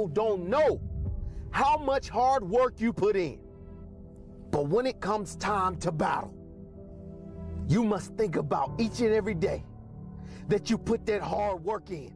people don't know how much hard work you put in. But when it comes time to battle, you must think about each and every day that you put that hard work in.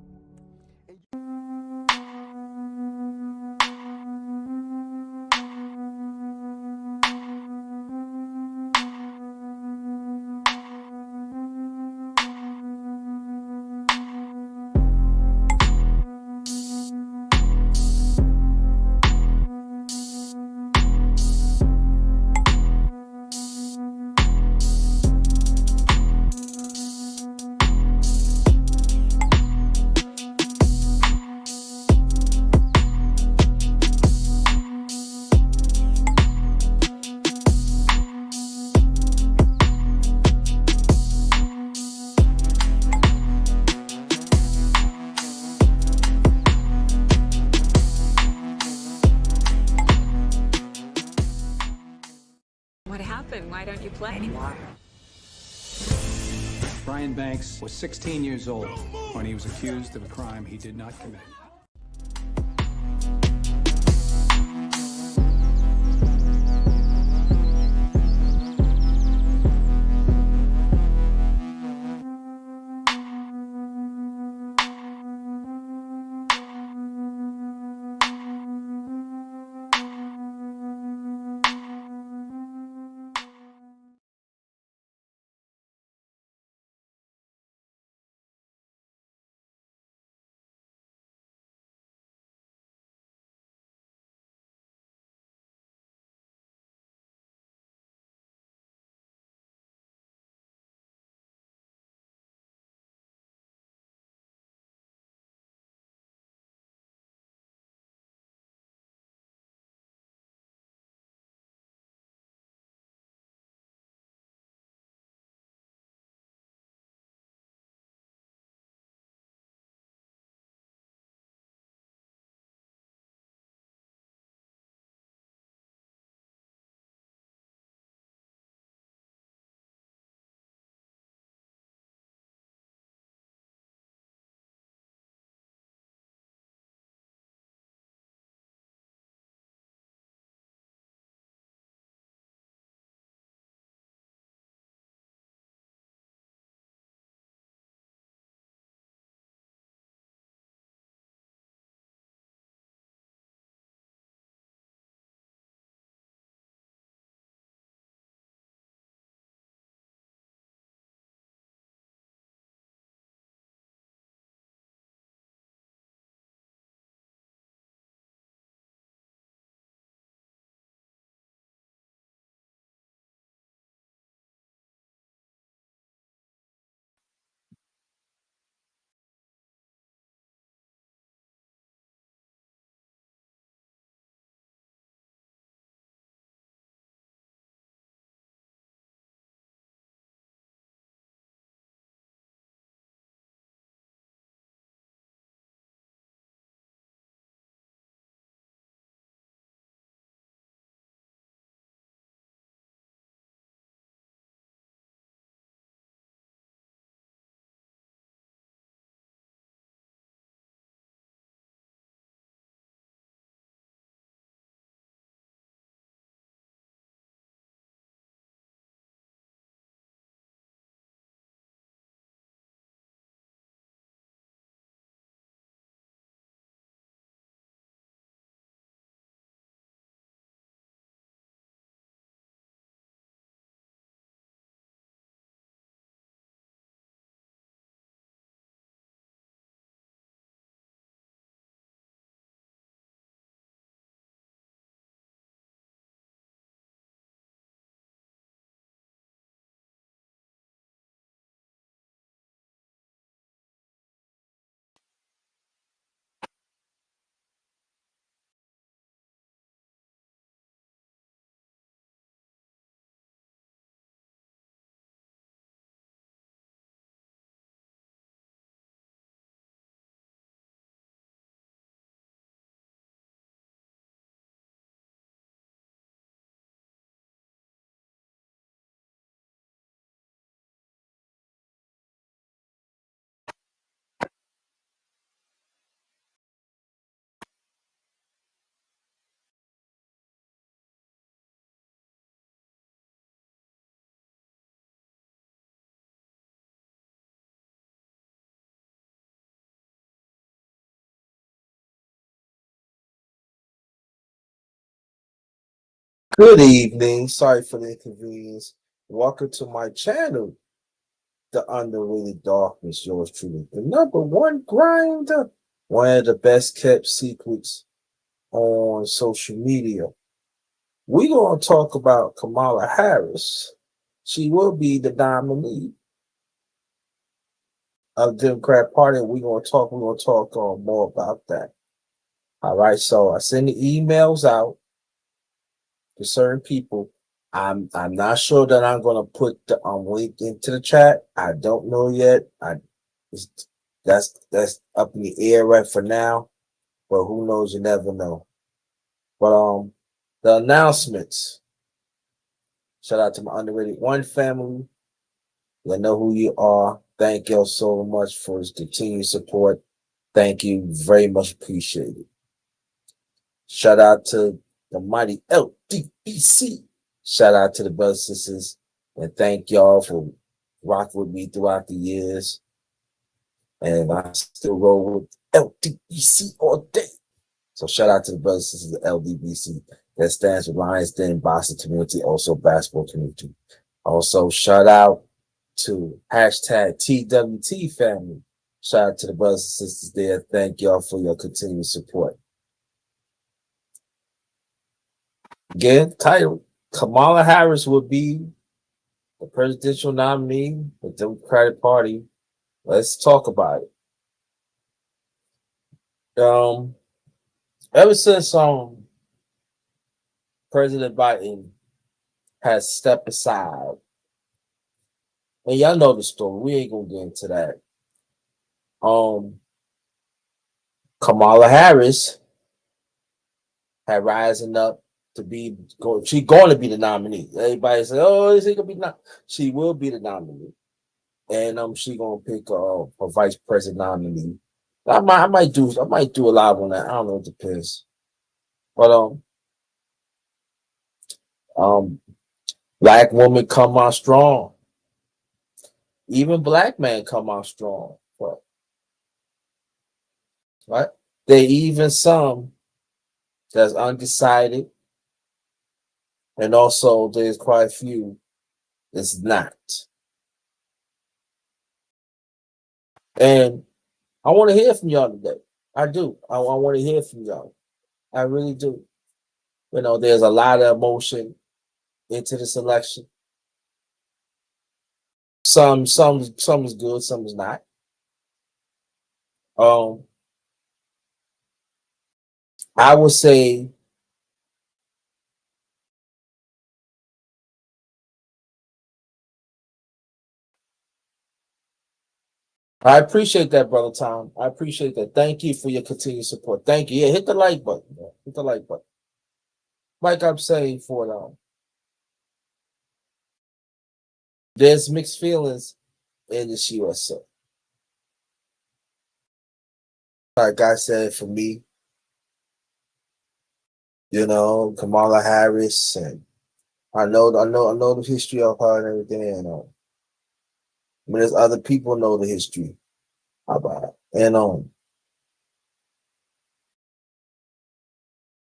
What happened? Why don't you play anymore? Brian Banks was 16 years old when he was accused of a crime he did not commit. Good evening. Sorry for the inconvenience. Welcome to my channel, The Underrated Darkness. Yours truly, the number one grinder. One of the best kept secrets on social media. We're going to talk about Kamala Harris. She will be the nominee of the Democrat Party. We're going to talk more about that. All right. So I send the emails out to certain people. I'm not sure that I'm gonna put the link into the chat. I don't know yet. It's- that's up in the air right for now. But who knows? You never know. But the announcements. Shout out to my underrated one family. You know who you are. Thank you so much for his continued support. Thank you very much appreciated. Shout out to the mighty LDBC. Shout out to the brothers and sisters. And thank y'all for rocking with me throughout the years. And I still roll with LDBC all day. So shout out to the brothers and sisters of LDBC. That stands for Lions Den Boxing Community, also basketball community. Also, shout out to hashtag TWT family. Shout out to the brothers and sisters there. Thank y'all for your continued support. Again, title Kamala Harris will be the presidential nominee for the Democratic Party. Let's talk about it. Ever since President Biden has stepped aside, and y'all know the story. We ain't gonna get into that. Kamala Harris had rising up to be she's going to be the nominee. Everybody say, "Oh, is he gonna be not?" She will be the nominee, and she gonna pick a vice president nominee. I might do a live on that. I don't know. It depends. But um, black women come out strong. Even black men come out strong. But, right? There even some that's undecided, and also there's quite a few that's not. And I want to hear from y'all today. I do. I want to hear from y'all. I really do. You know, there's a lot of emotion into this election. Some is good, some is not. Um, I would say I appreciate that, brother Tom. I appreciate that. Thank you for your continued support. Thank you. Yeah, hit the like button. Man. Hit the like button. Like I'm saying for there's mixed feelings in this USA. Like I said, for me, Kamala Harris, and I know the history of her and everything. And there's other people know the history about it. And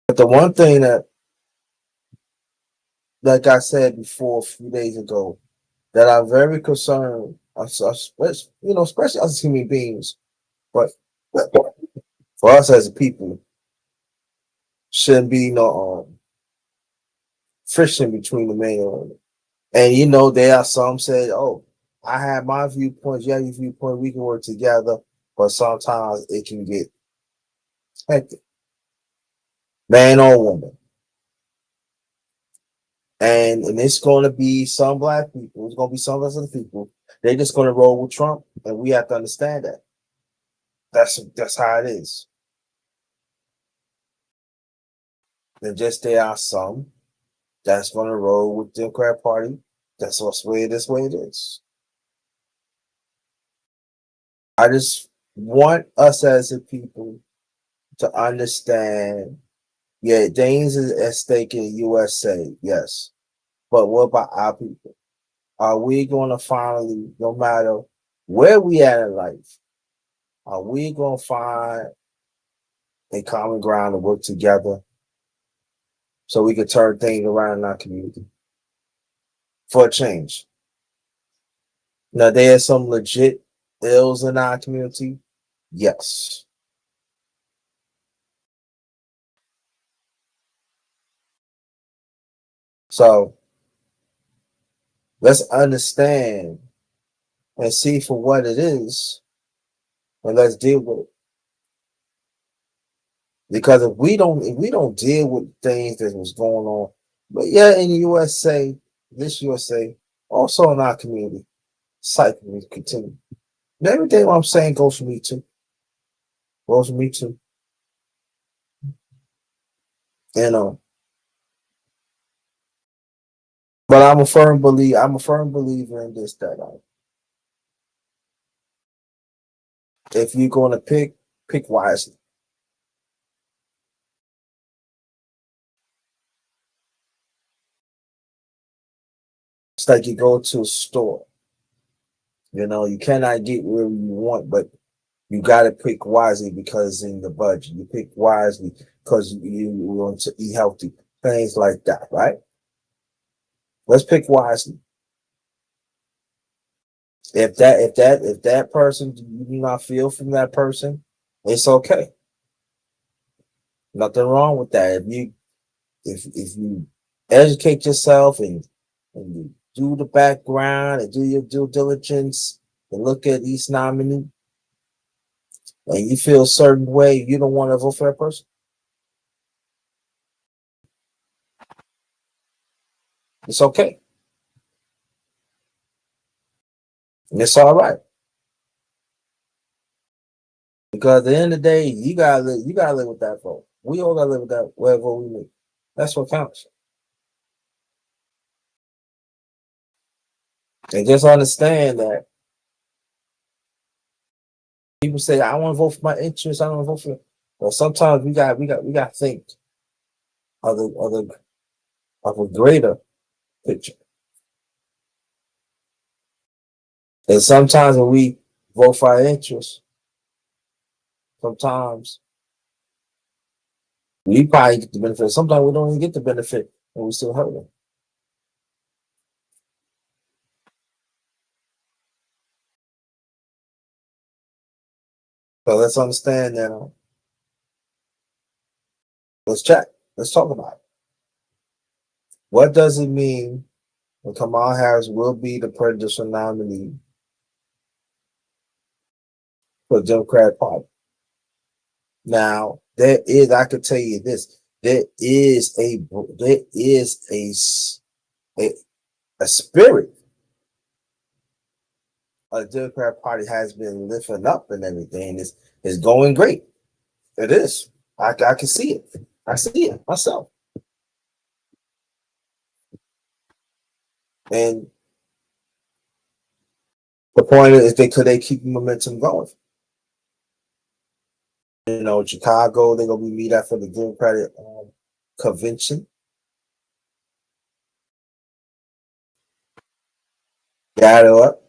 but the one thing that, like I said before a few days ago, that I'm very concerned, especially as human beings, but for us as a people, shouldn't be no friction between the man and woman. And there are some say, "Oh, I have my viewpoints, you have your viewpoint, we can work together," but sometimes it can get hectic, man or woman. And it's going to be some black people, it's going to be some other people. They're just going to roll with Trump, and we have to understand that. That's how it is. And just there are some that's going to roll with the Democrat Party. That's what's way it is. Way it is. I just want us as a people to understand. Yeah, things is at stake in the USA. Yes, but what about our people? Are we going to finally, no matter where we at in life, are we going to find a common ground to work together so we could turn things around in our community for a change. Now, there's some legit ills in our community. Yes. So let's understand and see for what it is, and let's deal with it. Because if we don't deal with things that was going on, but yeah, in the USA, this USA, also in our community, cycle will continue. And everything what I'm saying goes for me too. Goes for me too. You know. But I'm a firm believer in this that if you're gonna pick wisely. It's like you go to a store. You cannot get where you want, but you gotta pick wisely because in the budget. You pick wisely because you want to eat healthy. Things like that, right? Let's pick wisely. If that person you do not feel from that person, it's okay. Nothing wrong with that. If you educate yourself and you do the background and do your due diligence and look at each nominee and you feel a certain way, you don't want to vote for that person, it's okay. And it's all right. Because at the end of the day, you gotta live with that vote. We all gotta live with that whatever we live. That's what counts. And just understand that people say, I want to vote for my interests, I don't want to vote for. Well, sometimes we got to think of a greater picture. And sometimes when we vote for our interests, sometimes we probably get the benefit. Sometimes we don't even get the benefit and we still hurt them. So let's understand now. Let's chat. Let's talk about it. What does it mean when Kamala Harris will be the presidential nominee for the Democratic Party? Now, I could tell you this, a, a spirit of the Democratic Party has been lifting up and everything. Is going great. It is. I can see it. I see it myself. And the point is, they keep the momentum going. Chicago, they're gonna be meet up for the Democratic convention. Got it up.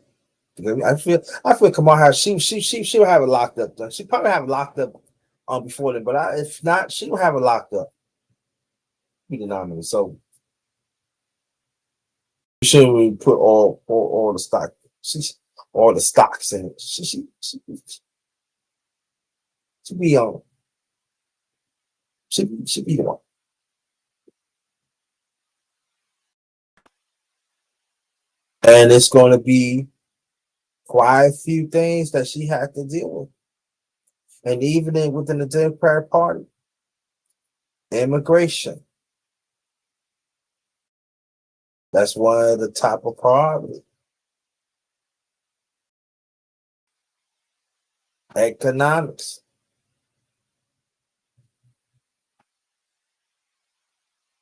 I feel Kamala Harris, she'll have it locked up. She probably have it locked up before then, but if not, she will have it locked up. Be the nominee. So you shouldn't really put all the stock. All the stocks in it. She be on. She be the one. And it's going to be quite a few things that she had to deal with. And even within the Democratic Party, immigration. That's one of the top of priorities. Economics,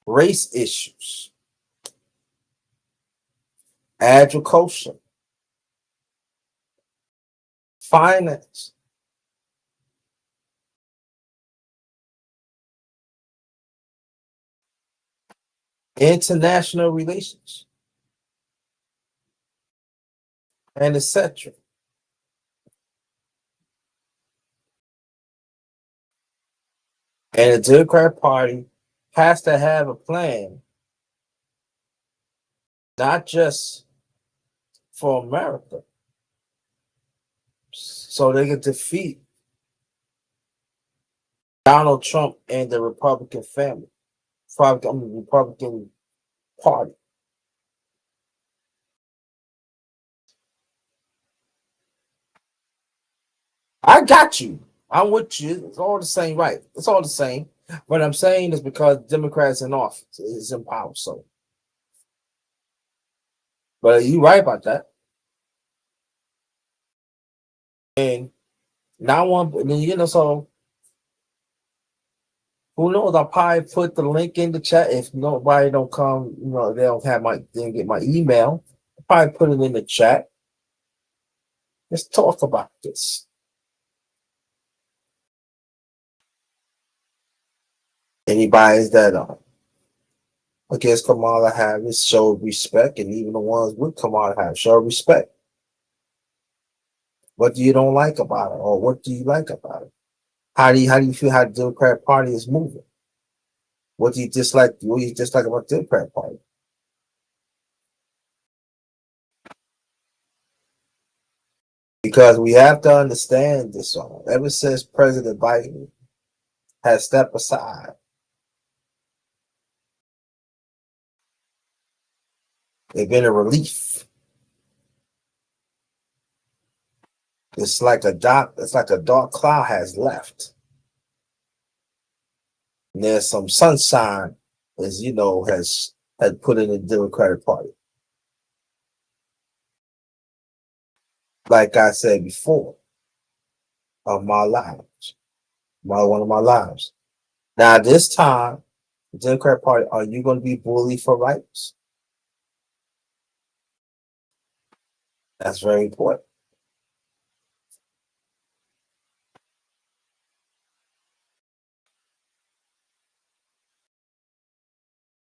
race issues, agriculture, finance, international relations, and etc. And the Democratic Party has to have a plan, not just for America, so they can defeat Donald Trump and the Republican family, Republican Party. I got you. I'm with you. It's all the same, right? It's all the same. What I'm saying is because Democrats in office is in power. So, but you right about that. And now one, so who knows? I'll probably put the link in the chat if nobody don't come. They don't have they didn't get my email. I'll probably put it in the chat. Let's talk about this. Anybody that against Kamala Harris show respect, and even the ones with Kamala Harris show respect. What do you don't like about it, or what do you like about it? How do you feel how the Democrat Party is moving? What do you dislike? What do you dislike about the Democrat Party? Because we have to understand this. Ever since President Biden has stepped aside, it's been a relief. It's like a dark cloud has left. And there's some sunshine, as has put in the Democratic Party. Like I said before, of my lives, one of my lives. Now this time, the Democrat Party, are you going to be bullied for rights? That's very important.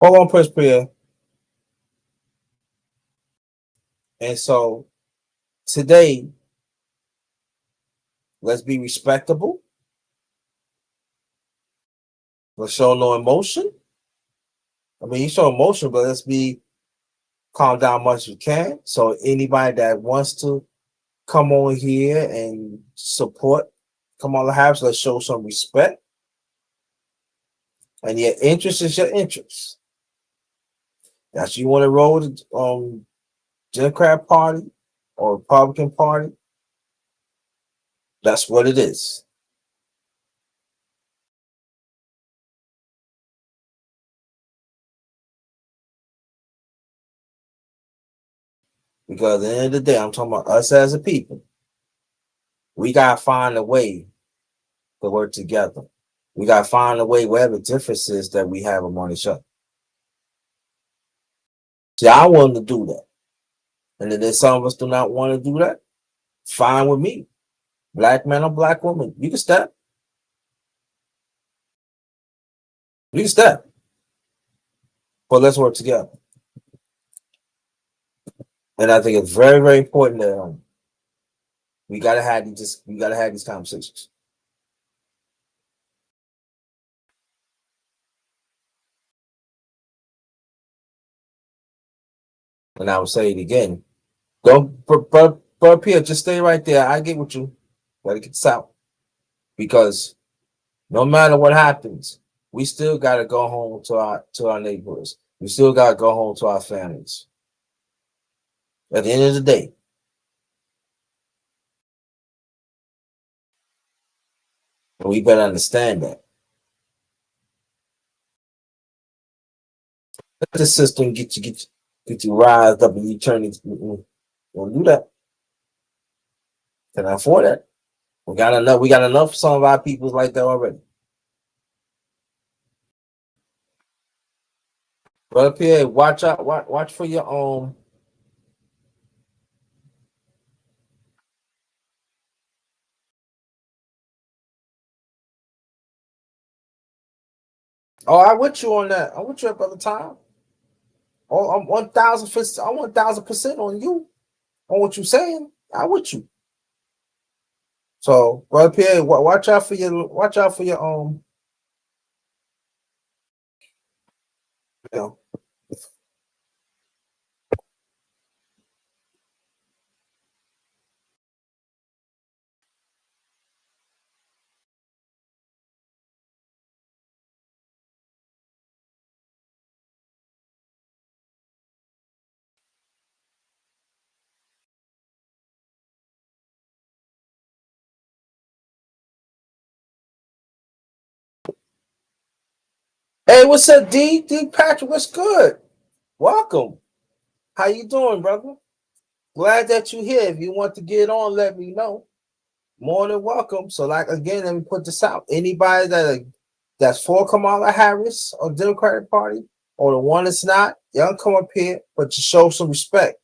Hold on, Prince Priya. And so today, let's be respectable. Let's show no emotion. I mean, you show emotion, but let's be calm down much as we can. So anybody that wants to come on here and support Kamala Harris, let's show some respect. And your interest is your interest. That's you want to roll the Democrat Party or Republican Party. That's what it is. Because at the end of the day, I'm talking about us as a people. We gotta find a way to work together. We gotta find a way, whatever differences that we have among each other. See, I want to do that. And then there's some of us do not want to do that. Fine with me. Black man or black woman, you can step. You can step. But let's work together. And I think it's very, very important that we gotta have these conversations. And I will say it again. Don't, but Pierre, just stay right there. I get with you. Gotta get this out. Because no matter what happens, we still gotta go home to our neighborhoods. We still gotta go home to our families. At the end of the day. We better understand that. Let the system get you riled up and you turn it. Don't do that. Can I afford that? We got enough. We got enough. Some of our people like that already. Brother Pierre, watch out. Watch for your own. Oh, I'm with you on that. I'm with you, brother Tom. Oh, I'm 1,000%. I'm 1,000% on you on what you're saying. I'm with you. So, brother Pierre, watch out for your know. Hey, what's up, D? D Patrick, what's good? Welcome. How you doing, brother? Glad that you're here. If you want to get on, let me know. More than welcome. So, like again, let me put this out. Anybody that's for Kamala Harris or Democratic Party, or the one that's not, y'all come up here, but you show some respect.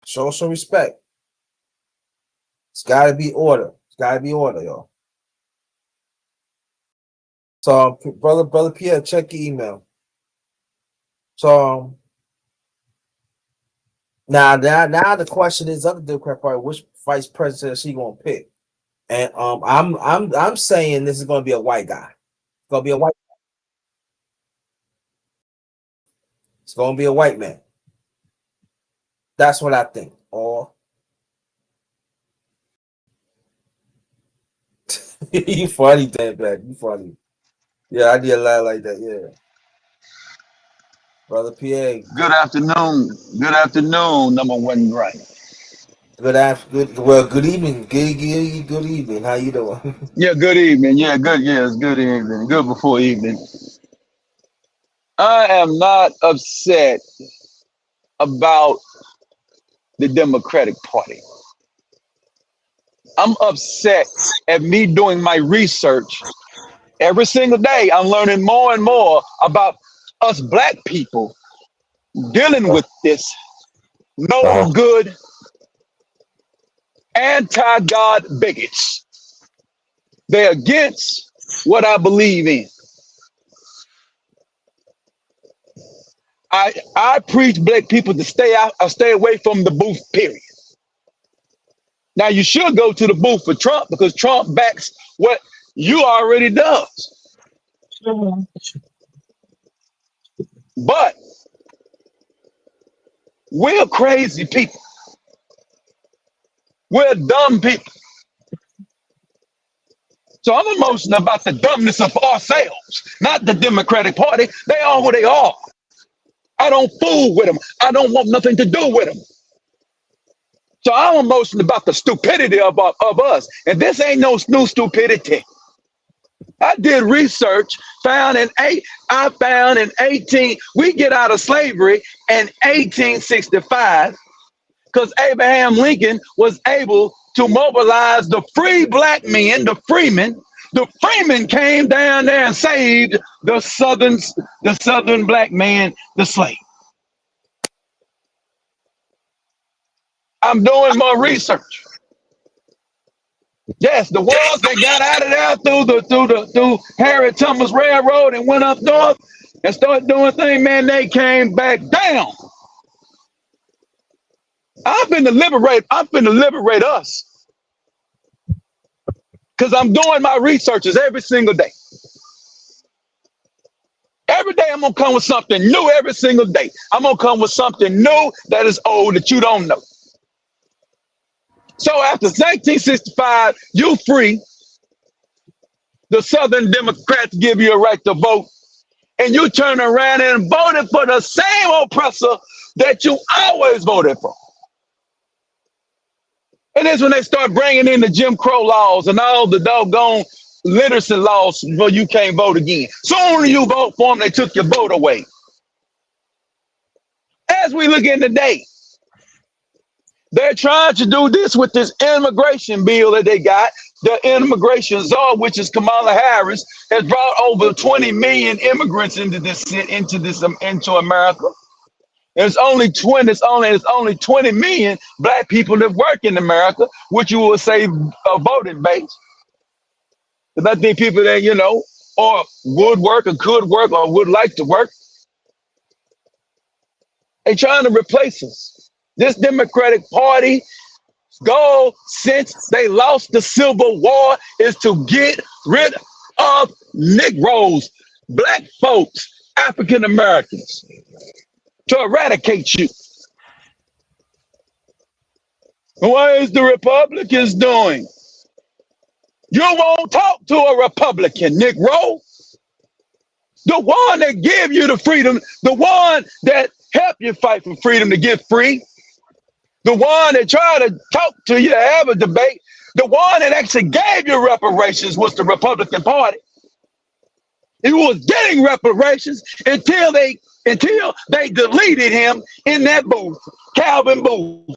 Show some respect. It's gotta be order. It's gotta be order, y'all. So, brother Pierre, check your email. So now the question is, of the Democrat Party, which vice president is she gonna pick? And I'm saying this is gonna be a white guy. It's gonna be a white. It's gonna be a white man. That's what I think. Or you funny, Dan Black. You funny. Yeah, I did a lot like that. Yeah, brother Pierre. Good afternoon. Good afternoon, number one grind. Good evening. Good evening. How you doing? Yeah, good evening. Yeah, good. Yeah, it's good evening. Good before evening. I am not upset about the Democratic Party. I'm upset at me doing my research. Every single day, I'm learning more and more about us black people dealing with this no good, anti God bigots. They're against what I believe in. I preach black people to stay out or stay away from the booth, period. Now you should go to the booth for Trump because Trump backs what you already does. But we're crazy people. We're dumb people. So I'm emotional about the dumbness of ourselves, not the Democratic Party. They are who they are. I don't fool with them. I don't want nothing to do with them. So I'm emotional about the stupidity of us. And this ain't no new stupidity. I did research, I found in 18, we get out of slavery in 1865 because Abraham Lincoln was able to mobilize the free black men, the freemen. The freemen came down there and saved the southern black man, the slave. I'm doing more research. Yes, the ones that got out of there through Harry Thomas Railroad and went up north and started doing things, man, they came back down. I'm finna liberate us. Because I'm doing my researches every single day. Every day I'm gonna come with something new every single day. I'm gonna come with something new that is old that you don't know. So after 1965, you free. The Southern Democrats give you a right to vote. And you turn around and voted for the same oppressor that you always voted for. And that's when they start bringing in the Jim Crow laws and all the doggone literacy laws where you can't vote again. Soon as you vote for them, they took your vote away. As we look in today, they're trying to do this with this immigration bill that they got. The immigration czar, which is Kamala Harris, has brought over 20 million immigrants into America. It's only 20 million black people that work in America, which you would say a voting base. Because I think people that, or would work or could work or would like to work, they trying to replace us. This Democratic Party goal since they lost the Civil War is to get rid of Negroes, black folks, African Americans, to eradicate you. What is the Republicans doing? You won't talk to a Republican, Negro. The one that give you the freedom, the one that help you fight for freedom to get free, the one that try to talk to you to have a debate, the one that actually gave you reparations was the Republican Party. He was getting reparations until they deleted him in that booth, Calvin Booth.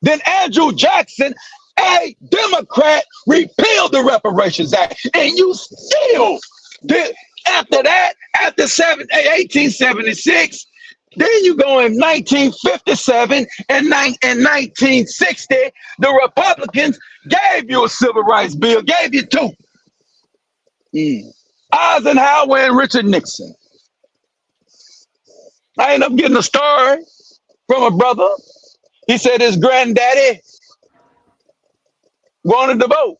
Then Andrew Jackson, a Democrat, repealed the Reparations Act, and you still did. After that, after 1876, then you go in 1957 and 1960, the Republicans gave you a civil rights bill, gave you two. Eisenhower and Richard Nixon. I ended up getting a story from a brother. He said his granddaddy wanted to vote,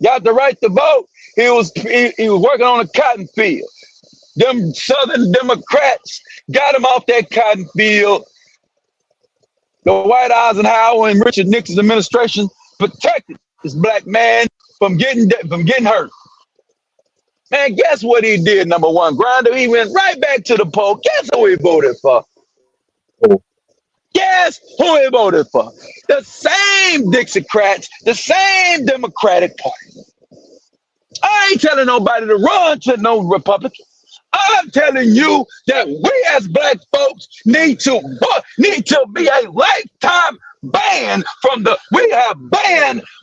got the right to vote. He was working on a cotton field. Them Southern Democrats got him off that cotton field. The White Eisenhower and Richard Nixon's administration protected this black man from getting hurt. Man, guess what he did? Number one, Grinder. He went right back to the poll. Guess who he voted for? Guess who he voted for? The same Dixiecrats, the same Democratic Party. I ain't telling nobody to run to no Republican. I'm telling you that we as black folks need to be a lifetime ban from the.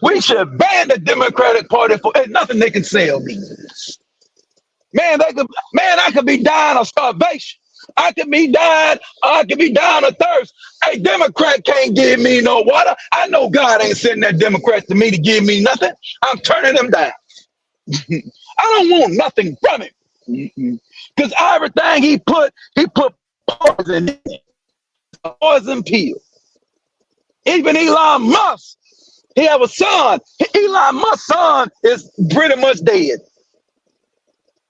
We should ban the Democratic Party for ain't nothing they can sell me. Man, I could be dying of starvation. I could be dying of thirst. A Democrat can't give me no water. I know God ain't sending that Democrat to me to give me nothing. I'm turning them down. I don't want nothing from him. Because everything he put poison in it. A poison pill. Even Elon Musk, he have a son. Elon Musk's son is pretty much dead.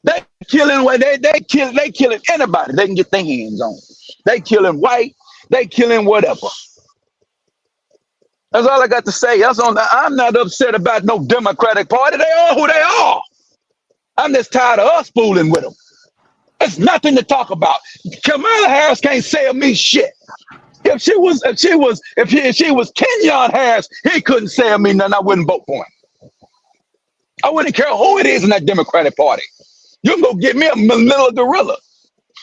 They killing anybody they can get their hands on. They killing white, they killing whatever. That's all I got to say. I'm not upset about no Democratic Party. They are who they are. I'm just tired of us fooling with them. It's nothing to talk about. Kamala Harris can't sell me shit. If she was Kenyon Harris, he couldn't sell me nothing. I wouldn't vote for him. I wouldn't care who it is in that Democratic Party. You can go get me a Manila gorilla.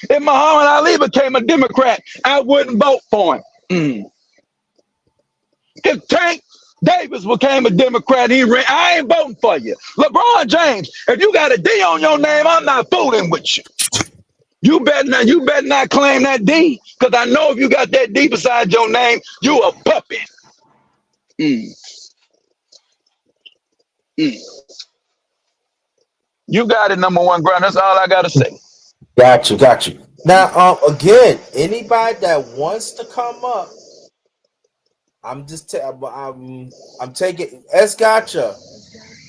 If Muhammad Ali became a Democrat, I wouldn't vote for him. If Tank Davis became a Democrat, I ain't voting for you. LeBron James, if you got a D on your name, I'm not fooling with you. You better not claim that D, because I know if you got that D beside your name, you a puppet. You got it, number one, Grind. That's all I gotta say. Got you. Now, again, anybody that wants to come up, I'm taking S. Gotcha.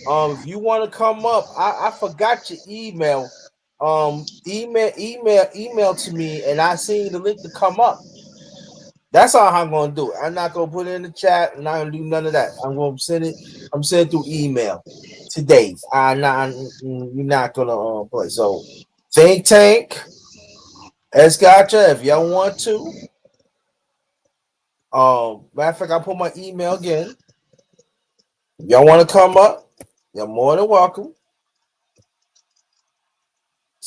If you want to come up, I forgot your email. Email to me, and I seen the link to come up. That's all I'm gonna do. I'm not gonna put it in the chat. I'm not gonna do none of that. I'm gonna send it. I'm sending through email today. You're not gonna play. So, Think Tank, S. Gotcha. If y'all want to. Matter of fact, I'll put my email again. If y'all want to come up, you're more than welcome.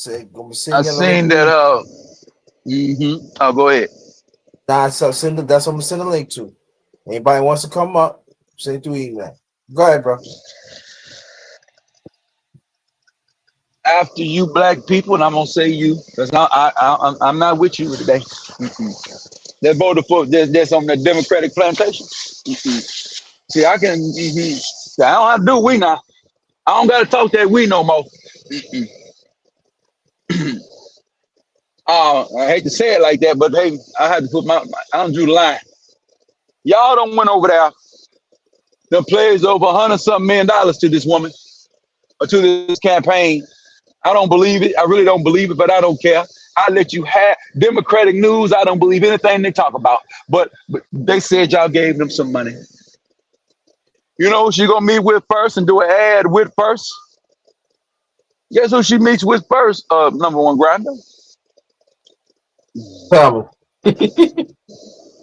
I seen that. Oh, go ahead. That's what I'm gonna send a link to. Anybody wants to come up, send it through email. Go ahead, bro. After you, black people, and I'm gonna say you, because I'm not with you today. They voted for that's on the Democratic plantation. See, I can. I don't have to do we now. I don't gotta talk that we no more. I hate to say it like that, but hey, I had to put I don't do the line. Y'all don't went over there Them pledged over $100-something million to this woman or to this campaign. I don't believe it. I really don't believe it, but I don't care. I let you have Democratic news. I don't believe anything they talk about. But they said y'all gave them some money. You know who she gonna meet with first and do an ad with first? Guess who she meets with first? Number one grinder. Tell me.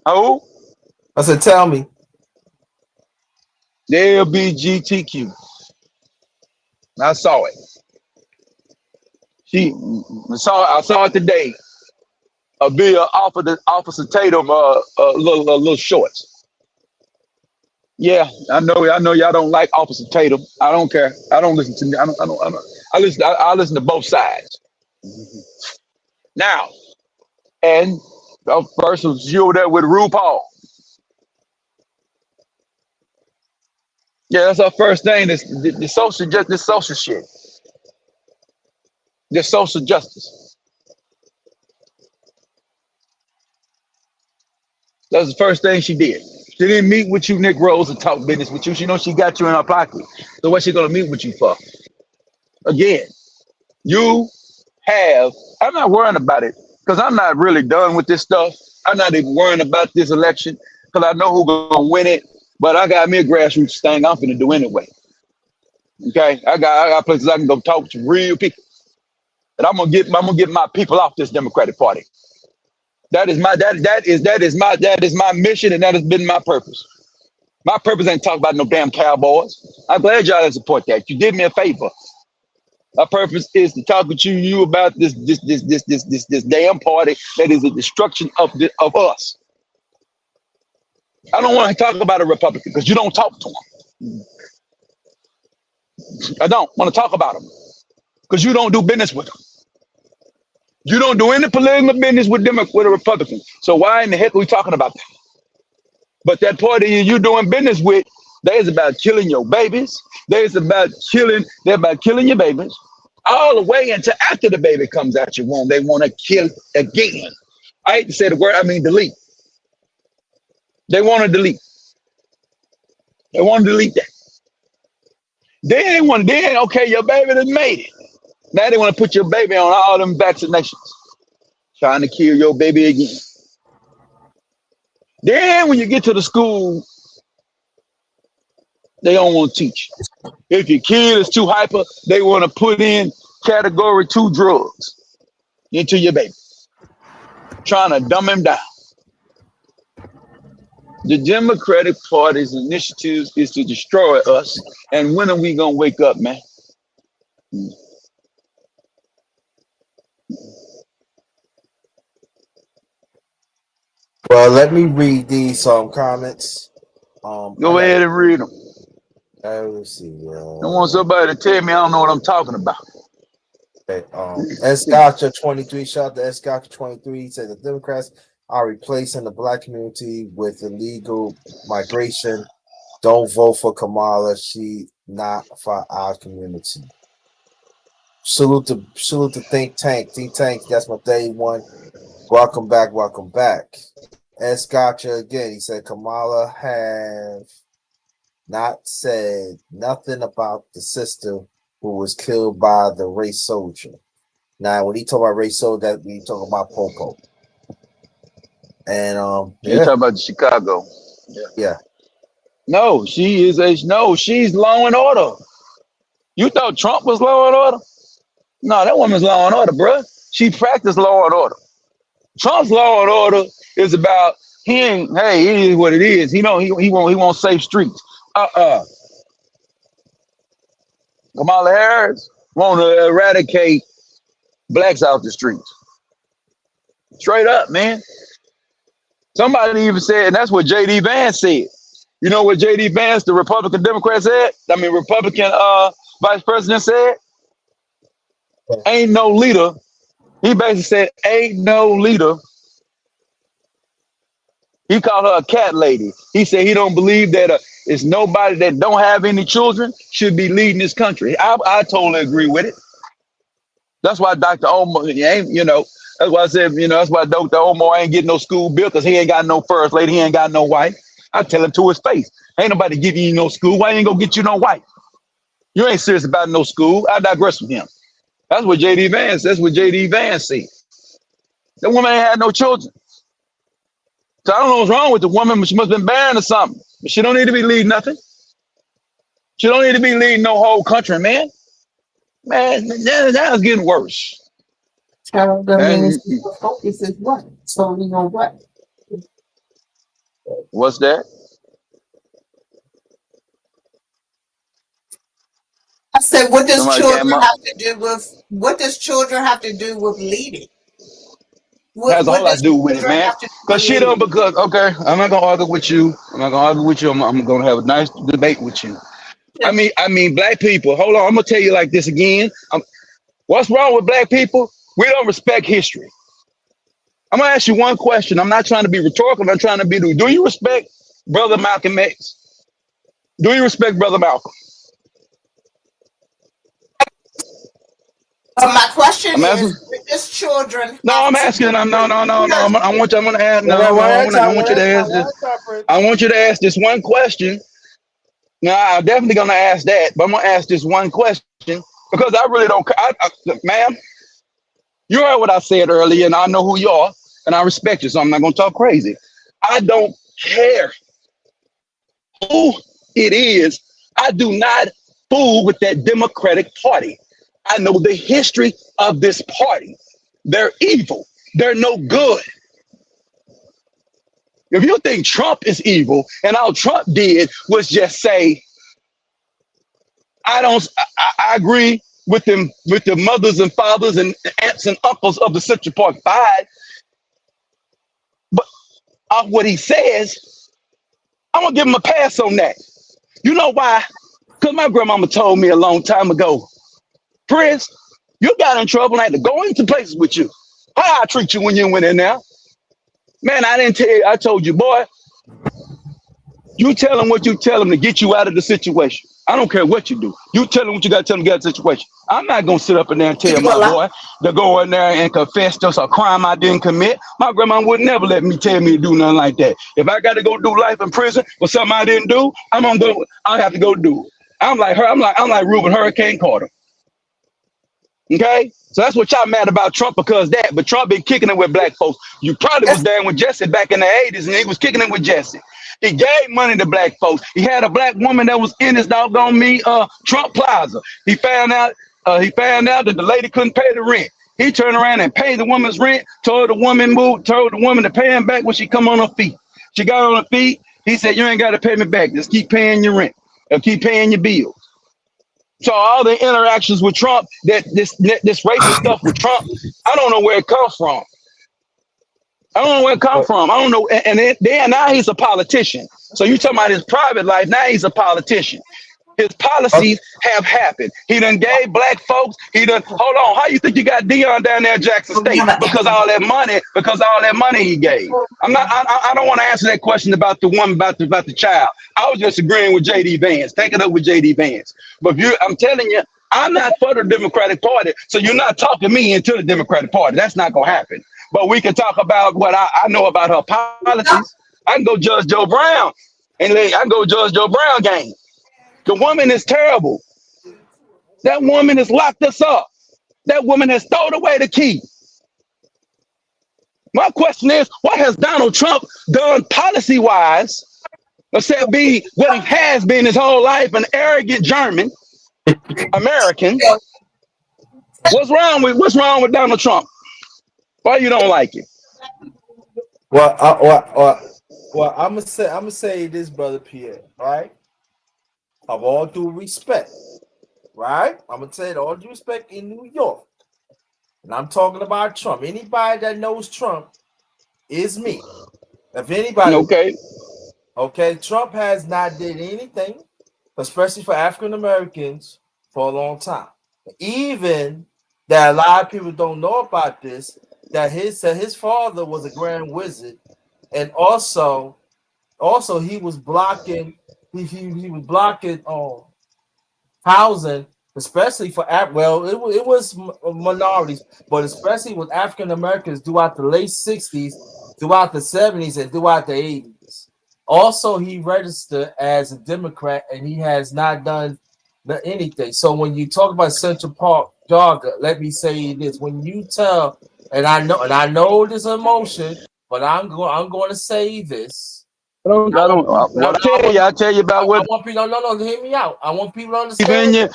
Who? I said, tell me. The LBGTQ. I saw it. I saw it today. A bill offered Officer Tatum little shorts. Yeah, I know y'all don't like Officer Tatum. I don't care. I don't listen to. I listen to both sides. Now, and first was you over there with RuPaul. Yeah, that's our first thing. The social shit. The social justice. That's the first thing she did. She didn't meet with you, Nick Rose, and talk business with you. She knows she got you in her pocket. So what's she gonna meet with you for? Again, I'm not worrying about it because I'm not really done with this stuff. I'm not even worrying about this election because I know who's gonna win it. But I got me a grassroots thing I'm finna do anyway. Okay, I got places I can go talk to real people, and I'm gonna get my people off this Democratic Party. That is my mission, and that has been my purpose. My purpose ain't talk about no damn cowboys. I'm glad y'all didn't support that. You did me a favor. My purpose is to talk with you about this damn party that is a destruction of us. I don't want to talk about a Republican because you don't talk to them. I don't want to talk about them because you don't do business with them. You don't do any political business with them with a Republican. So why in the heck are we talking about that? But that party you doing business with, they's about killing your babies. They're about killing your babies all the way until after the baby comes out your womb. They want to kill again. I hate to say the word, I mean delete. They want to delete. They want to delete that. Then okay, your baby done made it. Now they want to put your baby on all them vaccinations. Trying to kill your baby again. Then when you get to the school, they don't want to teach. If your kid is too hyper, they want to put in category 2 drugs into your baby. Trying to dumb him down. The Democratic Party's initiatives is to destroy us. And when are we going to wake up, man? Well, let me read these comments. Go ahead and read them. Let's see. I want somebody to tell me I don't know what I'm talking about. Okay, S. Gotcha 23, shout out to S. Gotcha 23, said the Democrats are replacing the black community with illegal migration. Don't vote for Kamala. She not for our community. Salute to Think Tank. Think Tank, that's my day one. Welcome back. S. Gotcha again. He said Kamala have not said nothing about the sister who was killed by the race soldier. Now, when he talk about race soldier, that we talk about Popo. And You talking about Chicago? Yeah. No, she's law and order. You thought Trump was law and order? No, that woman's law and order, bruh. She practiced law and order. Trump's law and order is about it is what it is. He won't safe streets. Kamala Harris want to eradicate blacks off the streets. Straight up, man. Somebody even said, and that's what J.D. Vance said. You know what J.D. Vance, the Republican Democrat said? Republican vice president said? Ain't no leader. He basically said, ain't no leader. He called her a cat lady. He said he don't believe that it's nobody that don't have any children should be leading this country. I totally agree with it. That's why Dr. Omar that's why I said, that's why Dr. Omar ain't getting no school built because he ain't got no first lady. He ain't got no wife. I tell him to his face. Ain't nobody giving you no school. Why ain't gonna get you no wife? You ain't serious about no school. I digress with him. That's what JD Vance. That's what JD Vance said. The woman ain't had no children. So I don't know what's wrong with the woman, but she must have been barren or something. But she don't need to be leading nothing. She don't need to be leading no whole country, man. Man, that's getting worse. Tell them And the focus is what? Solely on what? what's that? I said, what does Somebody came children up. have to do with leading? Has a What whole lot to does do with it, children man. have to do Cause with she don't. leading? Because okay, I'm not gonna argue with you. I'm not gonna argue with you. I'm gonna have a nice debate with you. I mean, black people. Hold on, I'm gonna tell you like this again. What's wrong with black people? We don't respect history. I'm gonna ask you one question. I'm not trying to be rhetorical. I'm trying to be. Do you respect Brother Malcolm X? Do you respect Brother Malcolm? My question I'm asking. is, what does children No, have I'm to asking. do I'm no, with no, no, no. leadership? I want you. I'm gonna ask. No, Well, no. one at a I time, want one you at to a time, ask one this. at a time, Prince. I want you to ask this one question. Now, I'm definitely gonna ask that, but I'm gonna ask this one question because I really don't. Look, ma'am, you heard what I said earlier, and I know who you are, and I respect you, so I'm not gonna talk crazy. I don't care who it is. I do not fool with that Democratic Party. I know the history of this party. They're evil. They're no good. If you think Trump is evil, and all Trump did was just say, I don't. I agree with the mothers and fathers and aunts and uncles of the Central Park Five, but off what he says, I'm gonna give him a pass on that. You know why? Because my grandmama told me a long time ago, Prince, you got in trouble. I had to go into places with you. How I treat you when you went in there? Man, I didn't tell you. I told you, boy, you tell him what you tell him to get you out of the situation. I don't care what you do. You tell him what you got to tell him to get out of the situation. I'm not going to sit up in there and tell You my allow boy to go in there and confess to a crime I didn't commit. My grandma would never let me tell me to do nothing like that. If I got to go do life in prison for something I didn't do, I'm going to go. I have to go do it. I'm like her. I'm like Reuben Hurricane Carter. Okay? So that's what y'all mad about Trump because that. But Trump been kicking it with black folks. You probably was that's down with Jesse back in the 80s and he was kicking it with Jesse. He gave money to black folks. He had a black woman that was in his doggone Trump Plaza. He found out that the lady couldn't pay the rent. He turned around and paid the woman's rent, told the woman to pay him back when she come on her feet. She got on her feet. He said, you ain't got to pay me back. Just keep paying your rent or keep paying your bills. So all the interactions with Trump, this racist stuff with Trump, I don't know where it comes from. I don't know where it comes But from. I don't know. And then now he's a politician. So you talking about his private life? Now he's a politician. His okay, policies have happened. He done gave black folks. He done. Hold on. How you think you got Dion down there in Jackson we State? have an Because answer. all that money. Because all that money he gave. I'm not. I don't want to answer that question about the woman about the child. I was just agreeing with JD Vance. Take it up with JD Vance. But I'm telling you, I'm not for the Democratic Party. So you're not talking me into the Democratic Party. That's not gonna happen. But we can talk about what I know about her policies. I can go judge Joe Brown, and I can go judge Joe Brown game. The woman is terrible. That woman has locked us up. That woman has thrown away the key. My question is, what has Donald Trump done policy-wise, except be what he has been his whole life, an arrogant German American? What's wrong with Donald Trump? Why you don't like it? well, I'm gonna say this, brother Pierre. Right, of all due respect, right? I'm gonna say it all due respect in New York, and I'm talking about Trump. Anybody that knows Trump is me. If anybody, Okay. okay, Trump has not did anything, especially for African Americans, for a long time. Even that a lot of people don't know about this, that his father was a grand wizard, and also he was blocking he was blocking housing, especially for it was minorities, but especially with African Americans throughout the late 60s, throughout the 70s, and throughout the 80s. Also, he registered as a Democrat, and he has not done anything. So when you talk about Central Park jogger, let me say this: when you tell, and I know this emotion, but I'm going to say this. I don't. I'll tell you I about what want people. No, hear me out. I want people to believe in understand. you.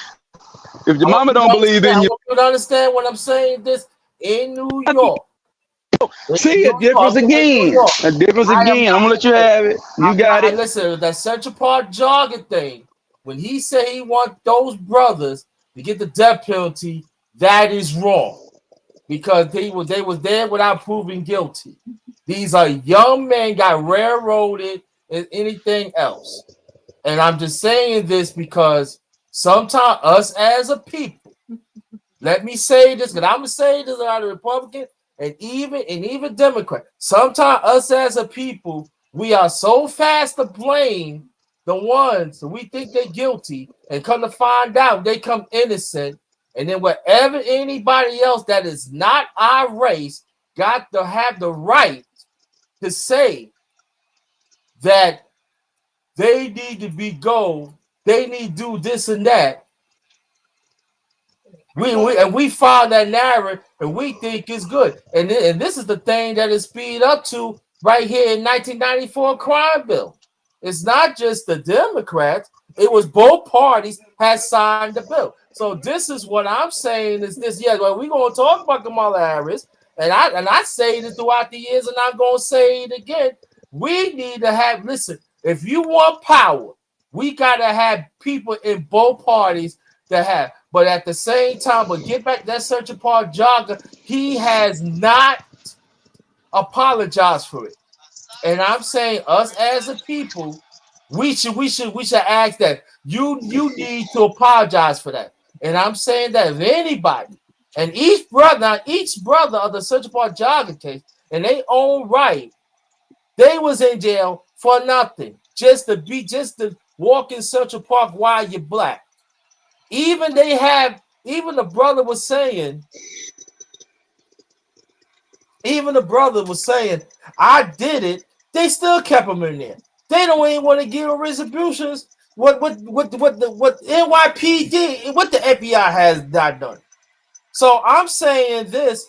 If I your want mama people don't to believe understand. in I you, want people to understand when I'm saying this in New York. In see a New difference York, in New again. York. A difference I am again. I'm gonna let you have it. You got it. listen, that Central Park jogging thing, when he said he want those brothers to get the death penalty, that is wrong. Because they was there without proving guilty. These are young men got railroaded and anything else. And I'm just saying this because sometimes us as a people, let me say this, because I'm gonna say this out of Republican and even Democrat. Sometimes us as a people, we are so fast to blame the ones that we think they're guilty, and come to find out they come innocent. And then whatever anybody else that is not our race got to have the right to say that they need to be gold, they need to do this and that. We found that narrative and we think it's good. And this is the thing that is speed up to right here in 1994 crime bill. It's not just the Democrats, it was both parties had signed the bill. So this is what I'm saying is this. Yeah, well, we're gonna talk about Kamala Harris, and I say it throughout the years, and I'm gonna say it again. We need to have if you want power, we gotta have people in both parties to have. But at the same time, but get back that Central Park jogger, he has not apologized for it. And I'm saying us as a people, we should ask that you need to apologize for that. And I'm saying that if anybody and each brother of the Central Park jogger case, in their own right, they was in jail for nothing, just to walk in Central Park while you're black. Even the brother was saying, I did it. They still kept him in there. They don't even want to give him retributions. What NYPD, what the FBI has not done. So I'm saying this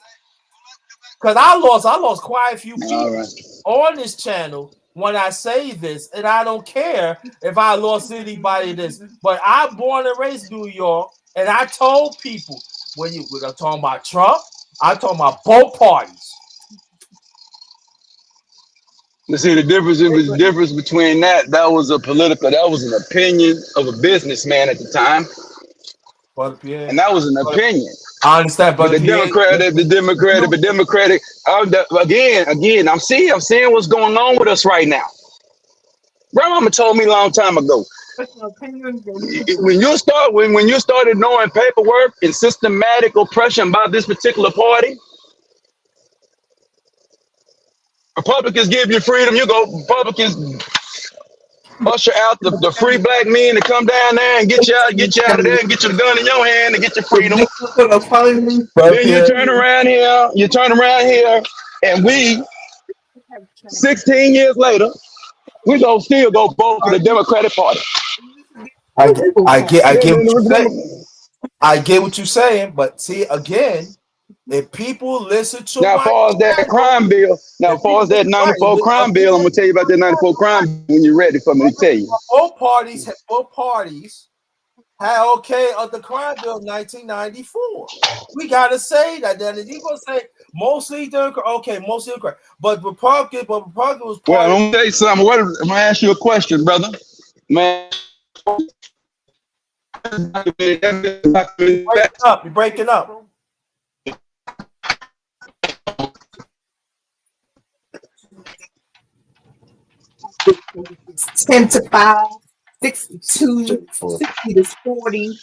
because I lost quite a few people on this channel when I say this, and I don't care if I lost anybody this, but I'm born and raised in New York, and I told people when I'm talking about Trump, I'm talking about both parties. You see the difference between that was that was an opinion of a businessman at the time, and that was an opinion. I understand, But brother. the Democratic. Again, I'm seeing what's going on with us right now. Grandmama told me a long time ago. When you started knowing paperwork and systematic oppression by this particular party, Republicans give you freedom. You go, Republicans usher out the free black men to come down there and get you out of there and get your gun in your hand and get your freedom. Then you turn around here, and we 16 years later, we gonna still go vote for the Democratic Party. I get what you're saying, but see again, if people listen to Now, as my far as that channel, crime bill, now, as far as that 94 crime bill, I'm gonna tell you about that 94 crime bill when you're ready for me to tell you. both parties had okay of the crime bill 1994. We gotta say that. Then you gonna say mostly Democrat, okay, mostly Democrat, but Republican was part Well, of. I'm gonna tell you something. I'm gonna ask you a question, brother. Man, You're breaking up. 10 to 5, 62, 60 to 40.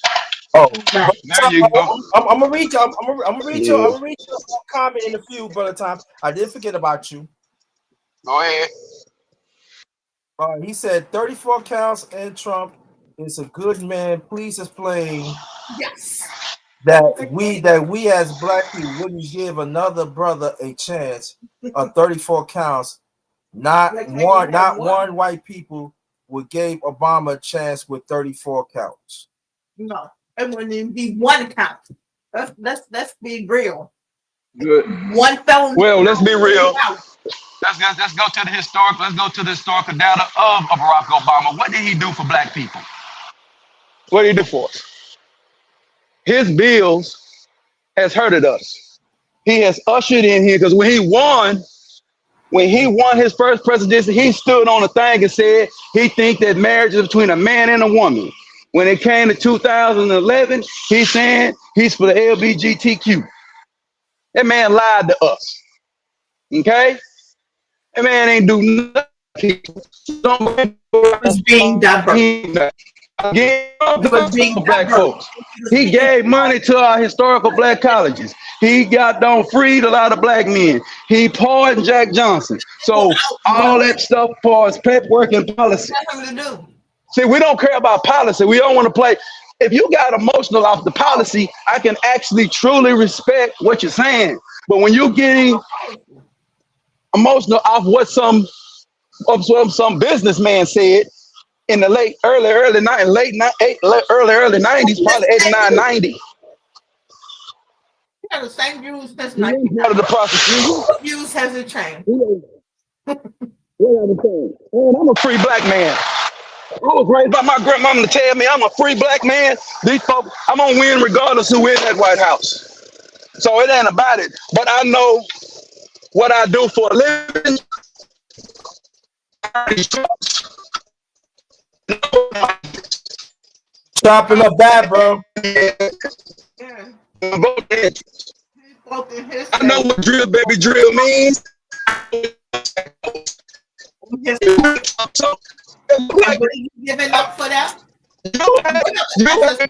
Oh, Right. there you go. I'm gonna read you. I'm gonna read you. I'm gonna read you a comment in a few, brother. Time I didn't forget about you. Go ahead. He said 34 counts and Trump is a good man. Please explain Yes. that we as black people wouldn't give another brother a chance of 34 counts. Not Like, one, you not have one white people would gave Obama a chance with 34 counts. No, it wouldn't even be one count. Let's be real. Good. One felony. Well, let's be real. Count. Let's go to the historical. Let's go to the historical data of Barack Obama. What did he do for black people? What did he do for us? His bills has hurted us. He has ushered in here because when he won his first presidency, he stood on a thing and said he think that marriage is between a man and a woman. When it came to 2011, he's saying he's for the LGBTQ. That man lied to us. Okay? That man ain't do nothing. Was being diverse. Was being Black diverse. folks. He gave money to our historical black colleges. He got down freed a lot of black men. He pardoned Jack Johnson. So all that stuff for his pep work and policy. Nothing to do. See, we don't care about policy. We don't want to play. If you got emotional off the policy, I can actually truly respect what you're saying. But when you're getting emotional off what some businessman said in the early 90s, probably 89, 90. Yeah, the same views as Part of the prosecution. views hasn't changed. Man, I'm a free black man. I was raised by my grandmama to tell me I'm a free black man. These folks, I'm gonna win regardless who in that White House. So it ain't about it. But I know what I do for a living. Chopping up bad, bro. Yeah. I know what drill baby drill means. Giving up for that? You have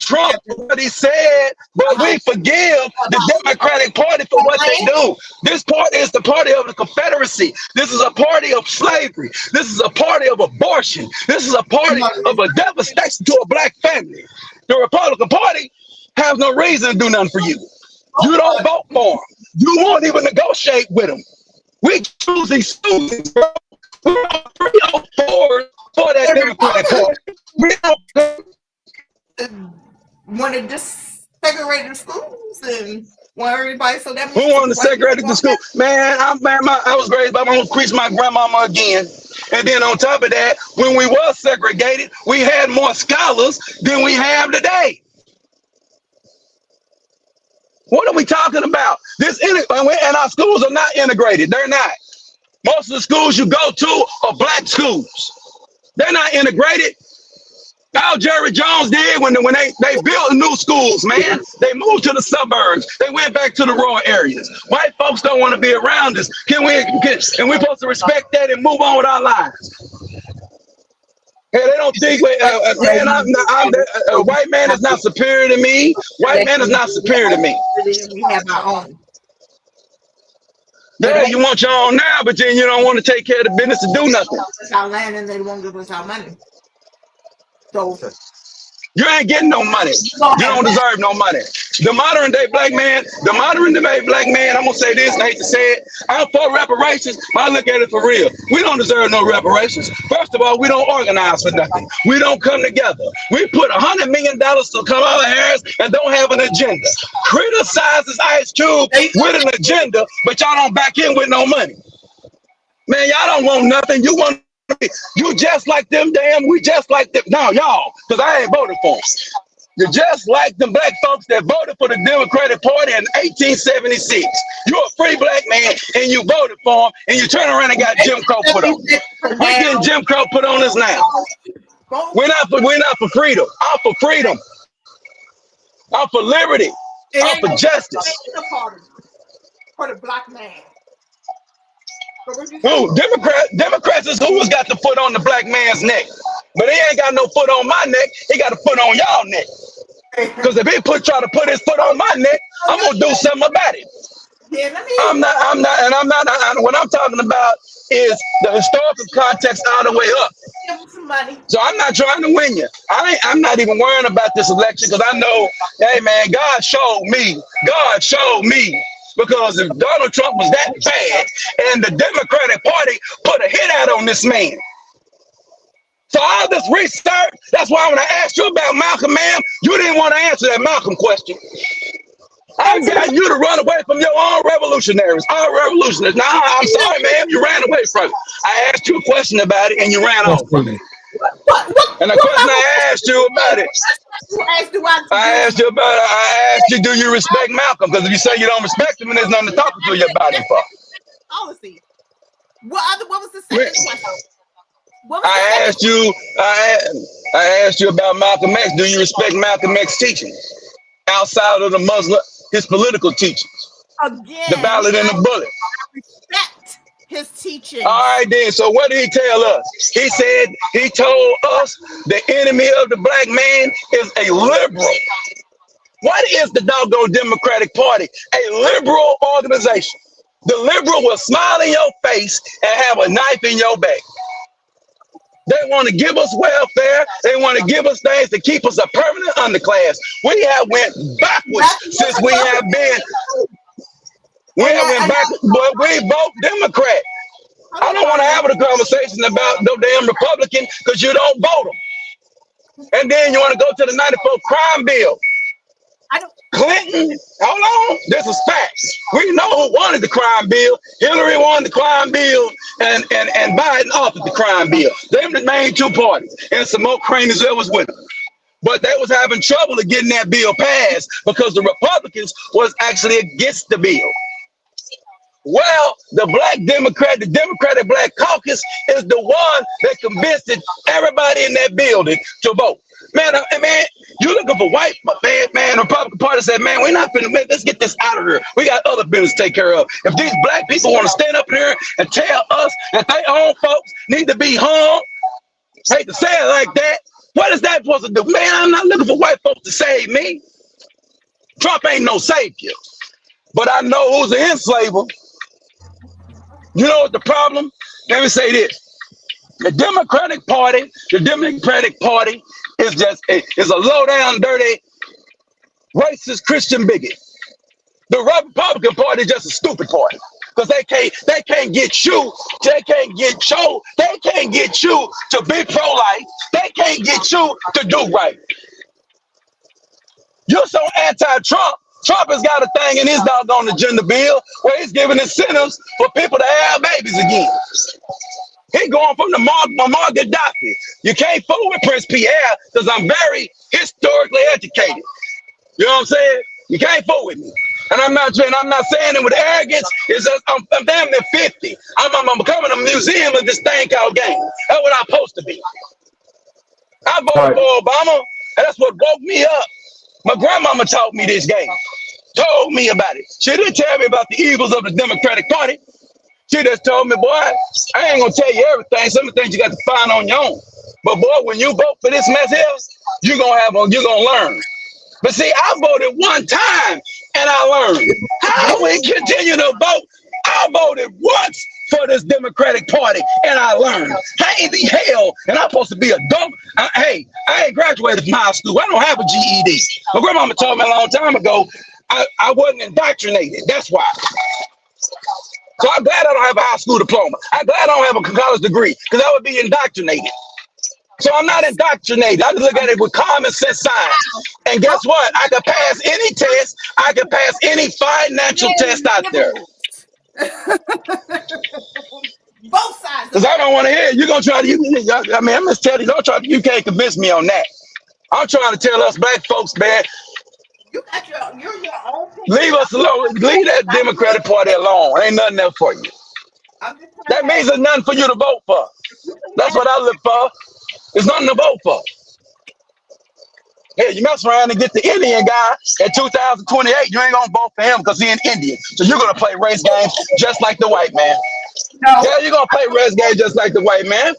Trump for what he said, but we forgive the Democratic Party for what they do. This party is the party of the Confederacy. This is a party of slavery. This is a party of abortion. This is a party of a devastation to a black family. The Republican Party has no reason to do nothing for you. You don't vote for them. You won't even negotiate with them. We choose these students, bro. We're on 304 for that Democratic Party. We don't want to desegregate the schools and want everybody so that who wanted to segregate the school? Man, I was raised by my grandmama again. And then on top of that, when we were segregated, we had more scholars than we have today. What are we talking about? And our schools are not integrated. They're not. Most of the schools you go to are black schools. They're not integrated. All Jerry Jones did when they built new schools, man. They moved to the suburbs. They went back to the rural areas. White folks don't want to be around us. And we're supposed to respect that and move on with our lives. Hey, they don't think a white man is not superior to me. White man is not superior to me. We have our own. Yeah, you want your own now, but then you don't want to take care of the business to do nothing. It's our land and they won't give us our money. So you ain't getting no money. You don't deserve no money. The modern day black man, I'm gonna say this, and I hate to say it, I'm for reparations, but I look at it for real. We don't deserve no reparations. First of all, we don't organize for nothing. We don't come together. We put $100 million to Kamala Harris and don't have an agenda. Criticizes Ice Cube with an agenda, but y'all don't back in with no money. Man, y'all don't want nothing. You just like them, we just like them. No, y'all, because I ain't voted for them. You're just like them black folks that voted for the Democratic Party in 1876. You're a free black man and you voted for them and you turn around and got Jim Crow put on. We're getting Jim Crow put on us now. We're not for freedom. I'm for freedom. I'm for liberty. I'm for justice. For the black man. Who? Democrats is who's got the foot on the black man's neck. But he ain't got no foot on my neck. He got a foot on y'all neck. Because if he try to put his foot on my neck, I'm gonna do something about it. I'm not. What I'm talking about is the historical context all the way up. So I'm not trying to win you. I'm not even worrying about this election because I know, hey man, God showed me Because if Donald Trump was that bad and the Democratic Party put a hit out on this man. So all this research, that's why when I asked you about Malcolm, ma'am, you didn't want to answer that Malcolm question. I got you to run away from your own revolutionaries. Our revolutionaries. Now, I'm sorry, ma'am, you ran away from it. I asked you a question about it and you ran off from it. And the question I asked you about it, I asked you, do you respect Malcolm? Because if you say you don't respect him, and there's nothing to talk to you about him for. Policy. What was the second question? I asked you about Malcolm X. Do you respect Malcolm X teachings outside of the Muslim, his political teachings? Again, the ballot and the bullet. Respect his teachings. All right, then. So what did he tell us? He said he told us the enemy of the black man is a liberal. What is the doggone Democratic Party? A liberal organization. The liberal will smile in your face and have a knife in your back. They want to give us welfare. They want to give us things to keep us a permanent underclass. We have went backwards since we have been. We have went backwards, but we both Democrat. I don't want to have a conversation about no damn Republican because you don't vote them. And then you want to go to the 94 crime bill. Clinton, hold on, this is facts. We know who wanted the crime bill. Hillary wanted the crime bill, and Biden offered the crime bill. They were the main two parties, and some more cronies that was with them. But they was having trouble of getting that bill passed because the Republicans was actually against the bill. Well, the Democratic Black Caucus is the one that convinced everybody in that building to vote. Man, you looking for white man, Republican Party said, man, we're not finna, let's get this out of here. We got other business to take care of. If these black people want to stand up here and tell us that their own folks need to be hung, hate to say it like that, what is that supposed to do? Man, I'm not looking for white folks to save me. Trump ain't no savior. But I know who's an enslaver. You know what the problem? Let me say this. The Democratic Party is just is a low down, dirty, racist Christian bigot. The Republican Party is just a stupid party because they can't get you to be pro-life. They can't get you to do right. You're so anti-Trump. Trump has got a thing in his doggone agenda bill where he's giving incentives for people to have babies again. He going from the Muammar Gaddafi. You can't fool with Prince Pierre because I'm very historically educated. You know what I'm saying? You can't fool with me. And I'm not saying it with arrogance. It's just, I'm damn near 50. I'm becoming a museum of this thing called game. That's what I'm supposed to be. I voted for Obama, and that's what woke me up. My grandmama taught me this game. Told me about it. She didn't tell me about the evils of the Democratic Party. She just told me, boy, I ain't gonna tell you everything. Some of the things you got to find on your own. But boy, when you vote for this mess here, you're gonna learn. But see, I voted one time and I learned. How do we continue to vote? I voted once for this Democratic Party and I learned. How in the hell? And I'm supposed to be a dope. I ain't graduated from high school. I don't have a GED. My grandmama told me a long time ago, I wasn't indoctrinated. That's why. So I'm glad I don't have a high school diploma. I'm glad I don't have a college degree because I would be indoctrinated. So I'm not indoctrinated. I just look at it with common sense science. And guess what? I can pass any test. I can pass any financial test out there. Both sides. Because I don't want to hear it. You're going to try to, I'm just telling you, you can't convince me on that. I'm trying to tell us black folks, man, you're your own. Leave us alone. Leave that Democratic Party alone. Ain't nothing there for you. That means there's nothing for you to vote for. That's what I look for. There's nothing to vote for. Hey, you mess around and get the Indian guy at 2028. You ain't gonna vote for him because he's an Indian. So you're gonna play race games just like the white man. No. Yeah, you're gonna play race games just like the white man.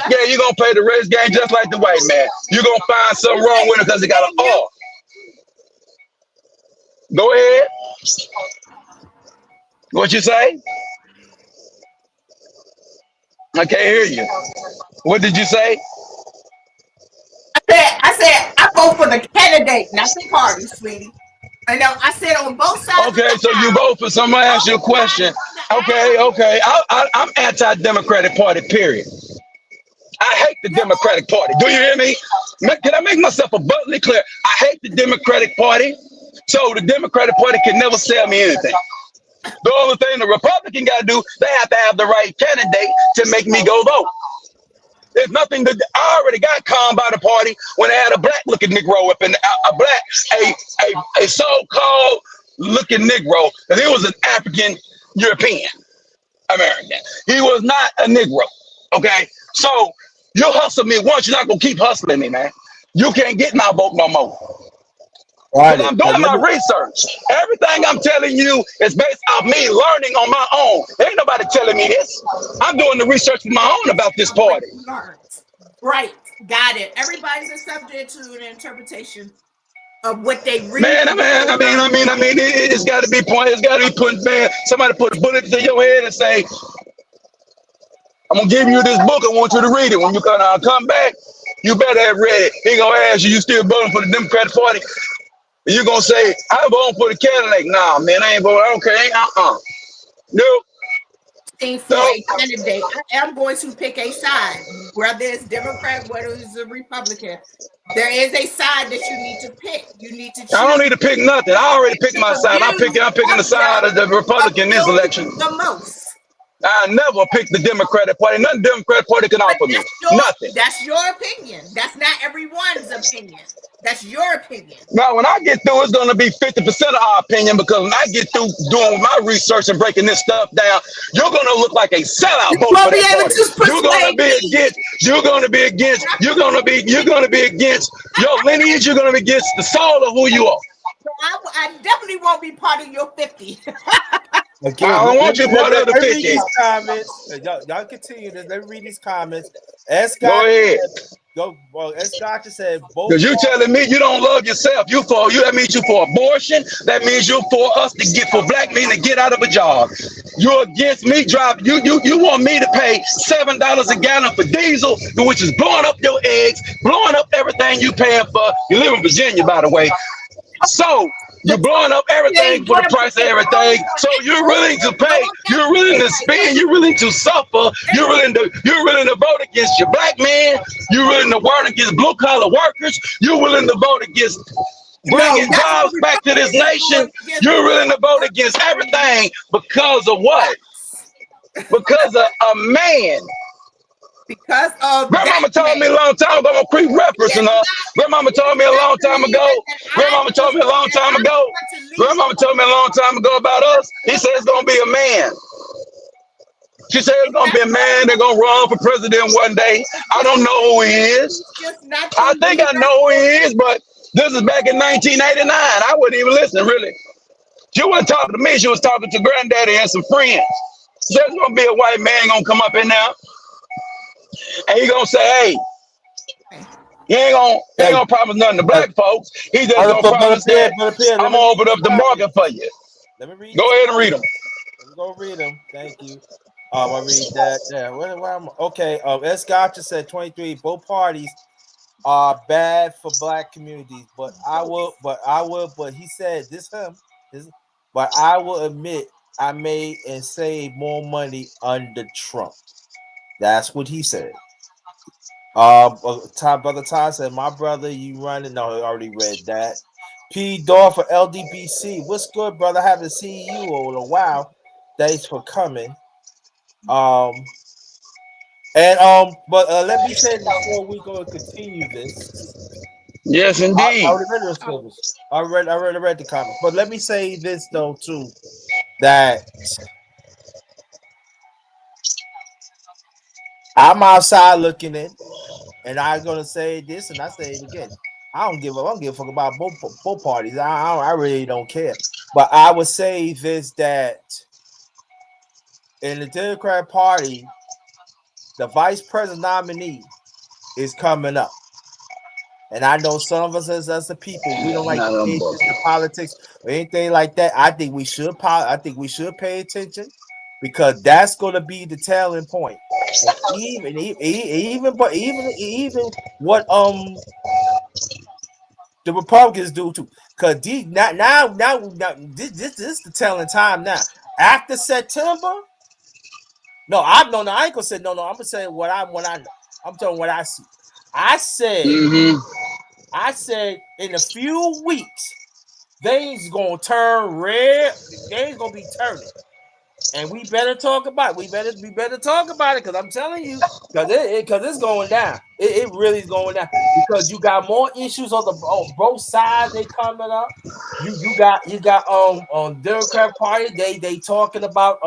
Yeah, you're gonna play the race game just like the white man. You're gonna find something wrong with it because he got an R. Go ahead. What you say? I can't hear you. What did you say? I said I vote for the candidate, not the party, sweetie. I know. I said on both sides of Okay, the so you aisle. vote for somebody. Ask you a Both sides question. of the Okay, aisle. okay. I'm anti-Democratic Party. Period. I hate the There are Democratic Party. Do you hear me? Can I make myself abundantly clear? I hate the Democratic Party. So the Democratic Party can never sell me anything. The only thing the Republican got to do, they have to have the right candidate to make me go vote. There's nothing that I already got calmed by the party when they had a black looking Negro up in a so-called looking Negro, and he was an African European American. He was not a Negro. Okay, so you hustle me once, you're not gonna keep hustling me, man. You can't get my vote no more. Because Right. I'm doing my research. Everything I'm telling you is based off me learning on my own. Ain't nobody telling me this. I'm doing the research for my own about this of what party. you learned. Right. Got it. Everybody's a subject to an interpretation of what they read Man, and what they learn. it's got to be point. It's got to be put. Man, somebody put a bullet to your head and say, "I'm gonna give you this book. I want you to read it. When you come back, you better have read it." He gonna ask you, "You still voting for the Democratic Party?" And you gonna say, "I'm voting for the candidate." Nah, man, I ain't voting. Okay, no, For no. a candidate, I am going to pick a side, whether it's Democrat, whether it's a Republican. There is a side that you need to pick. You need to I don't choose need to pick nothing. I already picked my for side. you I'm picking the side of that the Republican in this appeal to election. you the most. I never picked the Democratic Party. Nothing Democratic Party can But offer me. Nothing. that's your opinion. That's not everyone's opinion. That's your opinion. Now, when I get through, it's going to be 50% of our opinion because when I get through doing my research and breaking this stuff down, you're going to look like a sellout You vote for won't be that able party. to You're going to persuade be me. against. You're going to be against your lineage. You're going to be against the soul of who you are. I definitely won't be part of your 50. Again, I don't want you part of the let me read 50. these comments. Y'all continue this. Let me read these comments. S. Go Scott ahead. S. Scott just said both. Because you telling me you don't love yourself. That means you for abortion. That means you for us to get for black men to get out of a job. You're against me driving. You want me to pay $7 a gallon for diesel, which is blowing up your eggs, blowing up everything you paying for. You live in Virginia, by the way. So you're blowing up everything for the price of everything. So you're willing to pay, you're willing to spend, you're willing to suffer, you're willing to vote against your black man, you're willing to vote against blue collar workers, you're willing to vote against bringing jobs back to this nation, you're willing to vote against everything because of what? Because of a man. Because of Grandmama that told me a man. long time ago, I'm gonna keep He is referencing her. Grandmama told me a long time ago. Grandmama told me a long time ago. Grandmama told me a long time ago about us. He said it's gonna be a man. She said it's gonna be a man that's gonna run for president one day. I don't know who he is. Just not I the think I leader. know who he is, but this is back in 1989. I wouldn't even listen, really. She wasn't talking to me, she was talking to granddaddy and some friends. She said it's gonna be a white man gonna come up in there and he gonna say, hey, he ain't gonna promise nothing to black folks. He just gonna promise that I'm gonna open up the market for you. Let me read. Go ahead and read them. Let me go read them. Thank you. I read that there. Where am I? Okay. S. Gotcha said 23. Both parties are bad for black communities, but he said but I will admit I made and saved more money under Trump. That's what he said. Brother Ty said, my brother, you running. No, I already read that. P. Dor for LDBC. What's good, brother? I haven't seen you in a while. Thanks for coming. But let me say before we go and continue this. Yes, I indeed. already read those comments. I read the comments. But let me say this though too, that I'm outside looking in, and I'm gonna say this, and I say it again. I don't give a fuck about both parties. I really don't care. But I would say this, that in the Democrat Party, the vice president nominee is coming up. And I know some of us as the people, we don't like to pay attention to politics or anything like that. I think we should pay attention because that's going to be the telling point. Even what The Republicans do too. Cause now this is the telling time now. After September, I ain't gonna say no. I'm gonna say what I know. I'm telling what I see. I said in a few weeks, things gonna turn red. Things gonna be turning. And we better talk about it. We better talk about it, because I'm telling you, because it's going down. It really is going down, because you got more issues on both sides. They coming up. You got on Democrat Party. They talking about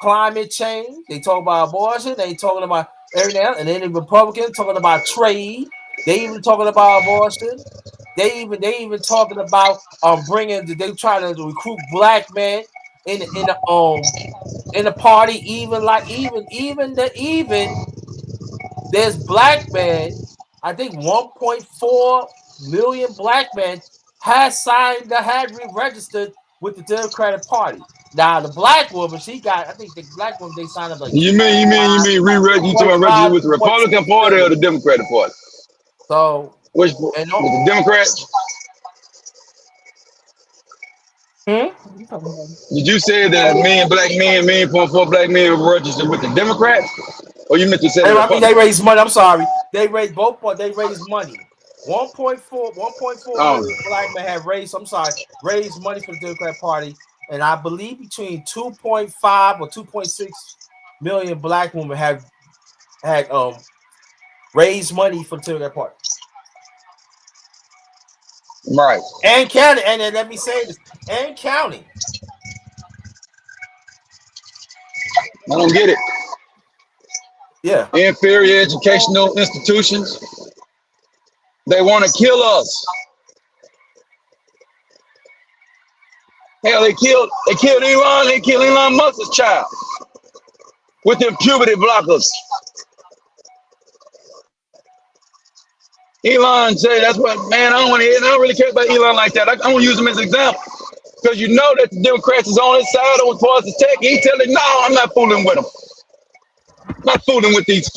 climate change. They talk about abortion. They talking about everything else. And then the Republicans talking about trade. They even talking about abortion. They even talking about bringing. They trying to recruit black men in the party, even there's black men. I think 1.4 million black men had re-registered with the Democratic Party. Now the black woman, I think the black woman, they signed up like You mean re-register? You talking about register with the Republican Party or the Democratic Party? So Which with the Democrats? Did you say that black men, 1.4 black men registered with the Democrats? Or you meant to say they raised money. I'm sorry. They raised both parties. They raised money. 1.4 million black men have raised money for the Democratic Party. And I believe between 2.5 or 2.6 million black women had raised money for the Democratic Party. Right. And county, and then let me say this, and county. I don't get it. Yeah. Inferior educational institutions. They want to kill us. Hell, they killed Elon. They killed Elon Musk's child with them puberty blockers. Elon said, "That's what, man. I don't really care about Elon like that. I want to use him as an example, because you know that the Democrats is on his side as far as the tech. He telling, no, I'm not fooling with them. Not fooling with these.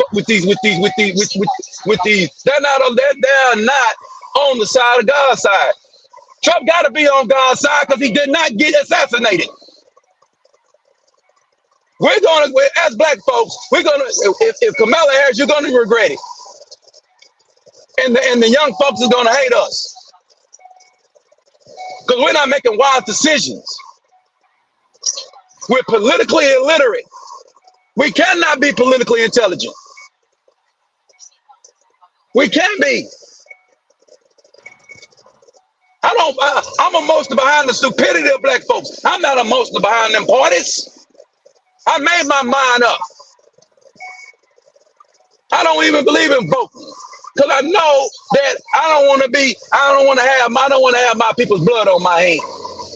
They're not on the side of God's side. Trump got to be on God's side because he did not get assassinated. We're going to, as black folks, if Kamala Harris, you're going to regret it. And the young folks are going to hate us because we're not making wise decisions. We're politically illiterate. We cannot be politically intelligent. We can't be. I'm emotional behind the stupidity of black folks. I'm not emotional behind them parties. I made my mind up. I don't even believe in voting, because I know that I don't want to have my people's blood on my hand.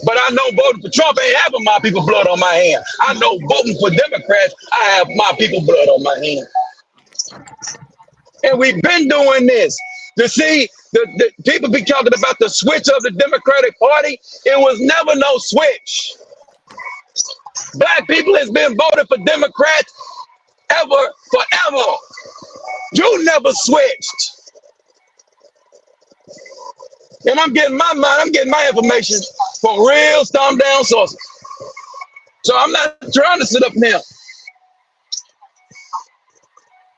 But I know voting for Trump ain't having my people's blood on my hand. I know voting for Democrats, I have my people's blood on my hand. And we've been doing this. You see, the people be talking about the switch of the Democratic Party. It was never no switch. Black people has been voting for Democrats forever. You never switched. And I'm getting my information from real thumb down sources. So I'm not trying to sit up now.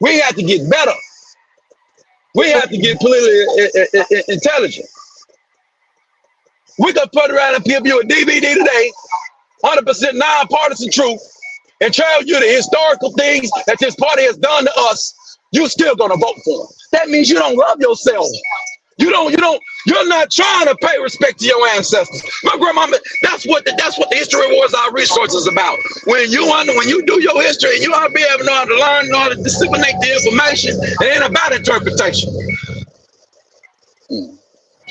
We have to get better. We have to get politically intelligent. We could put around and give you a DVD today, 100% nonpartisan truth, and tell you the historical things that this party has done to us. You still gonna vote for them. That means you don't love yourself. You're not trying to pay respect to your ancestors. My grandmama, that's what the history rewards our resources about. When you do your history, you ought to be able to know how to learn, know how to disseminate the information. It ain't about interpretation.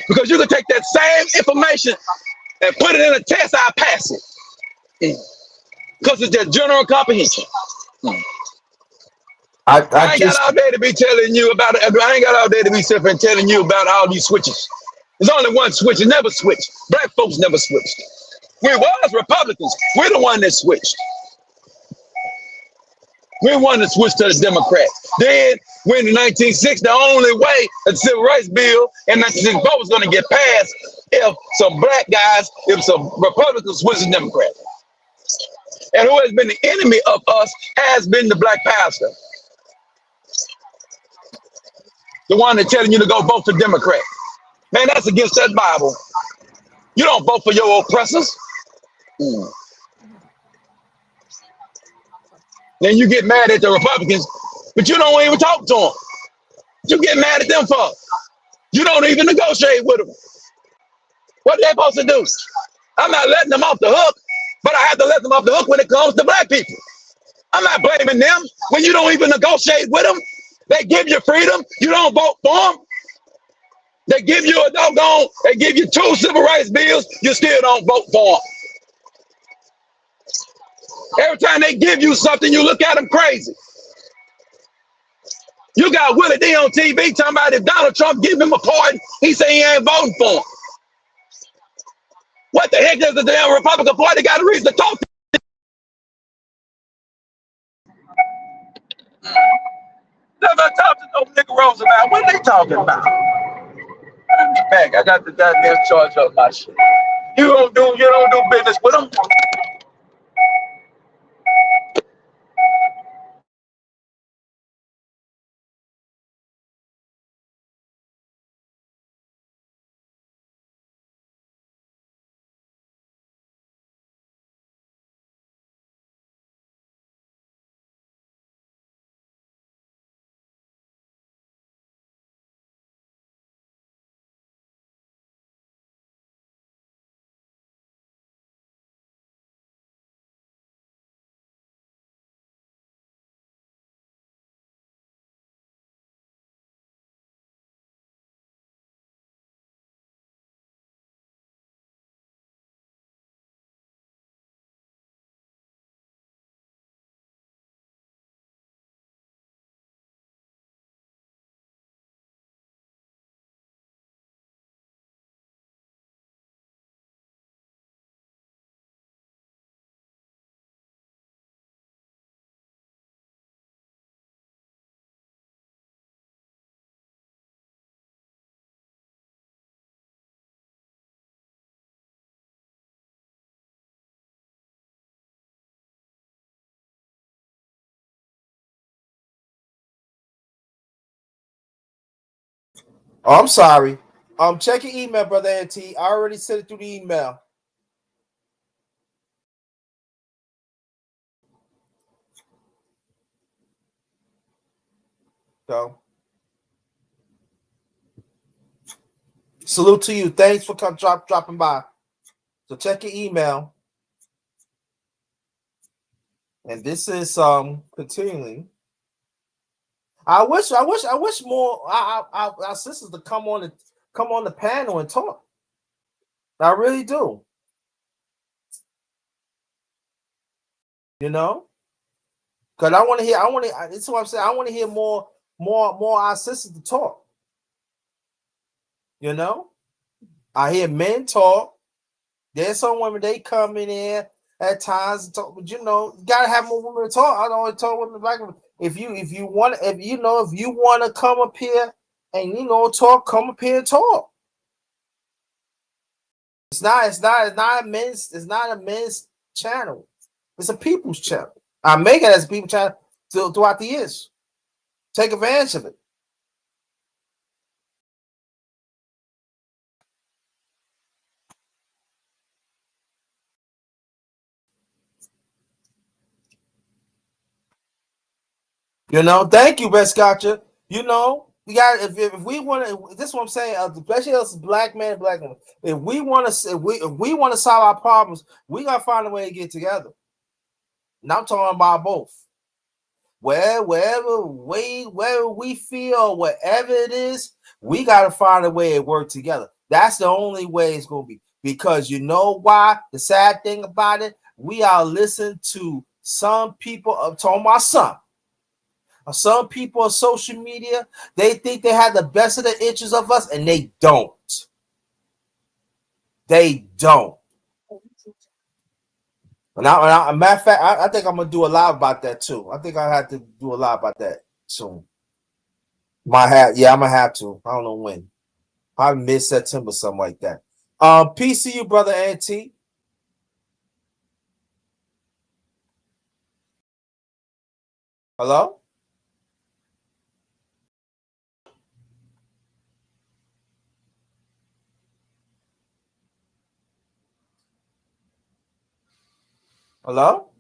Because you can take that same information and put it in a test, I'll pass it. Because it's just general comprehension. I ain't got all day to be telling you about it. I ain't got all day to be sitting and telling you about all these switches. There's only one switch. It never switched. Black folks never switched. We was Republicans. We're the one that switched. We wanted to switch to the Democrats. Then, when in 1960, the only way the Civil Rights Bill in 1964 was going to get passed if some black guys, if some Republicans switched to Democrats. And who has been the enemy of us has been the black pastor. The one that's telling you to go vote for Democrat. Man, that's against that Bible. You don't vote for your oppressors. Then you get mad at the Republicans, but you don't even talk to them. You get mad at them for. You don't even negotiate with them. What are they supposed to do? I'm not letting them off the hook, but I have to let them off the hook when it comes to black people. I'm not blaming them when you don't even negotiate with them. They give you freedom. You don't vote for them. They give you a doggone, they give you 2 civil rights bills. You still don't vote for them. Every time they give you something, you look at them crazy. You got Willie D on TV talking about if Donald Trump give him a pardon, he say he ain't voting for him. What the heck does the damn Republican Party got a reason to talk to? Never talk to no niggeros about what they talking about. Back, I got the goddamn charge up my shit. You don't do business with them. Oh, I'm sorry. Check your email, brother NT. I already sent it through the email. So, salute to you. Thanks for dropping by. So check your email. And this is continuing. I wish more our sisters to come on the panel and talk. I really do. You know, because that's what I'm saying. I want to hear more our sisters to talk. You know, I hear men talk. There's some women they come in here at times and talk, but you gotta have more women to talk. I don't always talk women back. If you want to come up here and talk, come up here and talk. It's not a men's channel. It's a people's channel. I make it as a people's channel throughout the years. Take advantage of it. Thank you, Best Gotcha. We got if we want to. This is what I'm saying. Especially us black men, black women. If we want to solve our problems, we gotta find a way to get together. And I'm talking about both. Wherever we feel, whatever it is, we gotta find a way to work together. That's the only way it's gonna be. Because you know why? The sad thing about it, we are listening to some people. I'm talking about some people on social media, they think they have the best of the interests of us, and they don't. They don't. Matter of fact, I think I'm gonna do a live about that too. I think I have to do a live about that soon. I'm gonna have to. I don't know when. Probably mid-September, something like that. Peace to you, brother Auntie. Hello? Hello?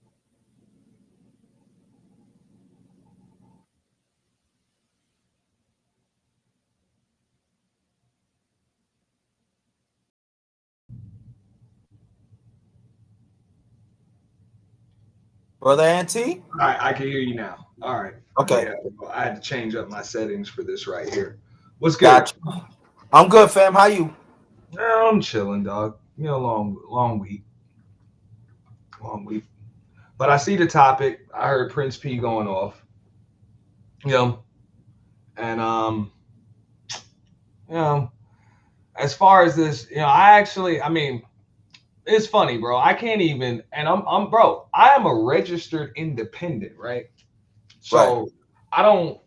Brother Auntie? All right, I can hear you now. All right. Okay. Yeah, well, I had to change up my settings for this right here. What's good? Gotcha. I'm good, fam. How you? I'm chilling, dog. You know, long week. But I see the topic. I heard Prince P going off. You know, and you know, as far as this, I mean, it's funny, bro. I can't even, and bro, I am a registered independent, right? So Right. I don't,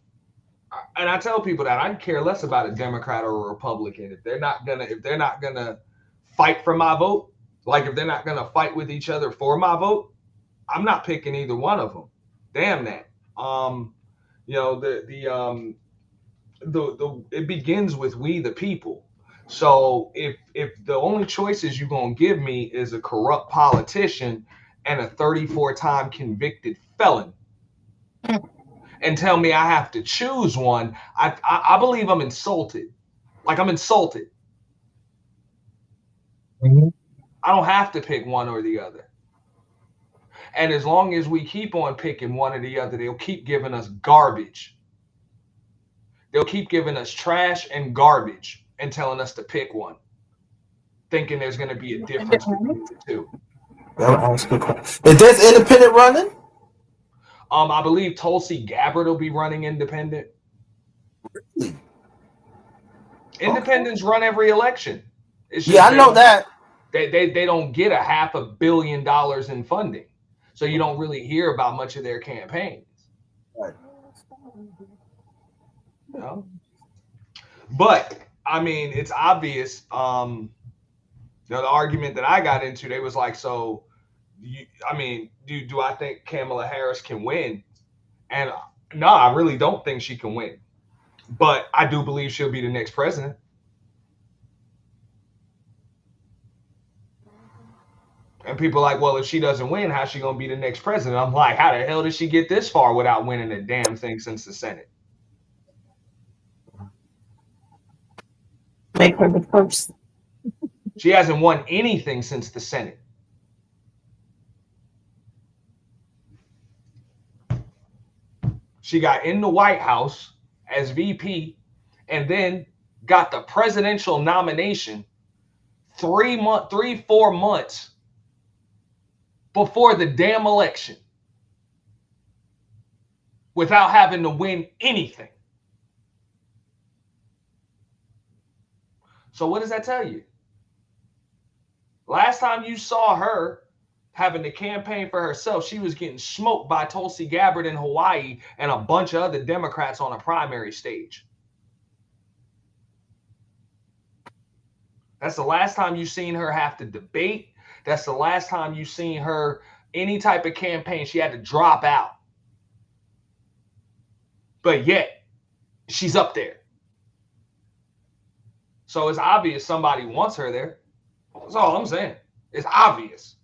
and I tell people that I care less about a Democrat or a Republican if they're not gonna fight for my vote. Like if they're not gonna fight with each other for my vote, I'm not picking either one of them. Damn that. You know the it begins with we the people. So if the only choices you're gonna give me is a corrupt politician and a 34-time convicted felon, and tell me I have to choose one, I believe I'm insulted. Like I'm insulted. Mm-hmm. I don't have to pick one or the other. And as long as we keep on picking one or the other, they'll keep giving us garbage. They'll keep giving us trash and garbage and telling us to pick one, thinking there's going to be a difference between the two. Is this independent running? I believe Tulsi Gabbard will be running independent. Independents run every election. It's just I know that. They don't get $500 million in funding, so you don't really hear about much of their campaigns. Right. You know? But I mean, it's obvious. The argument that I got into, they was like, so, do I think Kamala Harris can win? And no, I really don't think she can win. But I do believe she'll be the next president. And people are like, well, if she doesn't win, how's she going to be the next president? I'm like, how the hell did she get this far without winning a damn thing since the Senate? Make her the first. She hasn't won anything since the Senate. She got in the White House as VP and then got the presidential nomination 4 months before the damn election without having to win anything. So what does that tell you? Last time you saw her having to campaign for herself, she was getting smoked by Tulsi Gabbard in Hawaii and a bunch of other Democrats on a primary stage. That's the last time you've seen her have to debate. That's the last time you've seen her any type of campaign. She had to drop out. But yet, she's up there. So it's obvious somebody wants her there. That's all I'm saying. It's obvious.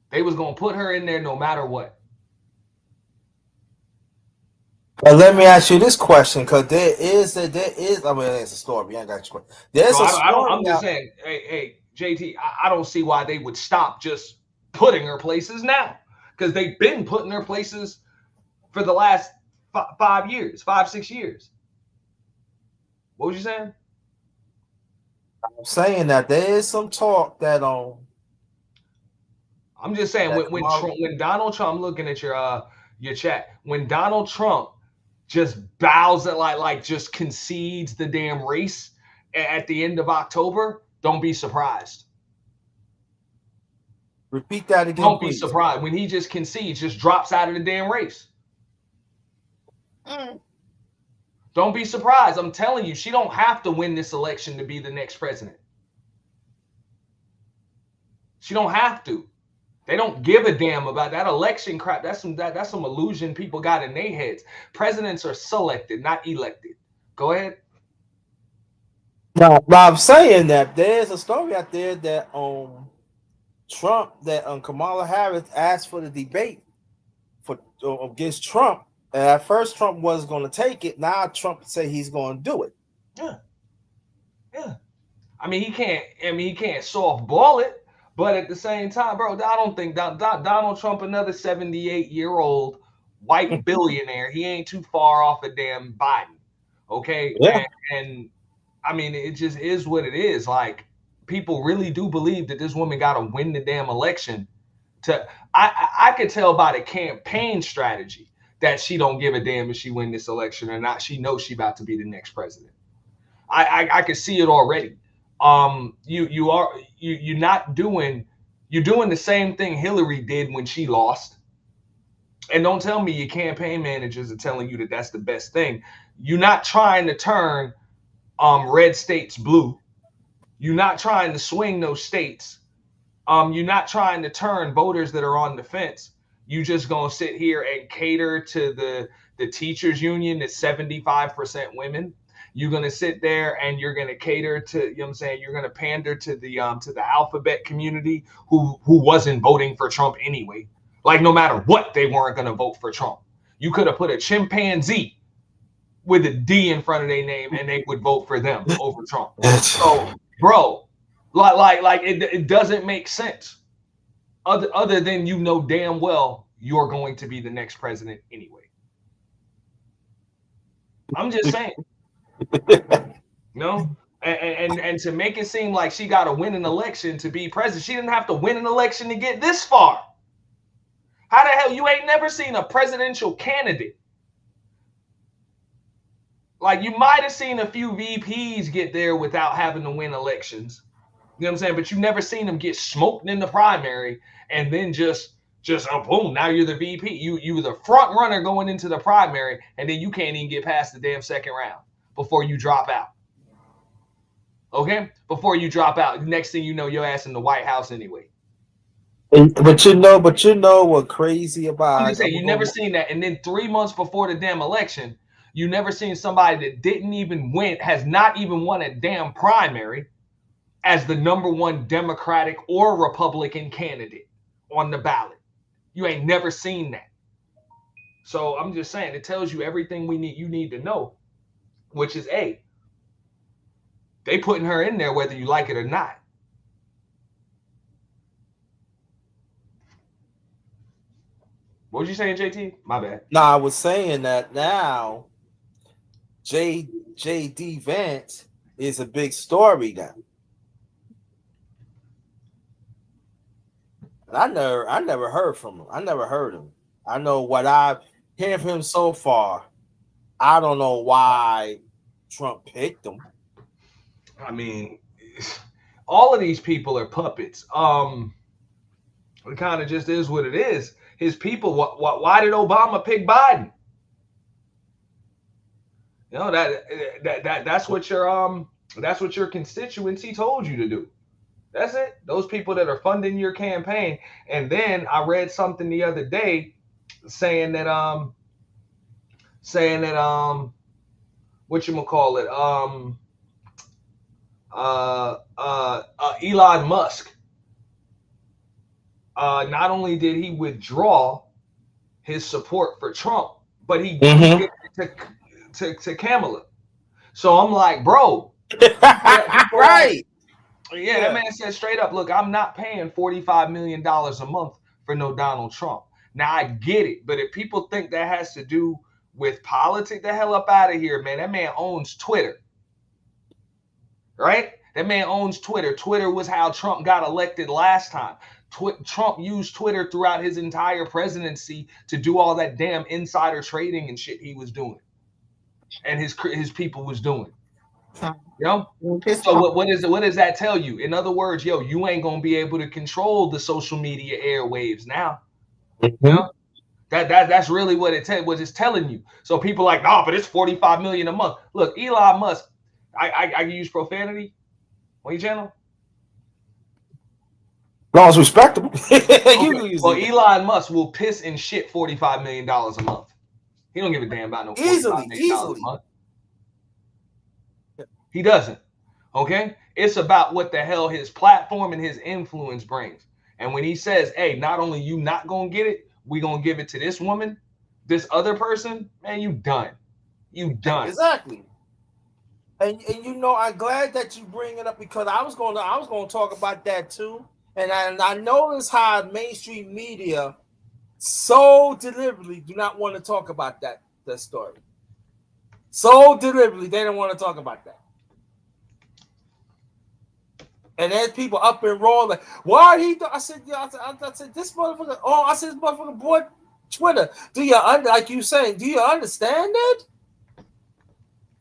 They was going to put her in there no matter what. But let me ask you this question, because there is, I mean, it's a story. I got you. There's So a story. I'm just saying, hey, JT, I don't see why they would stop just putting her places now, because they've been putting her places for the last 6 years. What was you saying? I'm saying that there is some talk that I'm just saying when Donald Trump, I'm looking at your chat, when Donald Trump just bows it like just concedes the damn race at the end of October, don't be surprised. Repeat that again, Don't be please. surprised when he just concedes, just drops out of the damn race. Don't be surprised. I'm telling you, she don't have to win this election to be the next president. She don't have to. They don't give a damn about that election crap. That's some illusion people got in their heads. Presidents are selected, not elected. Go ahead. Now, I'm saying that there's a story out there that Trump, that Kamala Harris asked for the debate for against Trump. And at first, Trump wasn't going to take it. Now Trump said he's going to do it. Yeah. I mean, he can't softball it, but at the same time, bro, I don't think Donald Trump, another 78-year-old white billionaire, he ain't too far off of damn Biden. Okay. Yeah. And I mean, it just is what it is. Like, people really do believe that this woman got to win the damn election. I could tell by the campaign strategy that she don't give a damn if she win this election or not. She knows she about to be the next president. I could see it already. You're doing the same thing Hillary did when she lost. And don't tell me your campaign managers are telling you that that's the best thing. You're not trying to turn red states blue. You're not trying to swing those states. You're not trying to turn voters that are on the fence. You just gonna sit here and cater to the teachers union that's 75% women. You're gonna sit there and you're gonna cater to, you know what I'm saying, you're gonna pander to the alphabet community who wasn't voting for Trump anyway. Like, no matter what, they weren't gonna vote for Trump. You could have put a chimpanzee with a D in front of their name and they would vote for them over Trump. So, bro, like it doesn't make sense. Other than you know damn well you're going to be the next president anyway. I'm just saying. No? And to make it seem like she got to win an election to be president, she didn't have to win an election to get this far. How the hell? You ain't never seen a presidential candidate. Like, you might have seen a few VPs get there without having to win elections. You know what I'm saying? But you've never seen them get smoked in the primary and then just oh, boom, now you're the VP. You were the front runner going into the primary, and then you can't even get past the damn second round before you drop out. Okay? Before you drop out. Next thing you know, your ass in the White House anyway. But you know what crazy about I'm just saying, you never seen that. And then 3 months before the damn election, you never seen somebody that didn't even win, has not even won a damn primary, as the #1 Democratic or Republican candidate on the ballot. You ain't never seen that. So I'm just saying, it tells you everything you need to know, which is, A, they putting her in there whether you like it or not. What was you saying, JT? My bad. No, I was saying that now J.D. Vance is a big story now. I never heard from him. I never heard him. I know what I've heard from him so far. I don't know why Trump picked him. I mean, all of these people are puppets. It kind of just is what it is. His people. Why did Obama pick Biden? You know, that's what your constituency told you to do. That's it. Those people that are funding your campaign. And then I read something the other day saying that whatchamacallit, Elon Musk, not only did he withdraw his support for Trump, but he gave it to Kamala. So I'm like, bro, right. Yeah, that man said straight up, look, I'm not paying $45 million a month for no Donald Trump. Now, I get it, but if people think that has to do with politics, the hell up out of here, man. That man owns Twitter, right? That man owns Twitter. Twitter was how Trump got elected last time. Trump used Twitter throughout his entire presidency to do all that damn insider trading and shit he was doing and his people was doing. You know? So what does that tell you? In other words, yo, you ain't gonna be able to control the social media airwaves now. Mm-hmm. You know? That's really what it's telling you. So people like, nah, but it's 45 million a month. Look, Elon Musk, I can use profanity on your channel. No, it's respectable. Okay. Well, Elon Musk will piss and shit $45 million a month. He don't give a damn about no $45 million a month. He doesn't. Okay? It's about what the hell his platform and his influence brings. And when he says, hey, not only you not gonna get it, we gonna give it to this woman, this other person, man, you done. You done. Exactly. And you know, I'm glad that you bring it up because I was going to talk about that too. And I notice how mainstream media so deliberately do not want to talk about that story. So deliberately, they don't want to talk about that. And there's people up and roll like, why he? I said, yeah, I said, this motherfucker. Oh, I said, this motherfucker boy, Twitter. Do you like you saying? Do you understand it?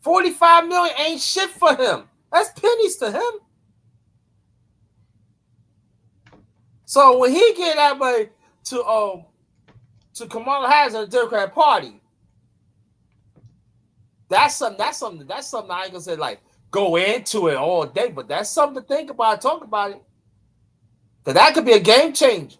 45 million ain't shit for him. That's pennies to him. So when he get that way to Kamala Harris and the Democrat Party, that's something I ain't gonna say like go into it all day, but that's something to think about, talk about it. That could be a game changer.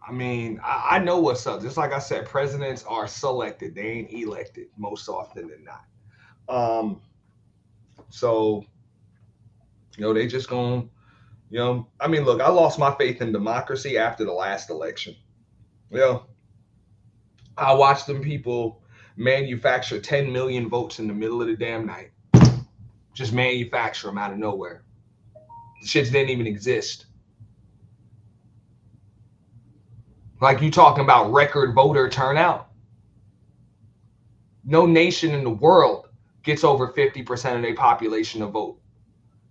I mean, I know what's up. Just like I said, presidents are selected; they ain't elected most often than not. So they just gonna, I mean, look, I lost my faith in democracy after the last election. I watched them people manufacture 10 million votes in the middle of the damn night. Just manufacture them out of nowhere. The shits didn't even exist. Like you talking about record voter turnout. No nation in the world gets over 50% of their population to vote.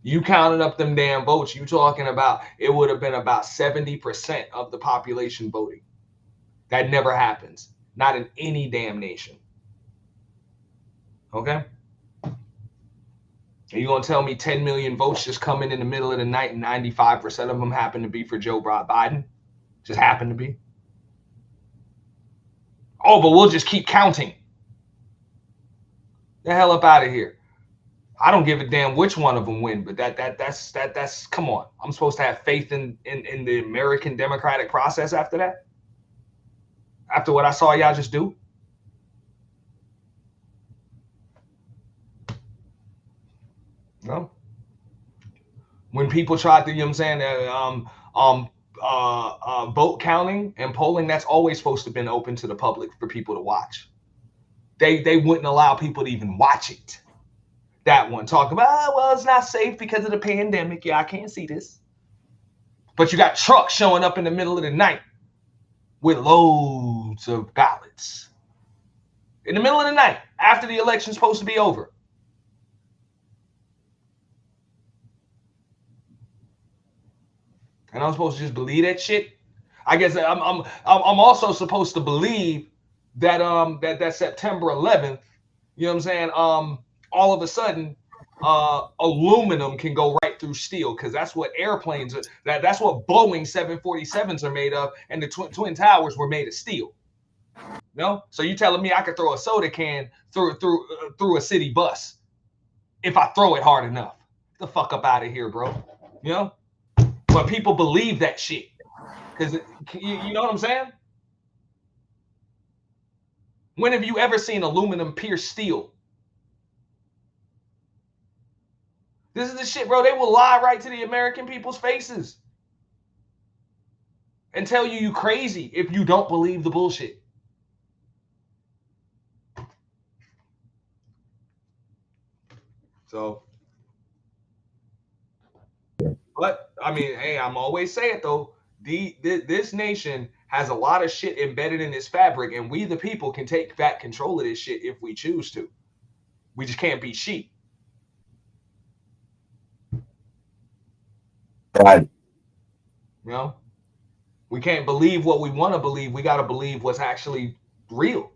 You counted up them damn votes, you talking about it would have been about 70% of the population voting. That never happens. Not in any damn nation. Okay? Are you going to tell me 10 million votes just come in the middle of the night and 95% of them happen to be for Joe Biden? Just happen to be. Oh, but we'll just keep counting. The hell up out of here. I don't give a damn which one of them win, but that's come on. I'm supposed to have faith in the American democratic process after that? After what I saw y'all just do? No. When people tried to, you know what I'm saying, vote counting and polling, that's always supposed to have been open to the public for people to watch. They wouldn't allow people to even watch it. That one talking about, well, it's not safe because of the pandemic. Yeah, I can't see this. But you got trucks showing up in the middle of the night with loads of ballots. In the middle of the night, after the election's supposed to be over. And I'm supposed to just believe that shit? I guess I'm also supposed to believe that that September 11th, you know what I'm saying? All of a sudden, aluminum can go right through steel because that's what airplanes are. That's what Boeing 747s are made of, and the twin towers were made of steel. No, so you telling me I could throw a soda can through a city bus if I throw it hard enough? Get the fuck up out of here, bro. You know, but people believe that shit because you know what I'm saying. When have you ever seen aluminum pierce steel? This is the shit, bro. They will lie right to the American people's faces and tell you crazy if you don't believe the bullshit. So, but I mean, hey, I'm always saying it though. This nation has a lot of shit embedded in its fabric, and we the people can take back control of this shit if we choose to. We just can't be sheep. Right. You know, we can't believe what we want to believe. We got to believe what's actually real.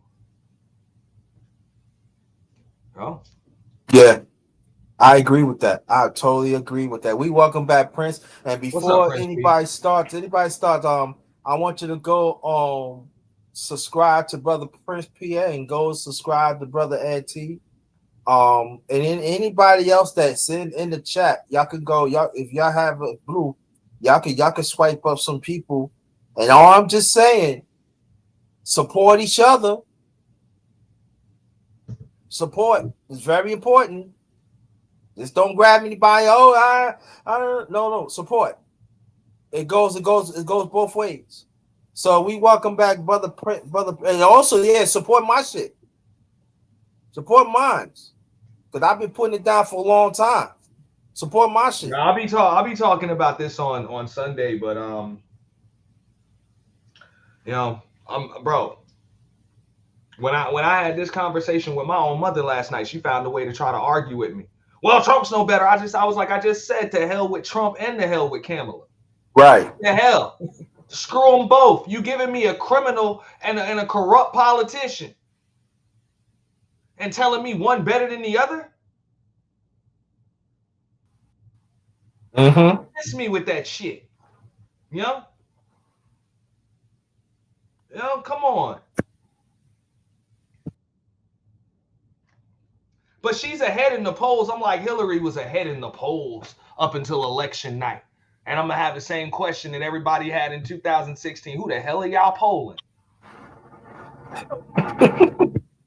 Oh, Yeah, I agree with that. I totally agree with that. We welcome back Prince. And what's up, before Prince P? anybody starts, I want you to go subscribe to Brother Prince PA and go subscribe to Brother NT. And then anybody else that's in the chat, y'all can go. Y'all, if y'all have a blue, y'all can swipe up some people. And all I'm just saying, support each other. Support is very important. Just don't grab anybody. Oh, I don't. No. Support. It goes both ways. So we welcome back, brother, and also support my shit. Support mine, because I've been putting it down for a long time. Support my shit. I'll be talking about this on Sunday, but bro, when I had this conversation with my own mother last night, she found a way to try to argue with me. Well, Trump's no better. I was like, I just said, to hell with Trump and to hell with Kamala. Right. The hell, screw them both. You giving me a criminal and a corrupt politician, and telling me one better than the other? Mm-hmm. Miss me with that shit. You know? Come on. But she's ahead in the polls. I'm like, Hillary was ahead in the polls up until election night. And I'm going to have the same question that everybody had in 2016. Who the hell are y'all polling?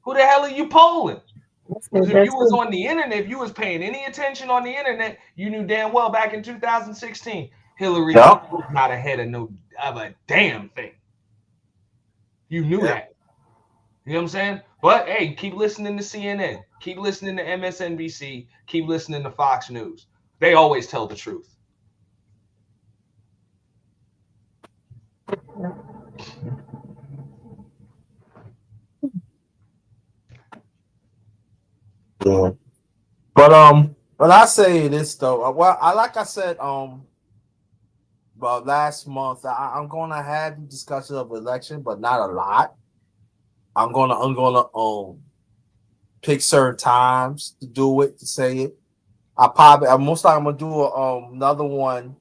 Who the hell are you polling? Because if you was on the internet, if you was paying any attention on the internet, you knew damn well back in 2016, Hillary was not ahead of a damn thing. You knew that. You know what I'm saying? But hey, keep listening to CNN. Keep listening to MSNBC. Keep listening to Fox News. They always tell the truth. Yeah. But I say this though. Well, like I said, well, last month I'm gonna have discussions of election, but not a lot. I'm gonna pick certain times to do it, to say it. I'm most likely gonna do another one.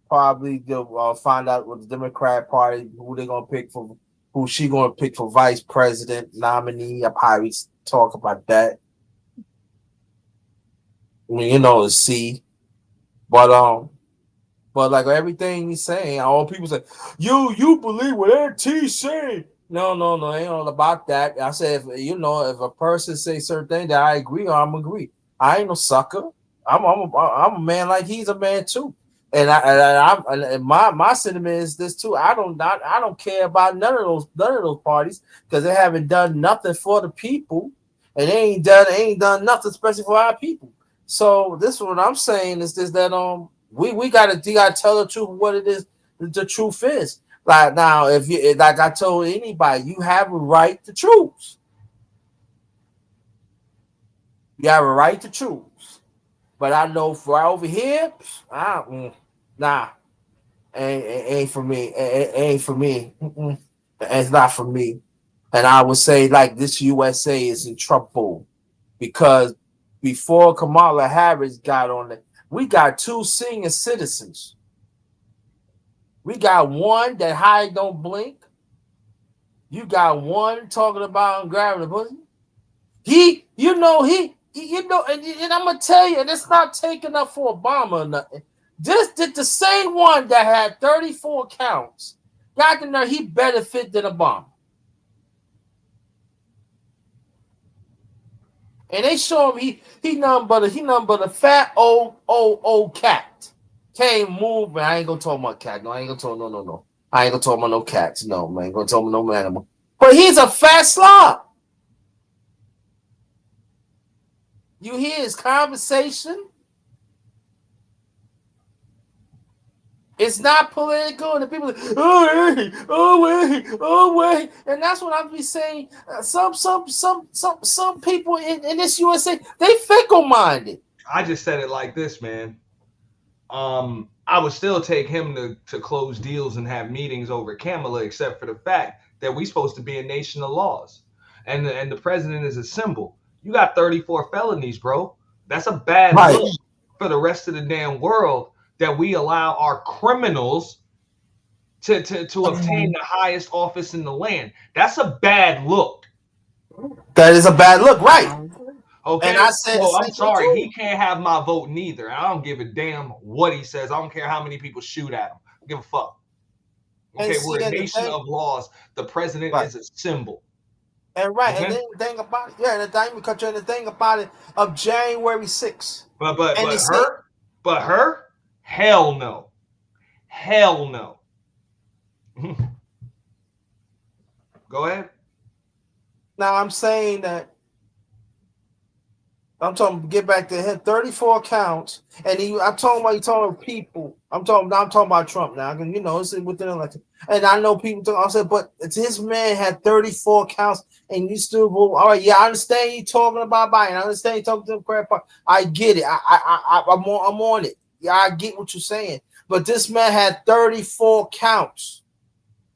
Probably to find out what the Democrat Party, who they're gonna pick for, who she gonna pick for vice president nominee. I probably talk about that. I mean, to see, but like everything he's saying, all people say, you believe what NT saying? No, ain't all about that. I said, if a person say certain things that I agree on, I'm agree. I ain't no sucker. I'm a man like he's a man too. And my sentiment is this too. I don't care about none of those parties, because they haven't done nothing for the people, and they ain't done nothing especially for our people. So this is what I'm saying is this, that we gotta tell the truth, what it is. The truth is, like, now, if you, like I told anybody, you have a right to choose. You have a right to choose. But I know for over here, nah, ain't for me. Ain't for me. It's not for me. And I would say, like, this USA is in trouble, because before Kamala Harris got on it, we got two senior citizens. We got one that hide don't blink. You got one talking about grabbing the pussy. And I'm gonna tell you, and it's not taking up for Obama or nothing. This did the same one that had 34 counts. Got to know he better fit than Obama. And they show him he nothing but a fat old cat. Can't move, man. I ain't gonna talk about cat. No, I ain't gonna talk. No. I ain't gonna talk about no cats. No, man. I ain't gonna talk about no animal. But he's a fat slob. You hear his conversation? It's not political, and the people are, oh wait, and that's what I be saying. Some people in this USA, they fickle-minded. I just said it like this, man. I would still take him to close deals and have meetings over Kamala, except for the fact that we're supposed to be a nation of laws, and the president is a symbol. You got 34 felonies, bro. That's a bad Right. look for the rest of the damn world that we allow our criminals to obtain the highest office in the land. That's a bad look. That is a bad look, right? Okay. And I said the So I'm same thing sorry, too. he can't have my vote neither. I don't give a damn what he says. I don't care how many people shoot at him. I don't give a fuck. And Okay, see, we're a and the nation thing, of laws. The president right, is a symbol. and right, and Okay. then the thing about it, yeah, and the thing because the thing about it of January 6th, But and they say, her, hell no. Hell no. Go ahead. now I'm saying that I'm talking get back to him, 34 counts, and I'm talking about people. I'm talking about Trump now, because it's within the election. And I know people I said, but this man had 34 counts, and you still vote. All right, yeah, I understand you talking about Biden. I understand you talking to the Democrat Party. I get it. I'm on it. Yeah, I get what you're saying. But this man had 34 counts.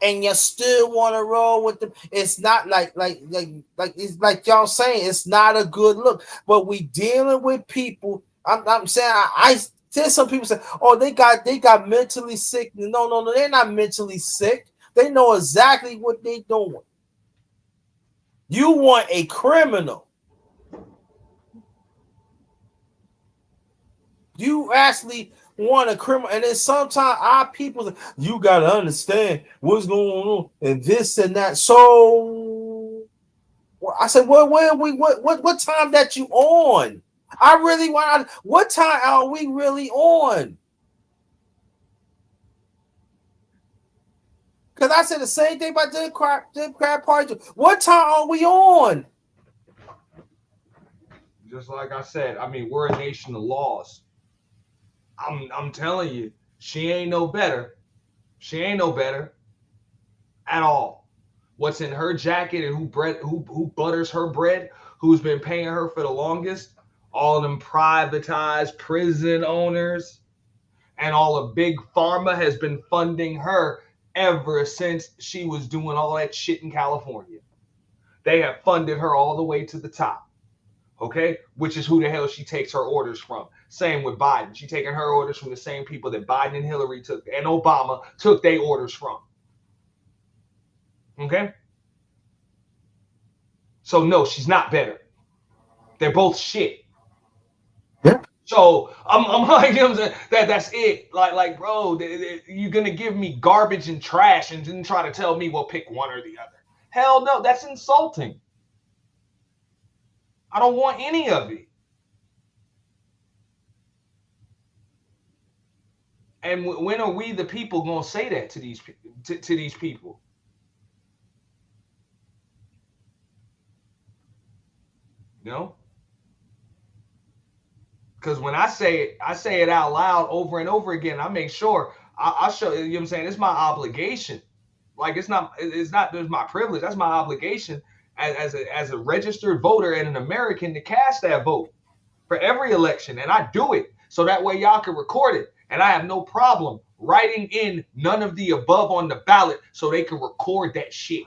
And you still want to roll with them. It's not like it's like y'all saying it's not a good look. But we dealing with people. I'm saying I there's some people say, oh, they got mentally sick. No, they're not mentally sick. They know exactly what they're doing. You want a criminal. You actually want a criminal, and then sometimes our people, you gotta understand what's going on and this and that. So I said, well, where are we? What time that you on? I really want. What time are we really on? Because I said the same thing about the Democrat Party. What time are we on? Just like I said, I mean, we're a nation of laws. I'm telling you, she ain't no better. She ain't no better at all. What's in her jacket and who butters her bread, who's been paying her for the longest, all them privatized prison owners and all of big pharma has been funding her ever since she was doing all that shit in California. They have funded her all the way to the top. Okay, which is who the hell she takes her orders from. Same with Biden. She taking her orders from the same people that Biden and Hillary took and Obama took their orders from. Okay, so no, she's not better. They're both shit. Yeah. So I'm like, you know what I'm saying? That's it. Like, bro, you're gonna give me garbage and trash and then try to tell me we'll pick one or the other. Hell no, that's insulting. I don't want any of it. And when are we the people gonna say that to these people? You know? Because when I say it out loud over and over again. I make sure I show you know what I'm saying. It's my obligation. Like it's not just my privilege. That's my obligation as a registered voter and an American to cast that vote for every election, and I do it so that way y'all can record it. And I have no problem writing in none of the above on the ballot so they can record that shit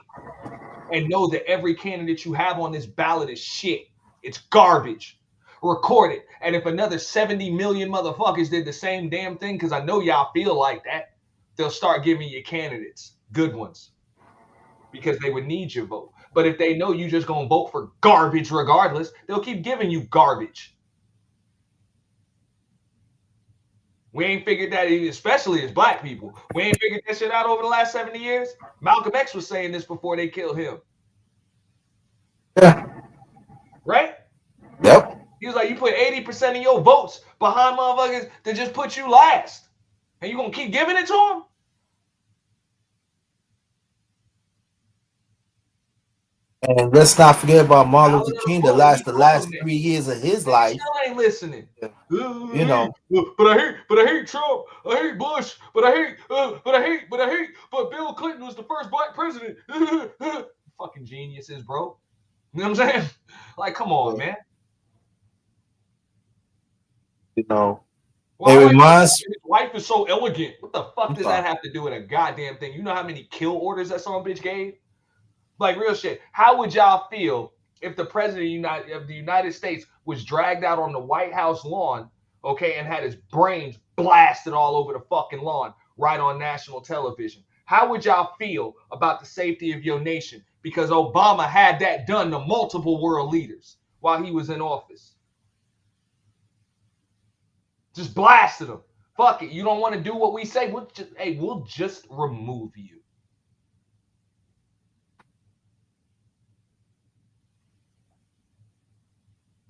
and know that every candidate you have on this ballot is shit. It's garbage. Record it. And if another 70 million motherfuckers did the same damn thing, because I know y'all feel like that, they'll start giving you candidates, good ones, because they would need your vote. But if they know you just gonna vote for garbage regardless, they'll keep giving you garbage. We ain't figured that, especially as black people. We ain't figured that shit out over the last 70 years. Malcolm X was saying this before they killed him. Yeah. Right? Yep. He was like, you put 80% of your votes behind motherfuckers that just put you last. And you gonna keep giving it to them? And let's not forget about Martin Luther King. The last 3 They years of his life. still ain't listening. You know. But I hate Trump. I hate Bush. But Bill Clinton was the first black president. Fucking geniuses, bro. You know what I'm saying? Like, come on, man. You know. Well, It reminds. his wife is so elegant. What the fuck does that have to do with a goddamn thing? You know how many kill orders that son bitch gave? Like, real shit. How would y'all feel if the president of the United States was dragged out on the White House lawn, okay, and had his brains blasted all over the fucking lawn right on national television? How would y'all feel about the safety of your nation? Because Obama had that done to multiple world leaders while he was in office. Just blasted them. Fuck it. You don't want to do what we say? We'll just remove you.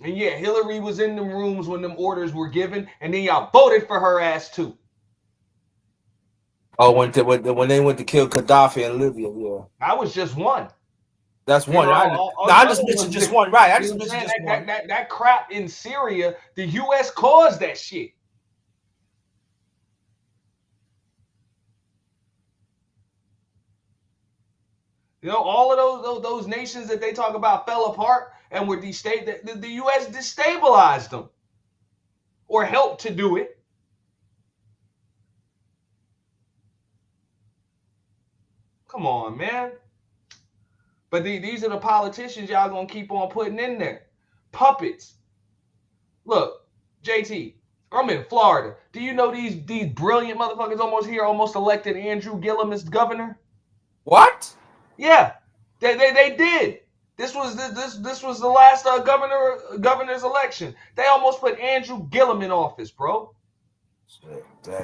And yeah, Hillary was in them rooms when them orders were given, and then y'all voted for her ass too. Oh, when they went to kill Gaddafi in Libya, yeah. That was just one. That's one. I just mentioned just one, right? I just mentioned just one. That crap in Syria, the U.S. caused that shit. You know, all of those nations that they talk about fell apart and were destabilized. The U.S. destabilized them or helped to do it. Come on, man. But these are the politicians y'all gonna keep on putting in there. Puppets. Look, JT, I'm in Florida. Do you know these brilliant motherfuckers almost elected Andrew Gillum as governor? What? Yeah, they did. This was the last governor's election. They almost put Andrew Gillum in office, bro.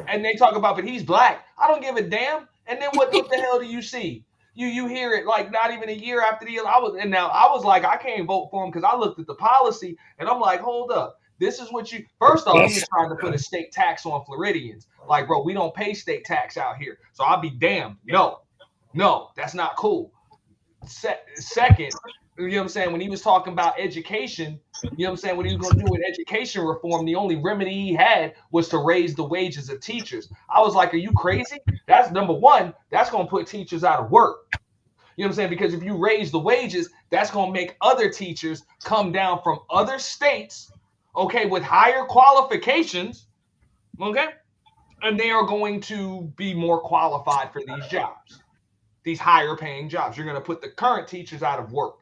And they talk about, but he's black. I don't give a damn. And then what the hell do you see? You hear it like not even a year after I was like, I can't vote for him because I looked at the policy and I'm like, hold up. This is what first off, he was trying to put a state tax on Floridians. Like, bro, we don't pay state tax out here. So I'll be damned. No, that's not cool. Second, you know what I'm saying? When he was talking about education, you know what I'm saying? When he was going to do an education reform, the only remedy he had was to raise the wages of teachers. I was like, are you crazy? That's number one. That's going to put teachers out of work. You know what I'm saying? Because if you raise the wages, that's going to make other teachers come down from other states, okay, with higher qualifications, okay? And they are going to be more qualified for these jobs, these higher paying jobs. You're going to put the current teachers out of work,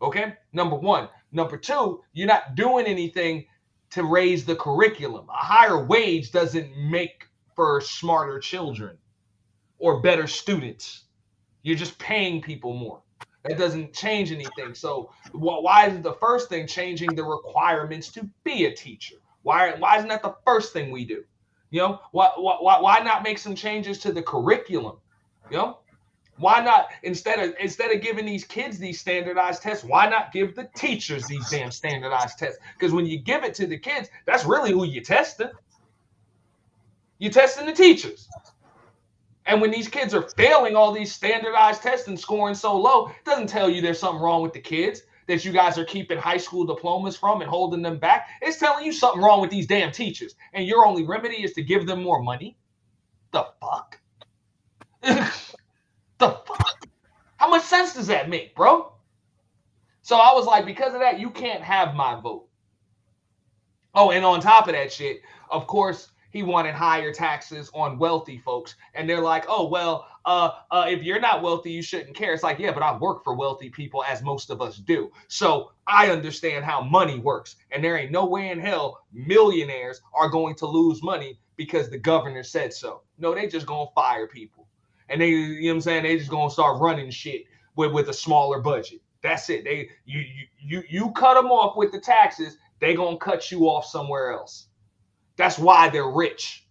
okay? Number one. Number two, you're not doing anything to raise the curriculum. A higher wage doesn't make for smarter children or better students. You're just paying people more. That doesn't change anything. So why isn't the first thing changing the requirements to be a teacher? Why isn't that the first thing we do? You know, why not make some changes to the curriculum? You know, why not instead of giving these kids these standardized tests, why not give the teachers these damn standardized tests? Because when you give it to the kids, that's really who you're testing. You're testing the teachers. And when these kids are failing all these standardized tests and scoring so low, it doesn't tell you there's something wrong with the kids that you guys are keeping high school diplomas from and holding them back. It's telling you something wrong with these damn teachers. And your only remedy is to give them more money? The fuck? The fuck? How much sense does that make, bro? So I was like, because of that, you can't have my vote. Oh, and on top of that shit, of course, he wanted higher taxes on wealthy folks. And they're like, oh, well, if you're not wealthy, you shouldn't care. It's like, yeah, but I work for wealthy people, as most of us do. So I understand how money works. And there ain't no way in hell millionaires are going to lose money because the governor said so. No, they just going to fire people. And they, you know what I'm saying? They just going to start running shit with a smaller budget. That's it. You cut them off with the taxes, they going to cut you off somewhere else. That's why they're rich.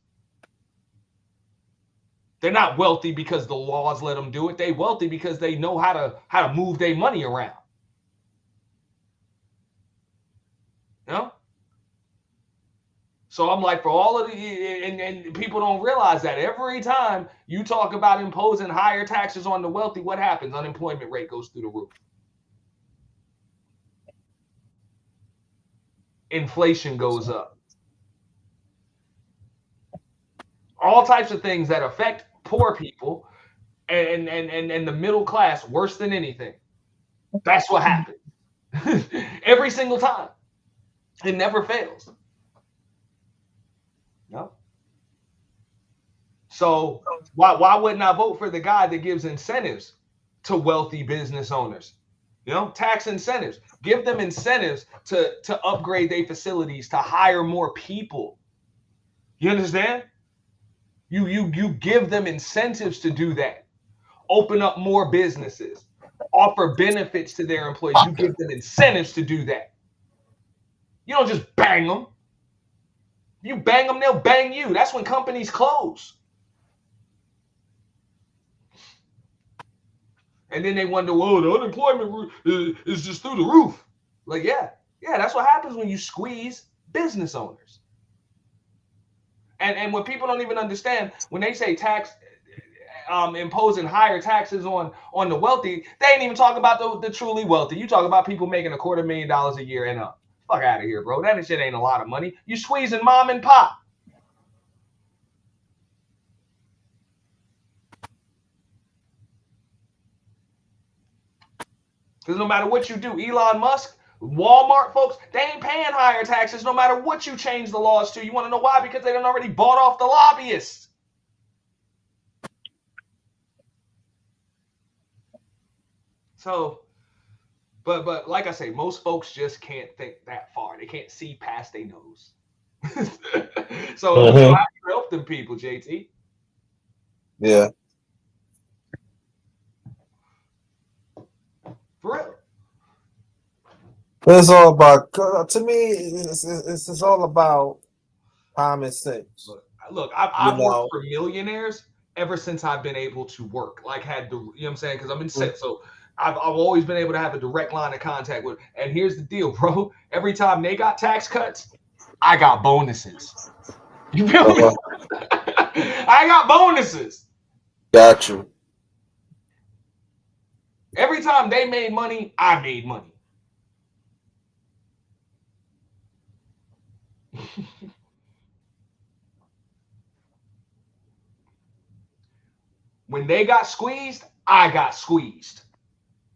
They're not wealthy because the laws let them do it. They're wealthy because they know how to move their money around. You know? So I'm like, for all of the, and people don't realize that every time you talk about imposing higher taxes on the wealthy, what happens? Unemployment rate goes through the roof. Inflation goes up. All types of things that affect poor people and the middle class worse than anything. That's what happened. Every single time. It never fails. No. So why wouldn't I vote for the guy that gives incentives to wealthy business owners? You know, tax incentives. Give them incentives to upgrade their facilities, to hire more people. You understand? You give them incentives to do that. Open up more businesses. Offer benefits to their employees. You give them incentives to do that. You don't just bang them. You bang them, they'll bang you. That's when companies close. And then they wonder, well, the unemployment is just through the roof. Like, yeah, that's what happens when you squeeze business owners. And what people don't even understand, when they say tax, imposing higher taxes on the wealthy, they ain't even talking about the truly wealthy. You talk about people making $250,000 a year and up. Fuck out of here, bro. That shit ain't a lot of money. You squeezing mom and pop. Because no matter what you do, Elon Musk, Walmart folks, they ain't paying higher taxes no matter what you change the laws to. You want to know why? Because they done already bought off the lobbyists. So, but like I say, most folks just can't think that far. They can't see past their nose. So how do you help them people, JT? Yeah. For real. It's all about, to me, it's all about common sense. Look, I've worked for millionaires ever since I've been able to work. Like, had the, you know what I'm saying? Because I'm in set, so I've always been able to have a direct line of contact with. And here's the deal, bro. Every time they got tax cuts, I got bonuses. You feel me? I got bonuses. Got you. Every time they made money, I made money. When they got squeezed, I got squeezed.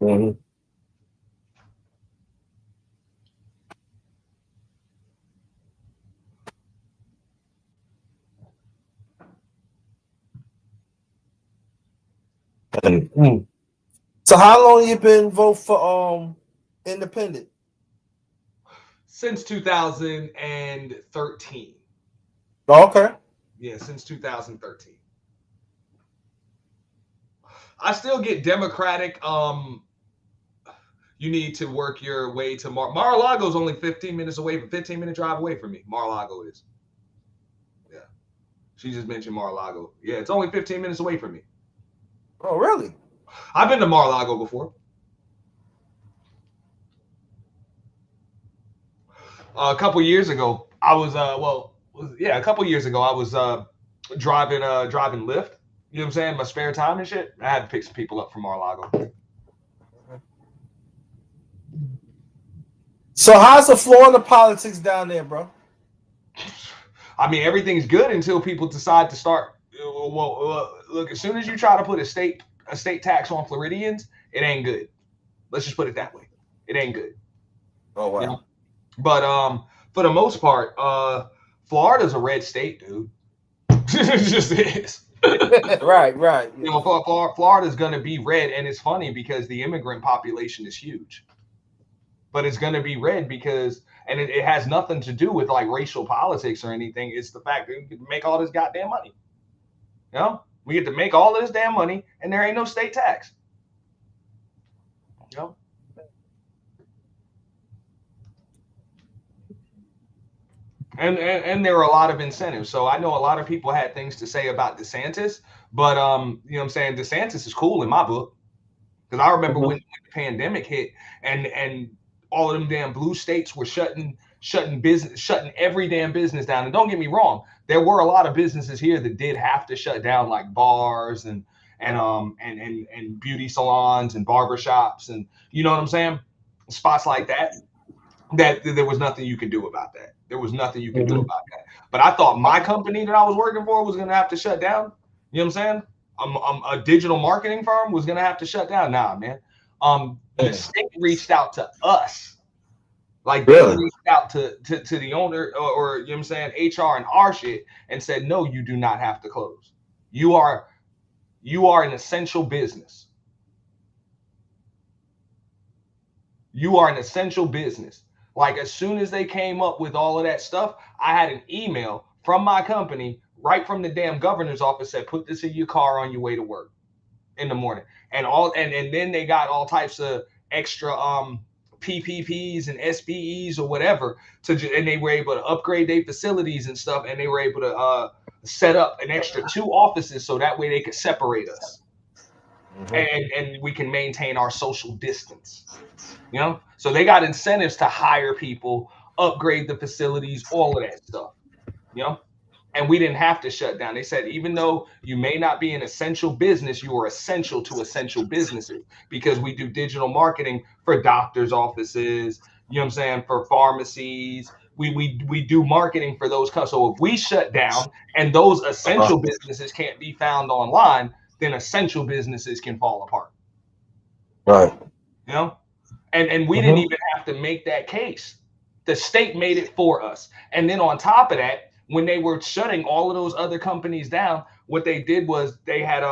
Mm-hmm. So how long you been vote for independent? Since 2013. Okay. Yeah, since 2013. I still get Democratic. You need to work your way to Mar-a-Lago is only 15 minutes away, 15-minute drive away from me. Mar-a-Lago is. Yeah. She just mentioned Mar-a-Lago. Yeah, it's only 15 minutes away from me. Oh, really? I've been to Mar-a-Lago before. A couple years ago, I was a couple years ago, I was driving Lyft. You know what I'm saying? My spare time and shit. I had to pick some people up from Mar-a-Lago. So how's the Florida politics down there, bro? I mean, everything's good until people decide to start. Look, as soon as you try to put a state tax on Floridians, it ain't good. Let's just put it that way. It ain't good. Oh, wow. You know? But for the most part, Florida's a red state, dude. It just is. Right. You know, Florida's going to be red, and it's funny because the immigrant population is huge. But it's going to be red because, and it has nothing to do with like racial politics or anything. It's the fact that we get to make all this goddamn money. You know, we get to make all of this damn money, and there ain't no state tax. You know. And there are a lot of incentives. So I know a lot of people had things to say about DeSantis, but you know what I'm saying? DeSantis is cool in my book. Because I remember when the pandemic hit and all of them damn blue states were shutting every damn business down. And don't get me wrong, there were a lot of businesses here that did have to shut down, like bars and beauty salons and barbershops and you know what I'm saying? Spots like that. That there was nothing you could do about that. There was nothing you could do about that. But I thought my company that I was working for was going to have to shut down. You know what I'm saying? A digital marketing firm was going to have to shut down. Nah, man. The state reached out to us. Like they reached out to the owner or you know what I'm saying, HR and our shit and said, no, you do not have to close. You are an essential business. You are an essential business. Like as soon as they came up with all of that stuff, I had an email from my company right from the damn governor's office that put this in your car on your way to work in the morning. And then they got all types of extra PPPs and SPEs or whatever and they were able to upgrade their facilities and stuff, and they were able to set up an extra 2 offices so that way they could separate us. And we can maintain our social distance. You know, so they got incentives to hire people, upgrade the facilities, all of that stuff. You know, and we didn't have to shut down. They said, even though you may not be an essential business, you are essential to essential businesses because we do digital marketing for doctors' offices, you know what I'm saying, for pharmacies. We do marketing for those companies. So if we shut down and those essential businesses can't be found online, then essential businesses can fall apart. Right. You know, and we didn't even have to make that case. The state made it for us. And then on top of that, when they were shutting all of those other companies down, what they did was they had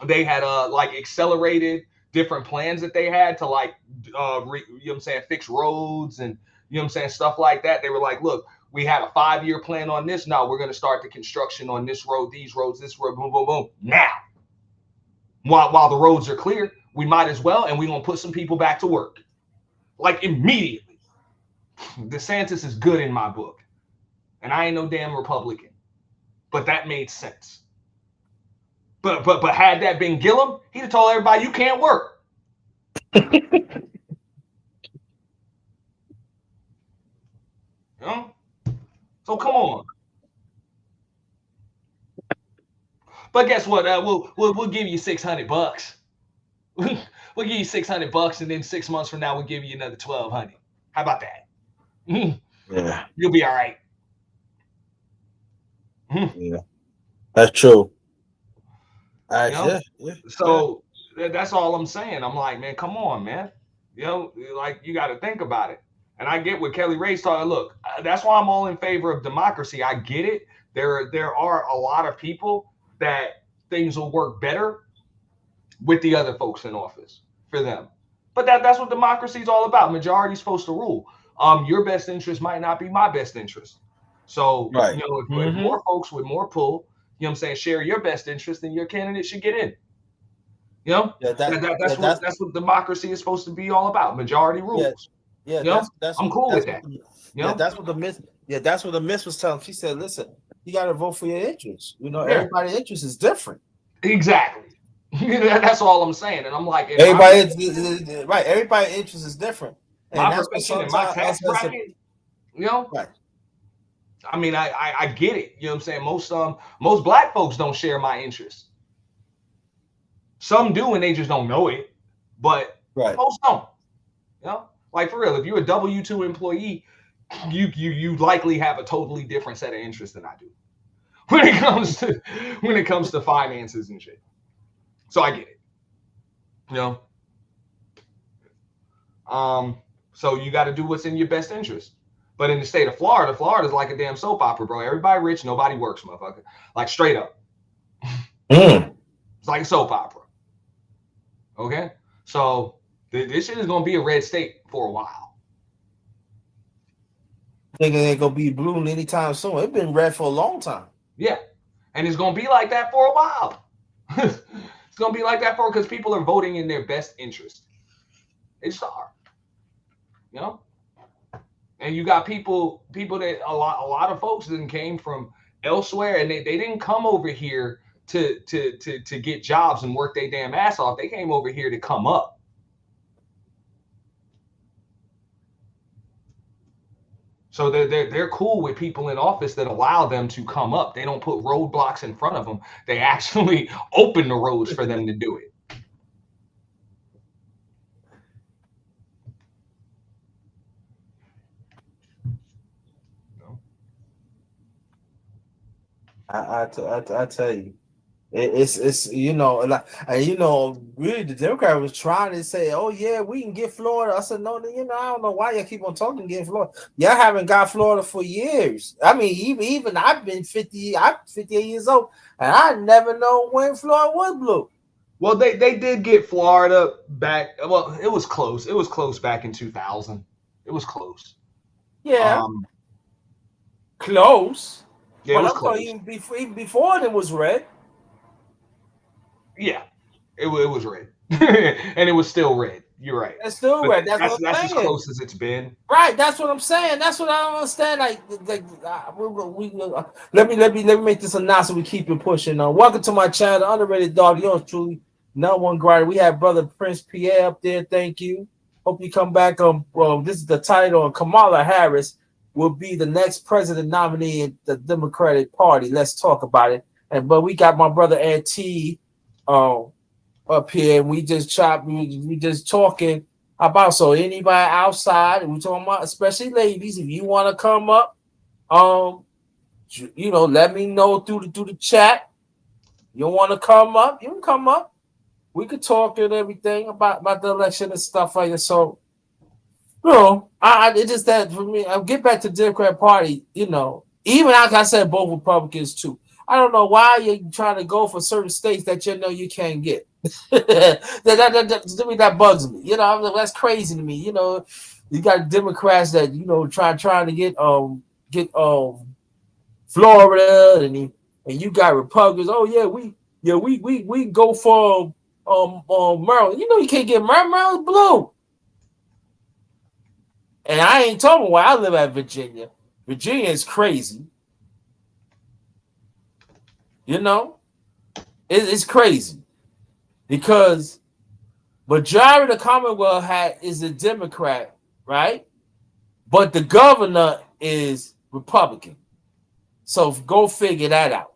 like accelerated different plans that they had to like you know what I'm saying, fix roads and you know what I'm saying, stuff like that. They were like, look, we had a 5-year plan on this. Now we're going to start the construction on this road, these roads, this road, boom, boom, boom. Now, while the roads are clear, we might as well, and we're going to put some people back to work. Like immediately. DeSantis is good in my book. And I ain't no damn Republican. But that made sense. But had that been Gillum, he'd have told everybody you can't work. You know? So come on. But guess what? We'll give you $600. We'll give you $600, and then 6 months from now we'll give you another $1,200. How about that? Yeah, you'll be all right. Yeah, that's true. You know? So that's all I'm saying. I'm like, man, come on, man. You know, like you got to think about it. And I get what Kelly Ray's talking. Look, that's why I'm all in favor of democracy. I get it. There are a lot of people that things will work better with the other folks in office for them. But that's what democracy is all about. Majority's supposed to rule. Your best interest might not be my best interest. So, Right. you know, if more folks with more pull, you know what I'm saying, share your best interest, then your candidate should get in. You know, that's what democracy is supposed to be all about. Majority rules. Yeah, you know? I'm cool with that. That's what the miss. Yeah, that's what the miss was telling. She said, "Listen, you got to vote for your interests. You know, everybody's interest is different." Exactly. That's all I'm saying. And I'm like, everybody's interest is different. And my profession and my tax bracket, you know. Right. I mean, I get it. You know what I'm saying? Most black folks don't share my interests. Some do, and they just don't know it. But most don't. You know, like for real, if you're a W-2 employee, you likely have a totally different set of interests than I do when it comes to finances and shit. So I get it. You know. So you got to do what's in your best interest. But in the state of Florida, Florida's like a damn soap opera, bro. Everybody rich, nobody works, motherfucker. Like straight up. It's like a soap opera. Okay? So this shit is going to be a red state for a while. I think it ain't going to be blue anytime soon. It's been red for a long time. Yeah. And it's going to be like that for a while. It's going to be like that because people are voting in their best interest. They just are. You know? And you got people that a lot of folks that came from elsewhere, and they didn't come over here to get jobs and work their damn ass off. They came over here to come up. So they're cool with people in office that allow them to come up. They don't put roadblocks in front of them. They actually open the roads for them to do it. I tell you, it's you know, like, and you know, really the Democrat was trying to say, oh yeah, we can get Florida. I said, no, you know, I don't know why y'all keep on talking getting Florida. Y'all haven't got Florida for years. I mean, even I'm 58 years old, and I never know when Florida was blue. Well, they did get Florida back. Well, it was close. It was close back in 2000. It was close. Yeah, Um, close. yeah, it But was I'm talking close. even before it was red. Yeah, it was red, and it was still red. You're right, It's still but red. That's what that's I'm as saying. close as it's been. Right, that's what I'm saying. That's what I don't understand. Let me make this announcement. We keep it pushing. Welcome to my channel, underrated dog. Yours truly, no one grinder. We have brother Prince Pierre up there. Thank you. Hope you come back. Well, this is the title. Kamala Harris will be the next president nominee in the Democratic Party. Let's talk about it. But we got my brother Ed T. Up here, and we just we just talking about, so anybody outside, and we talking about especially ladies, if you want to come up, let me know through the chat. You want to come up, you can come up. We could talk and everything about the election and stuff like that. So, it's just that for me, I'll get back to the Democrat Party, even like I said, both Republicans too. I don't know why you're trying to go for certain states that you can't get. that bugs me. That's crazy to me. You got Democrats that trying to get Florida, and you got Republicans. Oh yeah, we go for Maryland. You can't get Maryland. Maryland's blue. And I ain't talking where I live at Virginia. Virginia is crazy. It's crazy because majority of the Commonwealth is a Democrat, right? But the governor is Republican. So go figure that out.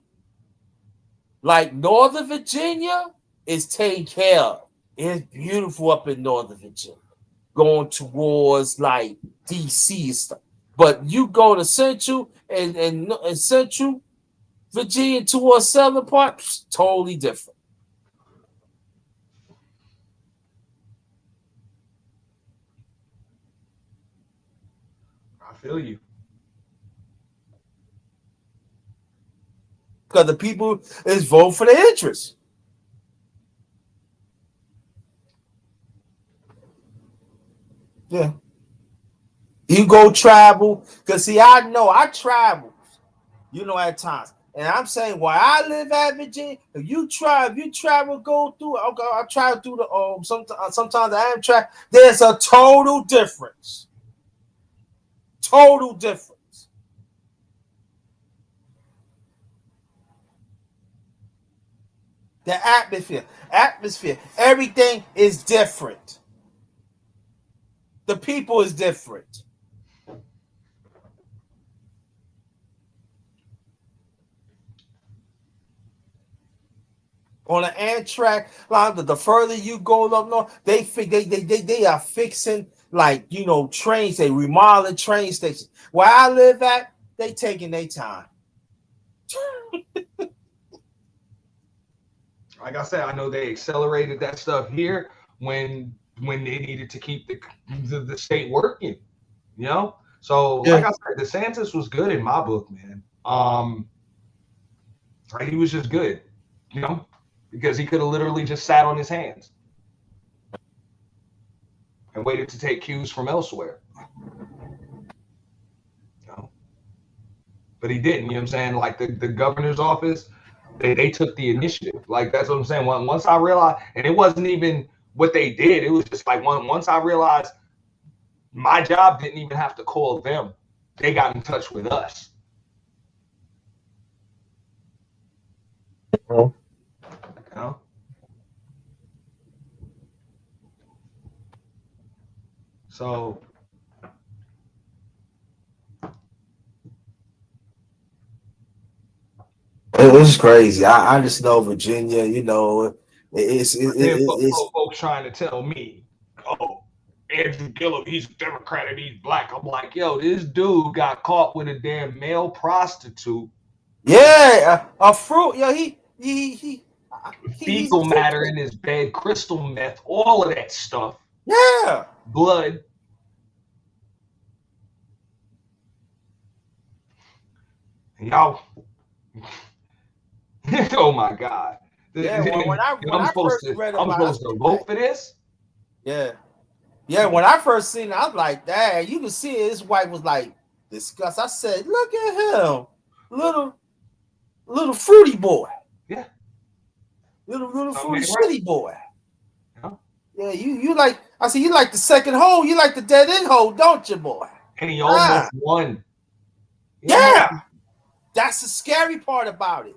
Like Northern Virginia is taken care of. It's beautiful up in Northern Virginia, going towards like DC and stuff. But you go to Central and Central Virginia towards Southern part, totally different. I feel you. Because the people is vote for the interest. Yeah. You go travel. Because see, I know I travel, at times. And I'm saying where I live at Virginia, if you travel, go through, okay, I travel through the sometimes I am travel. There's a total difference. Total difference. The atmosphere, everything is different. The people is different. On the Amtrak line, the further you go up north, they are fixing trains. They remodeling train stations. Where I live at, they taking their time. Like I said, I know they accelerated that stuff here when they needed to keep the state working. So like I said, DeSantis was good in my book, man. He was just good, because he could have literally just sat on his hands and waited to take cues from elsewhere. But he didn't. You know what I'm saying? Like the governor's office, they took the initiative. Like that's what I'm saying. Once I realized, and it wasn't even what they did. It was just like once I realized my job didn't even have to call them. They got in touch with us. So it was crazy. I just know Virginia. It's folks trying to tell me, oh, Andrew Gillum, he's a Democrat and he's black. I'm like, yo, this dude got caught with a damn male prostitute. Yeah, a fruit. Yo, he fecal matter in his bed, crystal meth, all of that stuff. Yeah, blood. Y'all, oh my God. Yeah, when I first read I'm about it, supposed to vote for this? yeah. Yeah, when I first seen it, I was like, dang, you can see it. His wife was like disgust. I said, look at him. Little fruity boy. Yeah. Little Something fruity ain't right. shitty boy. Yeah. Yeah, you like I said, you like the second hole, you like the dead end hole, don't you, boy? And he almost won. He almost- Yeah. That's the scary part about it.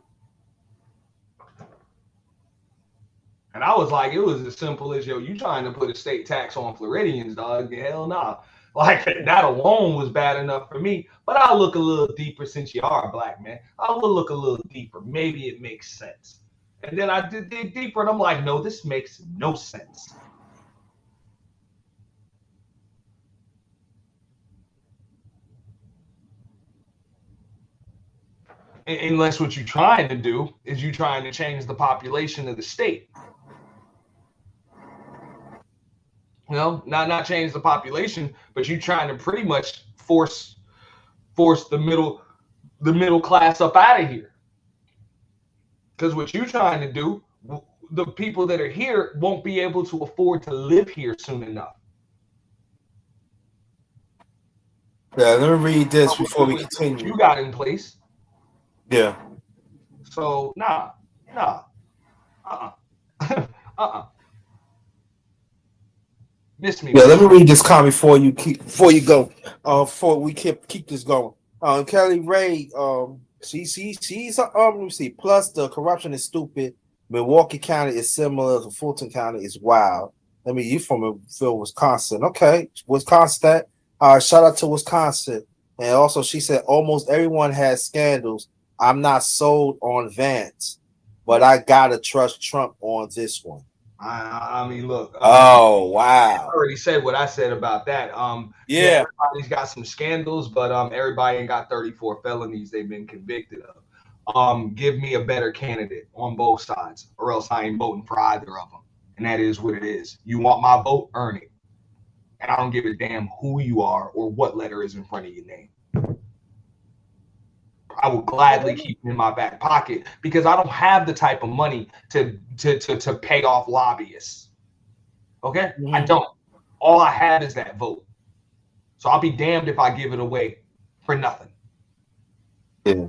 And I was like, it was as simple as, yo, you trying to put a state tax on Floridians, dog. Hell nah. Like, that alone was bad enough for me. But I'll look a little deeper since you are a black man. I will look a little deeper. Maybe it makes sense. And then I did dig deeper, and I'm like, no, this makes no sense. Unless what you're trying to do is you trying to change the population of the state. You know, not change the population, but you trying to pretty much force the middle class up out of here. Because what you're trying to do, the people that are here won't be able to afford to live here soon enough. Yeah, let me read this before we continue. You got in place. Yeah. So Miss me. Yeah, let me read this comment before you go. Before we keep this going. Kelly Ray, she's let me see. Plus the corruption is stupid. Milwaukee County is similar to Fulton County is wild. I mean, you from Wisconsin. Okay, Wisconsin. Shout out to Wisconsin. And also she said almost everyone has scandals. I'm not sold on Vance, but I gotta trust Trump on this one. I mean, look. Oh wow! I already said what I said about that. Yeah, everybody's got some scandals, but everybody ain't got 34 felonies they've been convicted of. Give me a better candidate on both sides, or else I ain't voting for either of them. And that is what it is. You want my vote, earn it. And I don't give a damn who you are or what letter is in front of your name. I will gladly keep them in my back pocket because I don't have the type of money to pay off lobbyists. Okay? I don't. All I have is that vote. So I'll be damned if I give it away for nothing. Yeah.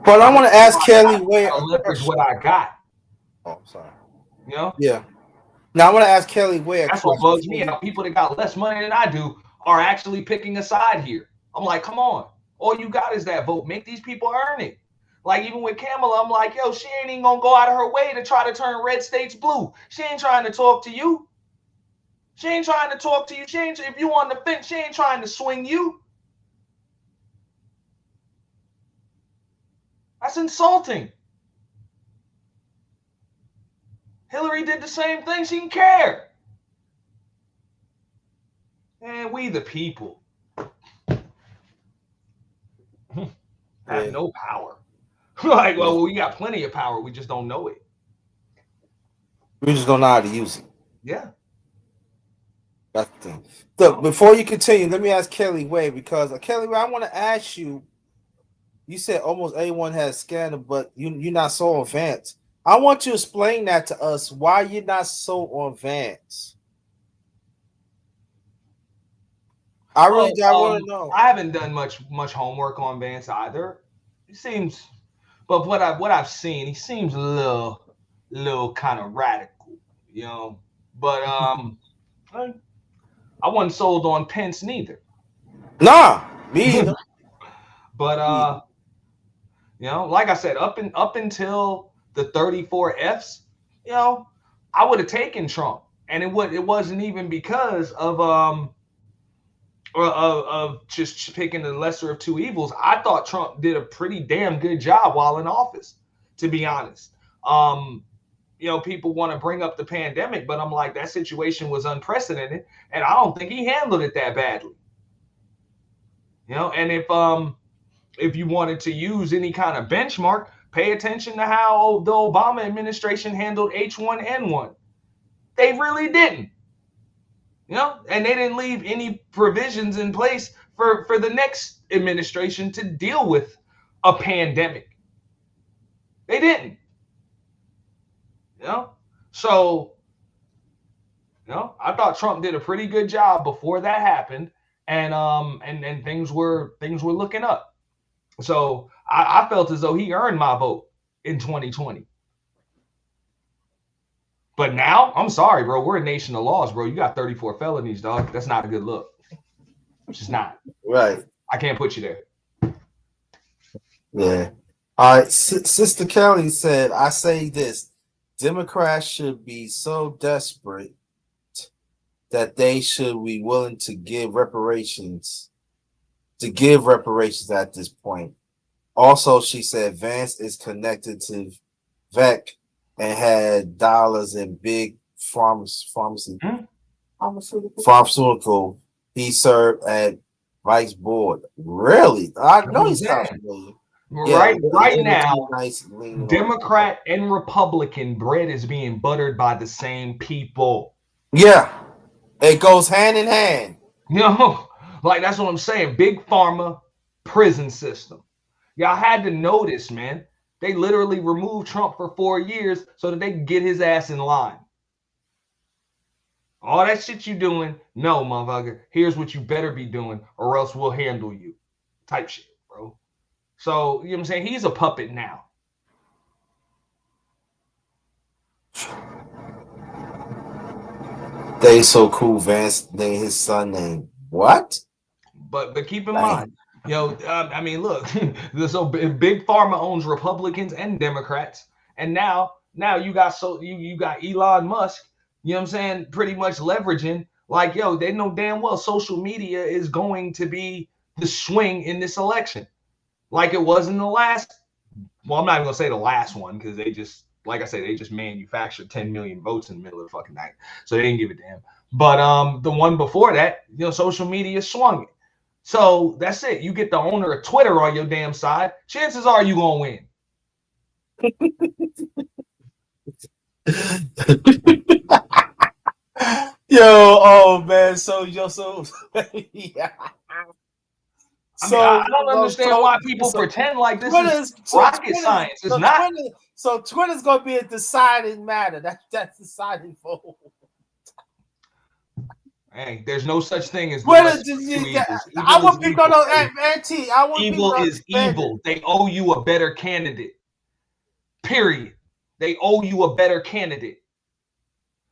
But I want to ask Kelly Ware. I'll leverage what I got. Oh, sorry. You know? Yeah. Now I want to ask Kelly Ware. That's what bugs me out. People that got less money than I do are actually picking a side here. I'm like, come on. All you got is that vote. Make these people earn it. Like even with Kamala, I'm like, yo, she ain't even gonna go out of her way to try to turn red states blue. She ain't trying to talk to you. She ain't trying to talk to you. She ain't, if you on the fence, she ain't trying to swing you. That's insulting. Hillary did the same thing. She didn't care. And we the people have no power. Like, well, we got plenty of power. We just don't know it. We just don't know how to use it. Yeah. That's the thing. Look, before you continue, let me ask Kelly Way, because Kelly Way, I want to ask you. You said almost everyone has scandal, but you're not so on Vance. I want you to explain that to us. Why you're not so on Vance? I really want to know. I haven't done much homework on Vance either. He seems, but what I've seen, he seems a little kind of radical, you know. But I wasn't sold on Pence neither. Nah, me either. But you know, like I said, up until the 34 Fs, you know, I would have taken Trump, and it wasn't even because of just picking the lesser of two evils. I thought Trump did a pretty damn good job while in office, to be honest. You know, people want to bring up the pandemic, but I'm like, that situation was unprecedented, and I don't think he handled it that badly. You know, and if you wanted to use any kind of benchmark, pay attention to how the Obama administration handled H1N1. They really didn't. You know, and they didn't leave any provisions in place for the next administration to deal with a pandemic. They didn't. You know? So, you know, I thought Trump did a pretty good job before that happened, and things were looking up. So I felt as though he earned my vote in 2020. But now, I'm sorry, bro. We're a nation of laws, bro. You got 34 felonies, dog. That's not a good look. It's just not. Right. I can't put you there. Yeah. All right. Sister Kelly said, I say this. Democrats should be so desperate that they should be willing to give reparations at this point. Also, she said Vance is connected to VEC and had dollars in big pharmaceutical. He served at vice board. Really? I know he sounds familiar. Right now, Democrat and Republican bread is being buttered by the same people. Yeah, it goes hand in hand. You know, like that's what I'm saying. Big pharma, prison system. Y'all had to notice, man. They literally removed Trump for 4 years so that they could get his ass in line. All that shit you doing, no, motherfucker. Here's what you better be doing, or else we'll handle you. Type shit, bro. So, you know what I'm saying? He's a puppet now. They so cool, Vance named his son name. What? But keep in mind, I mean, look, so big pharma owns Republicans and Democrats, and now you got you got Elon Musk, you know what I'm saying, pretty much leveraging, like, yo, they know damn well social media is going to be the swing in this election, like it was in the last. Well, I'm not even gonna say the last one because they just, like I said, they just manufactured 10 million votes in the middle of the fucking night, so they didn't give a damn. But the one before that, social media swung it. So that's it. You get the owner of Twitter on your damn side. Chances are you gonna win. Oh man, so yeah. I don't understand why people pretend like this is rocket science. It's not. So Twitter's gonna be a deciding matter. That's deciding vote. Hey, there's no such thing as I would be anti. Evil is evil. They owe you a better candidate. Period. They owe you a better candidate.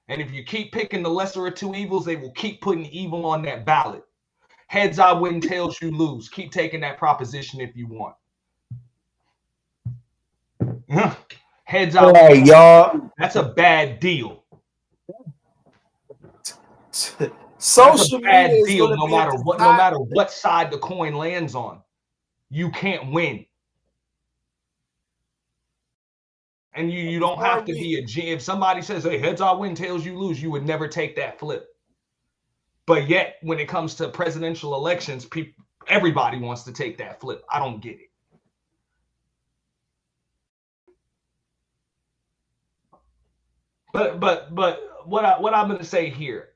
And if you keep picking the lesser of two evils, they will keep putting evil on that ballot. Heads I win, tails you lose. Keep taking that proposition if you want. Heads I win. Y'all. That's a bad deal. Social bad deal. No matter what side the coin lands on, you can't win. And you don't have to be a G. If somebody says, hey, heads I win, tails you lose, you would never take that flip. But yet, when it comes to presidential elections, everybody wants to take that flip. I don't get it. But what I'm going to say here,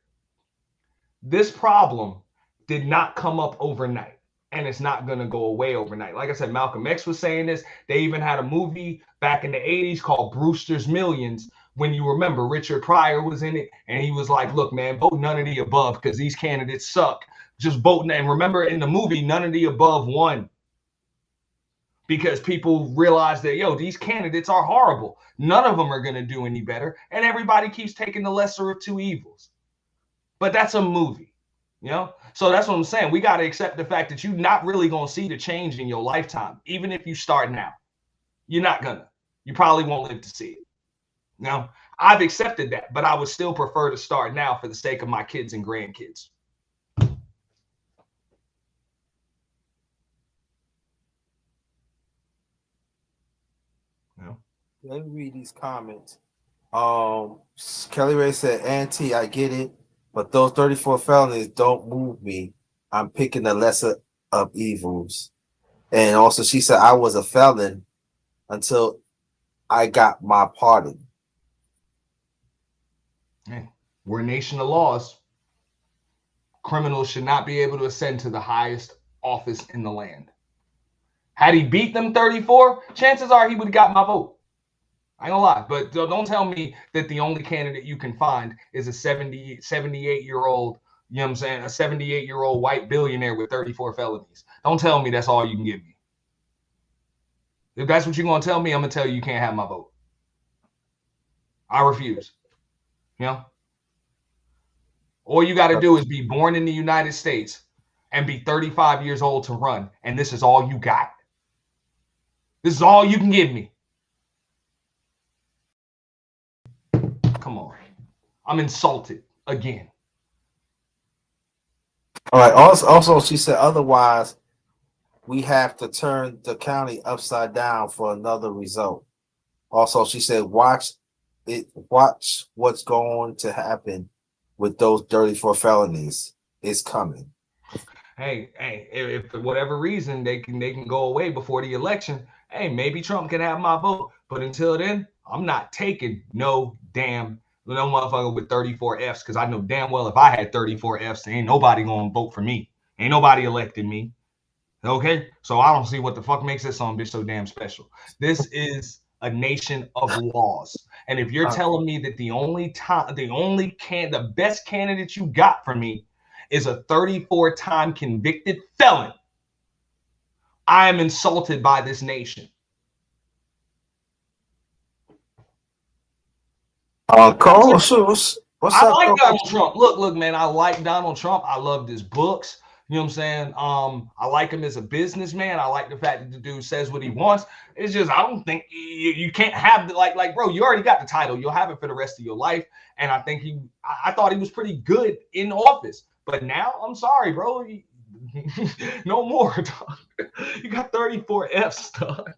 this problem did not come up overnight, and it's not going to go away overnight. Like I said, Malcolm X was saying this. They even had a movie back in the 80s called Brewster's Millions. When you remember, Richard Pryor was in it, and he was like, look, man, vote none of the above because these candidates suck. Just vote. And remember, in the movie, none of the above won because people realized that, these candidates are horrible. None of them are going to do any better, and everybody keeps taking the lesser of two evils. But that's a movie, So that's what I'm saying. We got to accept the fact that you're not really going to see the change in your lifetime, even if you start now. You're not going to. You probably won't live to see it. Now, I've accepted that, but I would still prefer to start now for the sake of my kids and grandkids. Let me read these comments. Kelly Ray said, Auntie, I get it, but those 34 felonies don't move me. I'm picking the lesser of evils. And also, she said, I was a felon until I got my pardon. Hey, we're a nation of laws. Criminals should not be able to ascend to the highest office in the land. Had he beat them 34, chances are he would have got my vote. I ain't gonna lie, but don't tell me that the only candidate you can find is a 78-year-old, you know what I'm saying, a 78-year-old white billionaire with 34 felonies. Don't tell me that's all you can give me. If that's what you're gonna tell me, I'm gonna tell you you can't have my vote. I refuse. You know? All you got to do is be born in the United States and be 35 years old to run, and this is all you got. This is all you can give me. Come on. I'm insulted again. All right. Also, she said otherwise we have to turn the county upside down for another result. Also, she said watch what's going to happen with those 34 felonies. It's coming. Hey, if for whatever reason they can go away before the election, hey, maybe Trump can have my vote. But until then, I'm not taking no motherfucker with 34 Fs, because I know damn well if I had 34 Fs, ain't nobody gonna vote for me. Ain't nobody elected me. Okay? So I don't see what the fuck makes this song bitch so damn special. This is a nation of laws. And if you're telling me that the best candidate you got for me is a 34-time convicted felon, I am insulted by this nation. Cole, what's I up? like Donald Trump. Look, man, I like Donald Trump. I love his books. You know what I'm saying? I like him as a businessman. I like the fact that the dude says what he wants. It's just I don't think you can't have the like, bro. You already got the title. You'll have it for the rest of your life. And I think I thought he was pretty good in office. But now, I'm sorry, bro. No more, dog. You got 34 Fs, dog.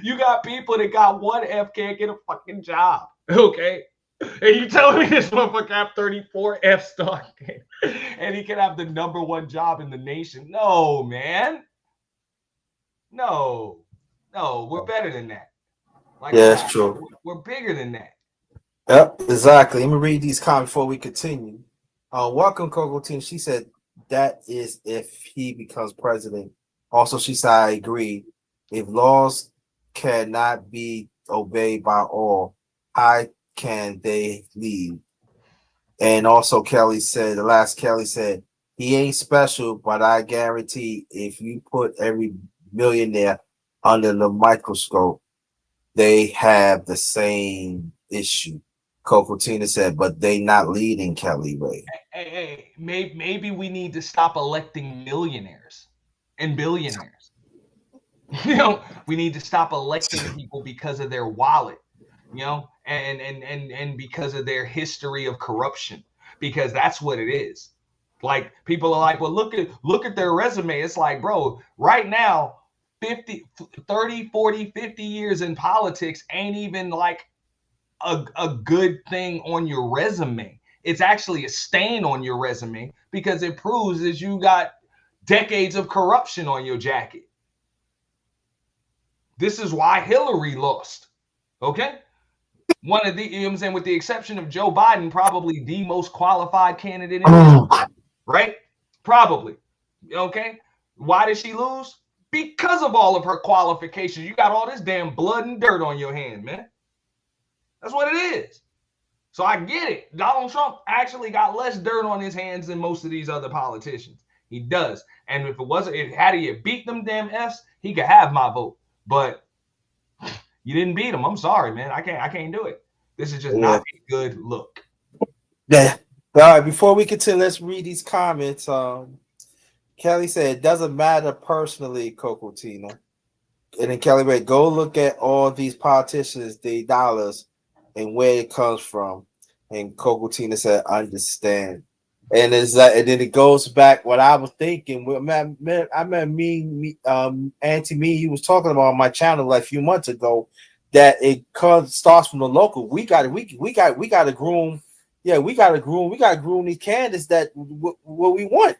You got people that got 1 F can't get a fucking job. Okay. And you telling me this motherfucker have 34 Fs, dog, and he can have the #1 job in the nation? No, man. No, we're better than that. Like, yeah, it's true. We're bigger than that. Yep, exactly. Let me read these comments before we continue. Welcome, Coco Team. She said that is if he becomes president. Also, she said I agree. If laws cannot be obeyed by all, how can they lead? And also Kelly said he ain't special, but I guarantee if you put every millionaire under the microscope, they have the same issue. Coco Tina said, but they not leading, Kelly Ray. Hey, maybe we need to stop electing millionaires and billionaires. You know, we need to stop electing people because of their wallet, you know, and because of their history of corruption, because that's what it is. Like, people are like, well, look at their resume. It's like, bro, right now, 30, 40, 50 years in politics ain't even like a good thing on your resume. It's actually a stain on your resume because it proves that you got decades of corruption on your jacket. This is why Hillary lost. Okay? One of the, you know what I'm saying, with the exception of Joe Biden, probably the most qualified candidate in the right? Probably. Okay? Why did she lose? Because of all of her qualifications. You got all this damn blood and dirt on your hand, man. That's what it is. So I get it. Donald Trump actually got less dirt on his hands than most of these other politicians. He does. And if it wasn't, had he beat them damn Fs, he could have my vote. But you didn't beat him. I'm sorry, man. I can't do it. This is just not a good look. Yeah. All right. Before we continue, let's read these comments. Kelly said it doesn't matter personally, Coco Tina. And then Kelly Ray, go look at all these politicians, the dollars, and where it comes from. And Coco Tina said, understand. And it's like, and then it goes back what I was thinking. I remember Auntie Me, he was talking about on my channel like a few months ago that it starts from the local. We got to groom. Yeah, we got to groom these candidates that what we want.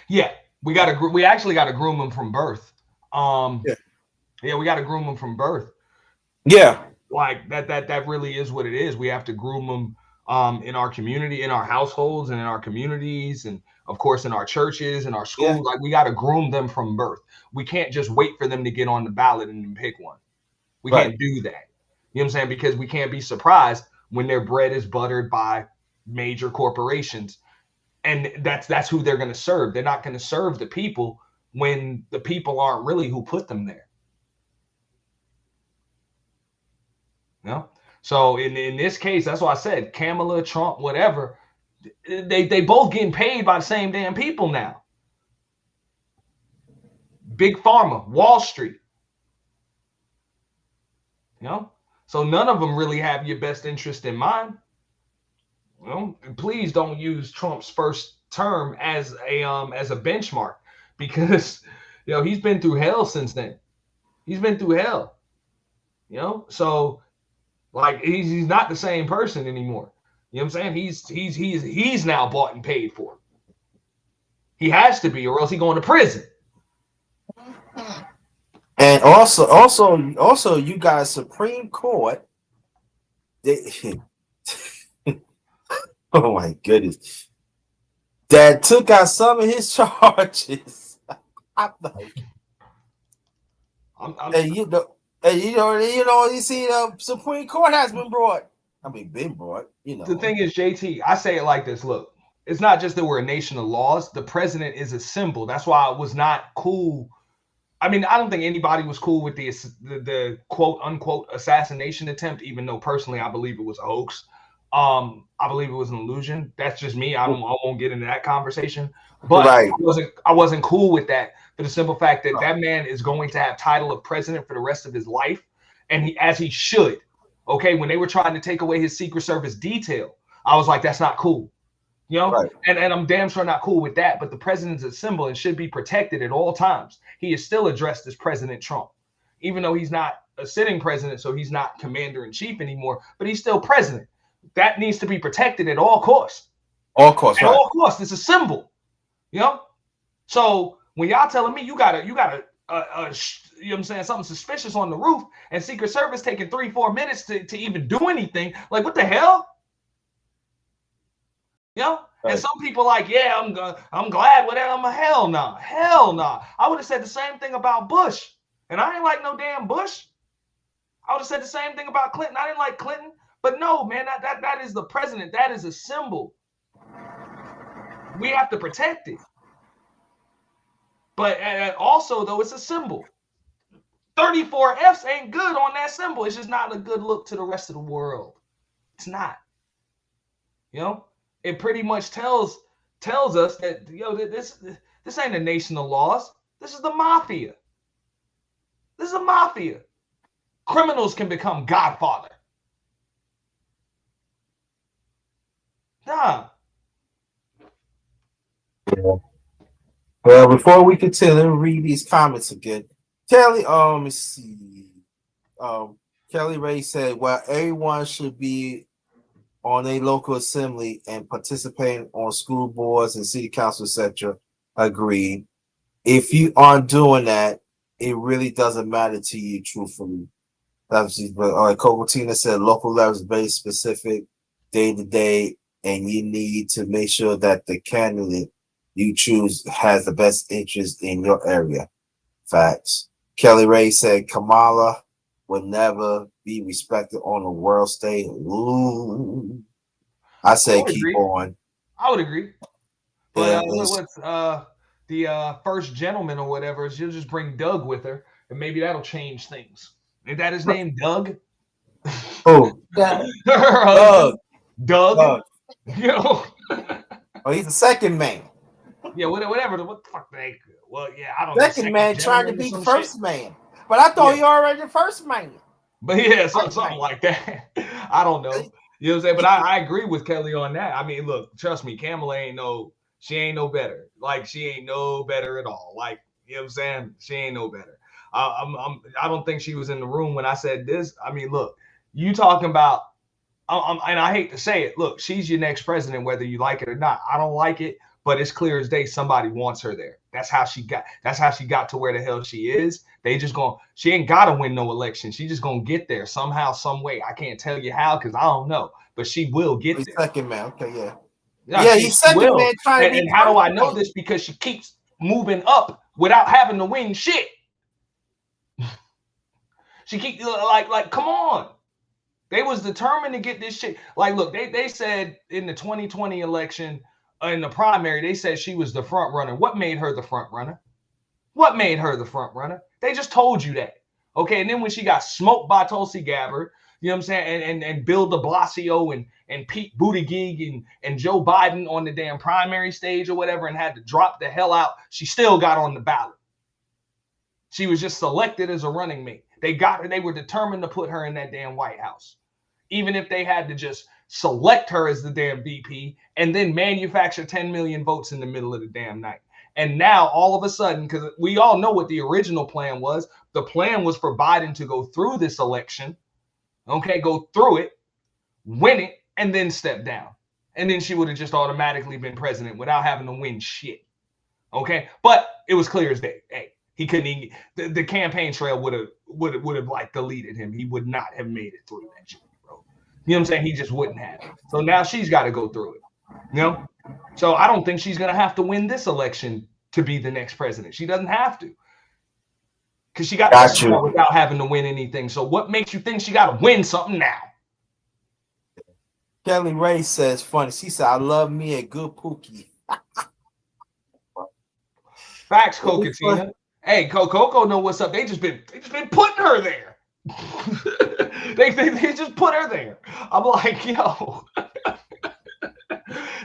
Yeah, we actually got to groom them from birth. Yeah, we got to groom them from birth. Yeah, like that really is what it is. We have to groom them in our community, in our households, and in our communities, and of course in our churches and our schools. Yeah. Like, we got to groom them from birth. We can't just wait for them to get on the ballot and pick one. We can't do that. You know what I'm saying? Because we can't be surprised when their bread is buttered by major corporations. And that's who they're going to serve. They're not going to serve the people when the people aren't really who put them there. You know? So in this case, that's why I said Kamala, Trump, whatever, they both getting paid by the same damn people now. Big Pharma, Wall Street. You know? So none of them really have your best interest in mind. You know? And please don't use Trump's first term as a benchmark, because he's been through hell since then. He's been through hell. So like he's not the same person anymore. You know what I'm saying? He's now bought and paid for. He has to be, or else he's going to prison. And also, you got a Supreme Court. Oh my goodness, that took out some of his charges. I'm like, you see, the Supreme Court has been brought. Been brought. The thing is, JT, I say it like this. Look, it's not just that we're a nation of laws. The president is a symbol. That's why it was not cool. I mean, I don't think anybody was cool with the quote unquote assassination attempt, even though personally I believe it was a hoax. I believe it was an illusion. That's just me. I won't get into that conversation. But right. I wasn't cool with that for the simple fact that that man is going to have title of president for the rest of his life, and he should. Okay, when they were trying to take away his Secret Service detail, I was like, that's not cool. Right. And I'm damn sure not cool with that. But the president's a symbol and should be protected at all times. He is still addressed as President Trump, even though he's not a sitting president, so he's not commander in chief anymore. But he's still president. That needs to be protected at all costs. All costs. At all costs. It's a symbol. So when y'all telling me you got you know what I'm saying, something suspicious on the roof, and Secret Service taking 3-4 minutes to even do anything, like what the hell? Right. And some people like, yeah, I'm glad with that. I'm a hell nah. I would have said the same thing about Bush, and I ain't like no damn Bush. I would have said the same thing about Clinton. I didn't like Clinton, but no, man, that is the president. That is a symbol. We have to protect it. But also, though, it's a symbol. 34 Fs ain't good on that symbol. It's just not a good look to the rest of the world. It's not. It pretty much tells us that this ain't a nation of laws. This is the mafia. This is a mafia. Criminals can become Godfather. Nah. Yeah. Well, before we continue, let me read these comments again. Kelly, let's see. Kelly Ray said, well, everyone should be on a local assembly and participating on school boards and city council, etc. Agreed. If you aren't doing that, it really doesn't matter to you, truthfully. Coco Tina said local level is very specific, day to day, and you need to make sure that the candidate you choose has the best interest in your area. Facts. Kelly Ray said Kamala will never be respected on the world stage. Ooh. I say keep on. I would agree. But what's the first gentleman or whatever, she'll just bring Doug with her, and maybe that'll change things. Is that his name, Doug? Oh, Doug. Oh, he's the second man. Yeah, whatever. What the fuck they? Well, yeah, I don't know. Second man trying to be the first man, but I thought you already the first man. But yeah, something like that. I don't know. You know what I'm saying? But I agree with Kelly on that. I mean, look, trust me, Kamala ain't no better. Like, she ain't no better at all. Like, you know what I'm saying? She ain't no better. I don't think she was in the room when I said this. I mean, look, you talking about, and I hate to say it. Look, she's your next president, whether you like it or not. I don't like it, but it's clear as day somebody wants her there. That's how she got to where the hell she is. She ain't got to win no election. She just gonna get there somehow, some way. I can't tell you how because I don't know, but she will get there. Second man, okay, yeah. Yeah, he's second man trying to be. And how do I know this? Because she keeps moving up without having to win shit. She keeps like, come on. They was determined to get this shit. Like, look, they said in the 2020 election, in the primary, they said she was the front runner. What made her the front runner? What made her the front runner? They just told you that. Okay, and then when she got smoked by Tulsi Gabbard, you know what I'm saying, and Bill de Blasio and Pete Buttigieg and Joe Biden on the damn primary stage or whatever and had to drop the hell out, she still got on the ballot. She was just selected as a running mate. They were determined to put her in that damn White House. Even if they had to just select her as the damn VP and then manufacture 10 million votes in the middle of the damn night. And now all of a sudden, because we all know what the original plan was, the plan was for Biden to go through this election, okay, go through it, win it, and then step down. And then she would have just automatically been president without having to win shit. Okay, but it was clear as day. Hey, he couldn't even, the campaign trail would have like deleted him. He would not have made it through that shit, bro. You know what I'm saying? He just wouldn't have. So now she's got to go through it. You know? So I don't think she's gonna have to win this election to be the next president. She doesn't have to. Because she got to without having to win anything. So what makes you think she got to win something now? Kelly Ray says, funny. She said, I love me a good Pookie. Facts, Cocatina. Hey, Coco know what's up. They just been putting her there. they just put her there. I'm like, yo.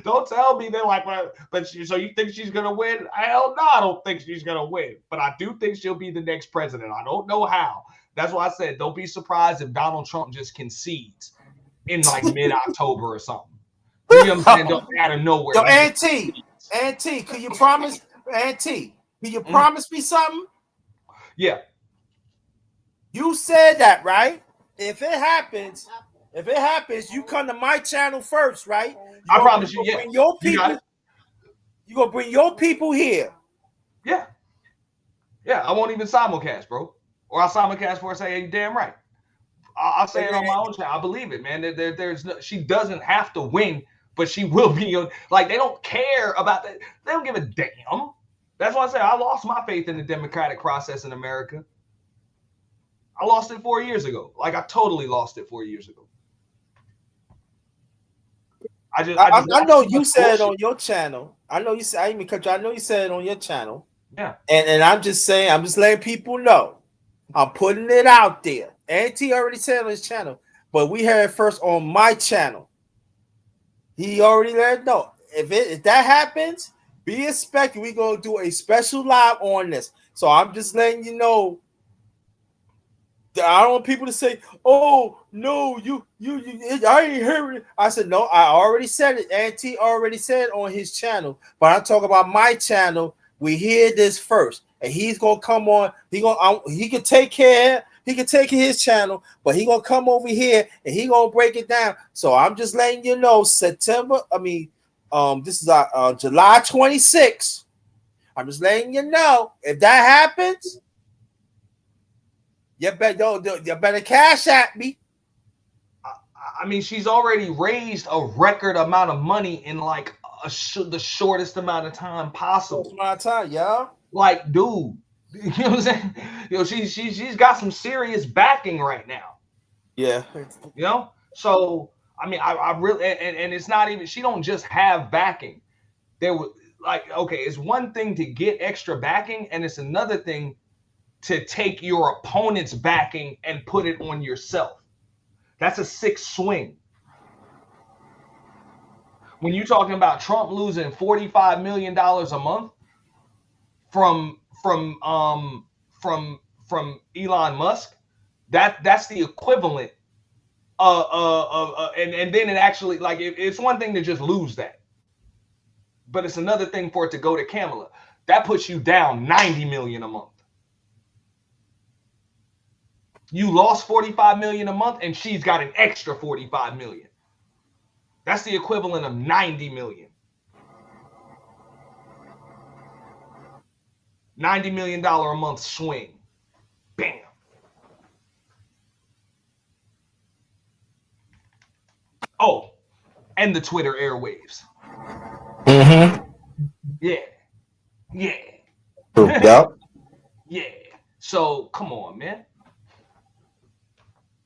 Don't tell me they're like, so you think she's gonna win? Hell no, I don't think she's gonna win. But I do think she'll be the next president. I don't know how. That's why I said don't be surprised if Donald Trump just concedes in like mid-October or something. You know what I'm saying? Out of nowhere. Yo, Auntie, could you promise, Auntie? Can you promise me something? Yeah. You said that, right? If it happens, you come to my channel first, right? I promise you, yeah. Bring your people, you're gonna bring your people here. Yeah. Yeah, I won't even simulcast, bro. Or I'll simulcast for say, hey, you damn right. I'll say it on my own channel. I believe it, man. There's no, she doesn't have to win, but she will be like they don't care about that. They don't give a damn. That's why I say I lost my faith in the democratic process in America. I lost it 4 years ago. Like I totally lost it 4 years ago. I know you said it on your channel. I know you said I know you said it on your channel. Yeah. And I'm just saying, I'm just letting people know. I'm putting it out there. Auntie already said it on his channel, but we heard it first on my channel. He already let it know. If that happens, be expecting we're gonna do a special live on this. So I'm just letting you know. I don't want people to say, "Oh no, you I ain't heard it." I said, "No, I already said it." Auntie already said it on his channel, but I'm talking about my channel. We hear this first, and he's gonna come on. He can take care. He can take his channel, but he gonna come over here and he gonna break it down. So I'm just letting you know. This is July 26th. I'm just letting you know if that happens. You better cash at me. I mean, she's already raised a record amount of money in like the shortest amount of time possible. Yeah. Like, dude, you know what I'm saying? You know, she's got some serious backing right now. Yeah. You know, so I mean, I really and it's not even she don't just have backing. There was like, okay, it's one thing to get extra backing, and it's another thing to take your opponent's backing and put it on yourself. That's a sick swing. When you're talking about Trump losing $45 million a month from Elon Musk, that's the equivalent and then it actually like it's one thing to just lose that, but it's another thing for it to go to Kamala. That puts you down $90 million a month. You lost $45 million a month, and she's got an extra $45 million. That's the equivalent of $90 million. $90 million a month swing. Bam. Oh, and the Twitter airwaves. Mm-hmm. Yeah. Yep. Yeah. So come on, man.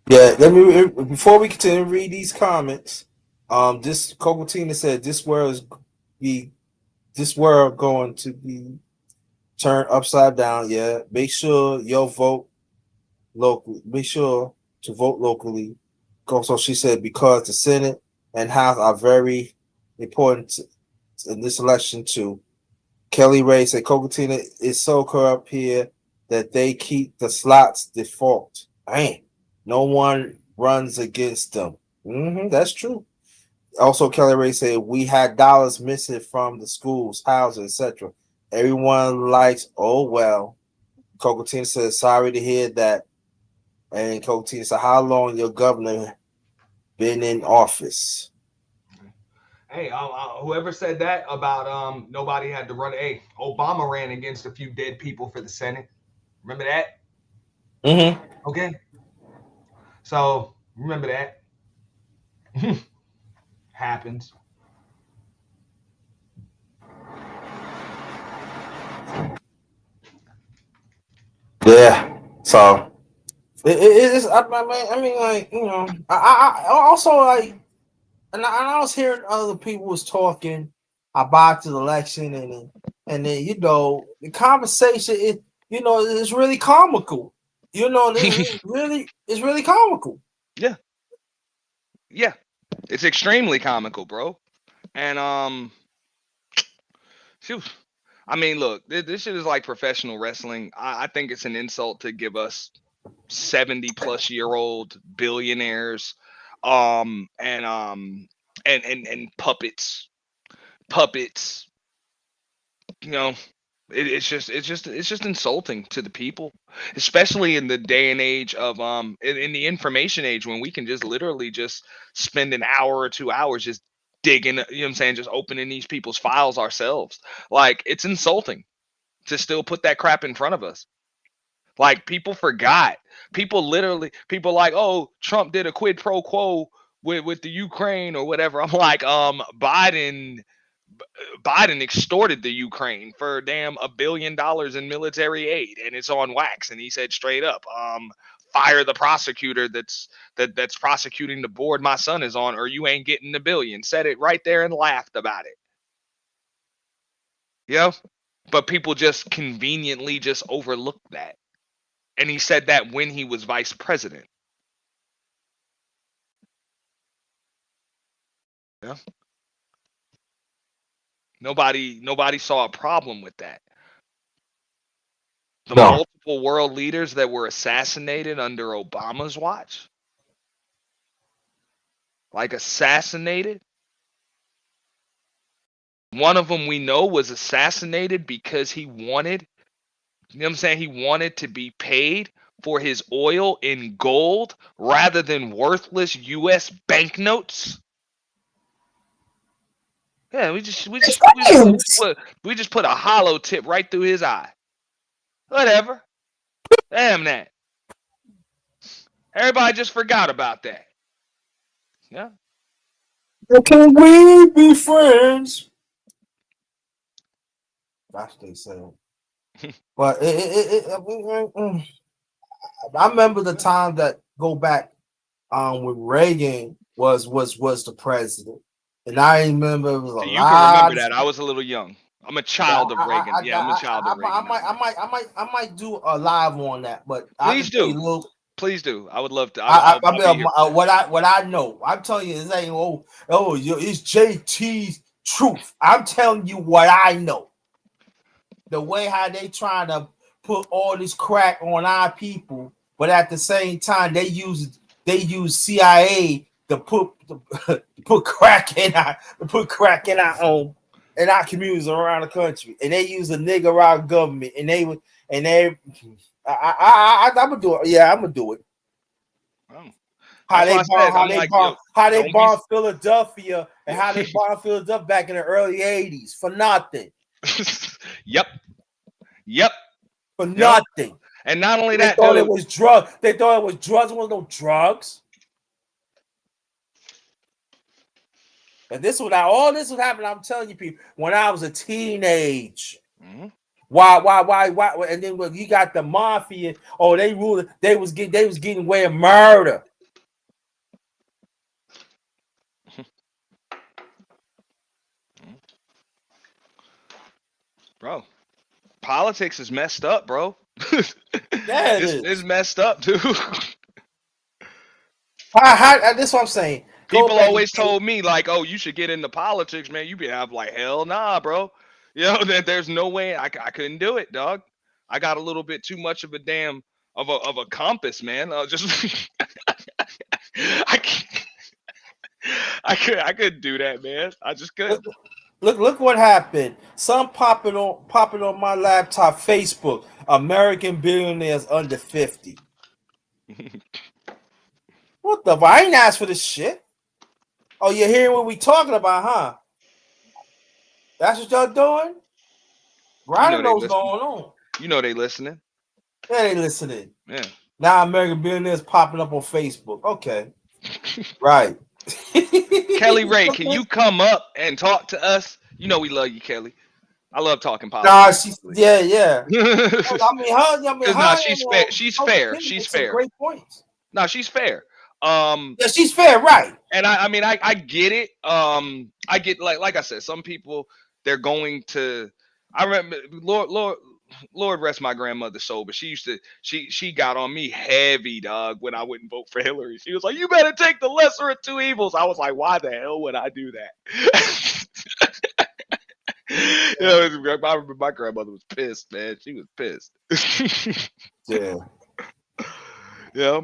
Yeah, let me before we continue to read these comments. This Coco Tina said this world going to be turned upside down. Yeah, make sure your vote local. Make sure to vote locally. Also, she said because the Senate and House are very important in this election too. Kelly Ray said Coco Tina is so corrupt here that they keep the slots default. Man, no one runs against them. That's true. Also, Kelly Ray said we had dollars missing from the schools, houses, etc. Everyone likes, oh well. Coco Tina said sorry to hear that. And Coco Tina said, how long your governor been in office? Hey, whoever said that about nobody had to run. Hey, Obama ran against a few dead people for the Senate. Remember that? Mm-hmm. Okay. So remember that. Happens. Yeah. So it is. I mean, like I also like, and I was hearing other people was talking about the election, and then the conversation is is really comical. This is really it's really comical. Yeah, yeah, it's extremely comical, bro. And phew, I mean, look, this shit is like professional wrestling. I think it's an insult to give us 70-plus-year-old billionaires, and puppets. You know, it's just insulting to the people, especially in the day and age of in the information age when we can just literally just spend an hour or 2 hours just digging, you know what I'm saying, just opening these people's files ourselves. Like, it's insulting to still put that crap in front of us. Like, people forgot. People like, oh, Trump did a quid pro quo with the Ukraine or whatever. I'm like, Biden extorted the Ukraine for damn $1 billion in military aid, and it's on wax. And he said straight up, fire the prosecutor that's prosecuting the board my son is on, or you ain't getting the billion. Said it right there and laughed about it. You know? But people just conveniently just overlooked that. And he said that when he was vice president. Yeah. Nobody saw a problem with that. The No. multiple world leaders that were assassinated under Obama's watch, like assassinated. One of them we know was assassinated because he wanted, you know what I'm saying? He wanted to be paid for his oil in gold rather than worthless US banknotes. Yeah, we just put a hollow tip right through his eye. Whatever. Damn that. Everybody just forgot about that. Yeah. Can we be friends? That's what they said. But I remember the time that go back when Reagan was the president, and I remember it was a So you can remember lot. that. I was a little young. I'm a child of Reagan. Yeah, I'm a child of Reagan. I might do a live on that, but I Please can tell you do. a little. Please do. I would love to. I'll be here. What I know. I'm telling you, this ain't it's JT's truth. I'm telling you what I know. The way how they trying to put all this crack on our people, but at the same time they use CIA to put crack in our own in our communities around the country, and they use a nigger around government, and they I'm gonna do it. Yeah, I'm gonna do it. Oh. How That's they why I said bomb, I'm like, yo, how they don't be. bombed Philadelphia, and how they bombed Philadelphia back in the early '80s for nothing. Yep. Yep. For You know? nothing. And not only They that, thought it dude. was drugs. They thought it was drugs. It was no drugs. And all this was happening. I'm telling you, people, when I was a teenage. Mm-hmm. Why? And then when you got the mafia, they ruled. They was getting away with murder. Bro, politics is messed up, bro. Yeah, it It's is. messed up, dude. That's what I'm saying. Go People back and always told me like, "Oh, you should get into politics, man." You be have like, "Hell nah, bro." You know that there's no way I couldn't do it, dog. I got a little bit too much of a damn of a compass, man. Just I can't, I couldn't do that, man. I just couldn't. look what happened. Some popping on my laptop, Facebook. American billionaires under 50. What the? I ain't asked for this shit. Oh, you're hearing what we talking about, huh? That's what y'all doing? You Ryder know they knows listening. going on. You know they listening. Yeah, they listening. Yeah. Now American billionaires popping up on Facebook. Okay. Right. Kelly Ray, can you come up and talk to us? You know we love you, Kelly. I love talking Nah, politics. she's yeah. Because nah, she's fair. She's fair. She's Some fair. great points. No, she's fair. Yeah, she's fair, right? And I mean, I get it. I get like I said, some people they're going to. I remember, Lord rest my grandmother's soul, but she used to. She got on me heavy, dog, when I wouldn't vote for Hillary. She was like, "You better take the lesser of two evils." I was like, "Why the hell would I do that?" You know, I remember my grandmother was pissed, man. She was pissed. Yeah. Yeah.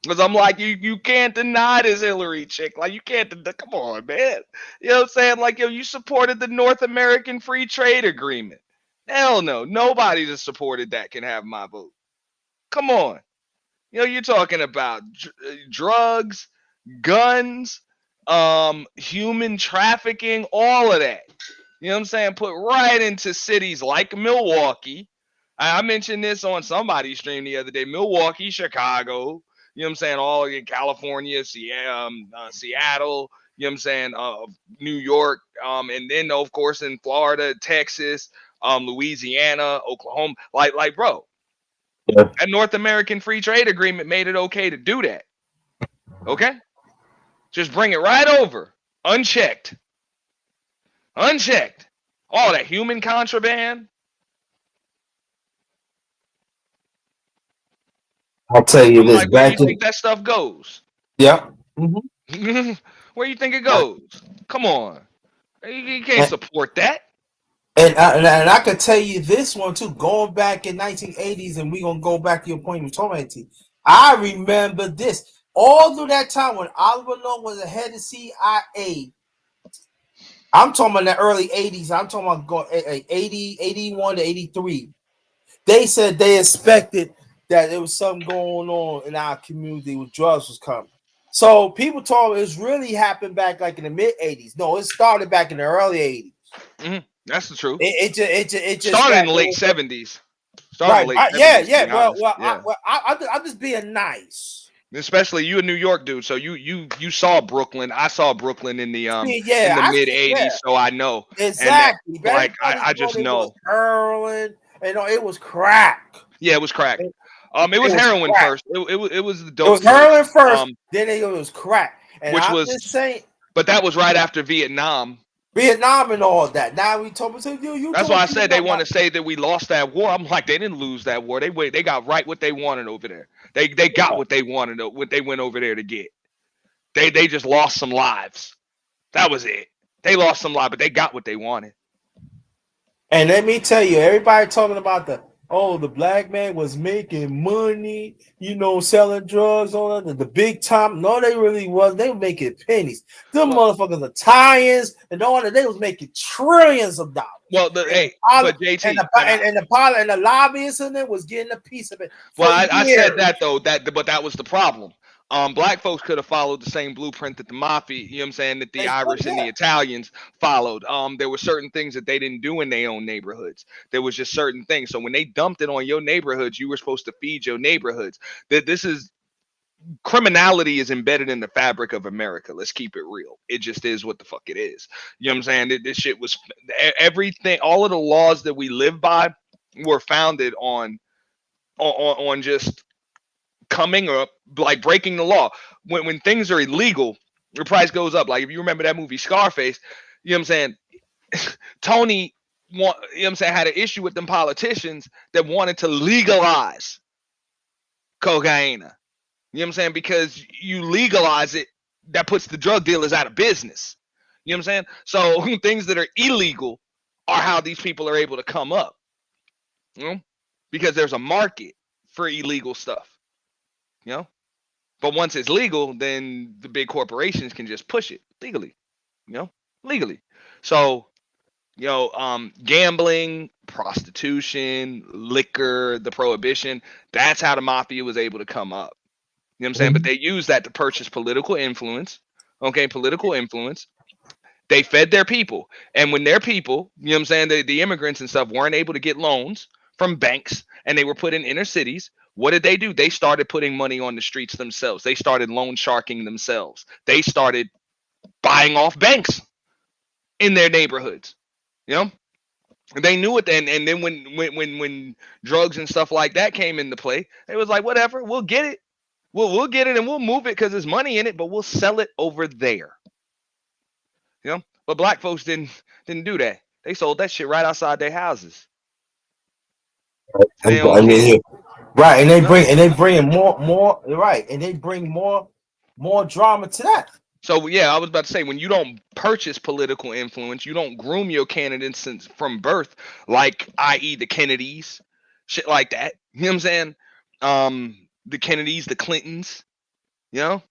Because I'm like, you can't deny this Hillary chick. Like, you can't, come on, man. You know what I'm saying? Like, yo, you supported the North American Free Trade Agreement. Hell no. Nobody that supported that can have my vote. Come on. You know, you're talking about drugs, guns, human trafficking, all of that. You know what I'm saying? Put right into cities like Milwaukee. I mentioned this on somebody's stream the other day. Milwaukee, Chicago, you know what I'm saying? All in California, Seattle, you know what I'm saying? New York, and then of course in Florida, Texas, Louisiana, Oklahoma. Like, bro, Yeah. that North American Free Trade Agreement made it okay to do that. Okay? Just bring it right over, unchecked. Unchecked. All that human contraband. I'll tell you I'm this. like, where you Back think in that stuff goes? yeah. Where you think it goes? Come on. You can't And, support that. and I could tell you this one too. Going back in 1980s, and we gonna go back to your point you talking about. I remember this all through that time when Oliver North was the head of CIA. I'm talking about the early 80s. I'm talking about going 80, 81 to 83. They said they expected that there was something going on in our community with drugs was coming. So people told me it's really happened back like in the mid 80s. No, it started back in the early 80s. That's the truth. It just Started in got the late 70s. Started right. in the late 70s, Yeah. to be honest. I'm just being nice. Especially you a New York dude, so you saw Brooklyn. I saw Brooklyn in the Yeah, I mid see, yeah. 80s, so I know. Exactly. And like I just it was know. heroin, it was crack. Yeah, it was crack. It was It was heroin crack. first. It was the dope. It was heroin first, um, then it was crack. And which I'm was just saying, but that was right after Vietnam. Vietnam and all that. Now we told me, you That's told why I me said they about- want to say that we lost that war. I'm like, they didn't lose that war. They got right what they wanted over there. They got what they wanted, what they went over there to get. They just lost some lives. That was it. They lost some lives, but they got what they wanted. And let me tell you, everybody talking about the black man was making money, selling drugs on the big time. No, they really was. They were making pennies. Them motherfuckers, Italians and all that, they was making trillions of dollars. Well, but JT and the lobbyists in it was getting a piece of it. Well, I said that though, but that was the problem. Black folks could have followed the same blueprint that the mafia, you know what I'm saying, that the Irish and the Italians followed. There were certain things that they didn't do in their own neighborhoods. There was just certain things. So when they dumped it on your neighborhoods, you were supposed to feed your neighborhoods. This is criminality is embedded in the fabric of America. Let's keep it real. It just is what the fuck it is. You know what I'm saying? This shit was everything. All of the laws that we live by were founded on just coming up, like breaking the law. When things are illegal, the price goes up. Like if you remember that movie Scarface, you know what I'm saying? Tony want, you know what I'm saying, had an issue with them politicians that wanted to legalize cocaine. You know what I'm saying? Because you legalize it, that puts the drug dealers out of business. You know what I'm saying? So things that are illegal are how these people are able to come up. You know? Because there's a market for illegal stuff. You know? But once it's legal, then the big corporations can just push it legally. You know? Legally. So, you know, gambling, prostitution, liquor, the prohibition, that's how the mafia was able to come up. You know what I'm saying? But they use that to purchase political influence. Okay, political influence. They fed their people. And when their people, you know what I'm saying, the immigrants and stuff weren't able to get loans from banks and they were put in inner cities, what did they do? They started putting money on the streets themselves. They started loan sharking themselves. They started buying off banks in their neighborhoods. You know? They knew it then, and then when drugs and stuff like that came into play, it was like, whatever, we'll get it. We'll get it and we'll move it because there's money in it, but we'll sell it over there. You know, but black folks didn't do that. They sold that shit right outside their houses. And, I mean, right, and they bring more right, and they bring more drama to that. So yeah, I was about to say, when you don't purchase political influence, you don't groom your candidates since from birth, like i.e. the Kennedys, shit like that. You know what I'm saying? The Kennedys, the Clintons, you know?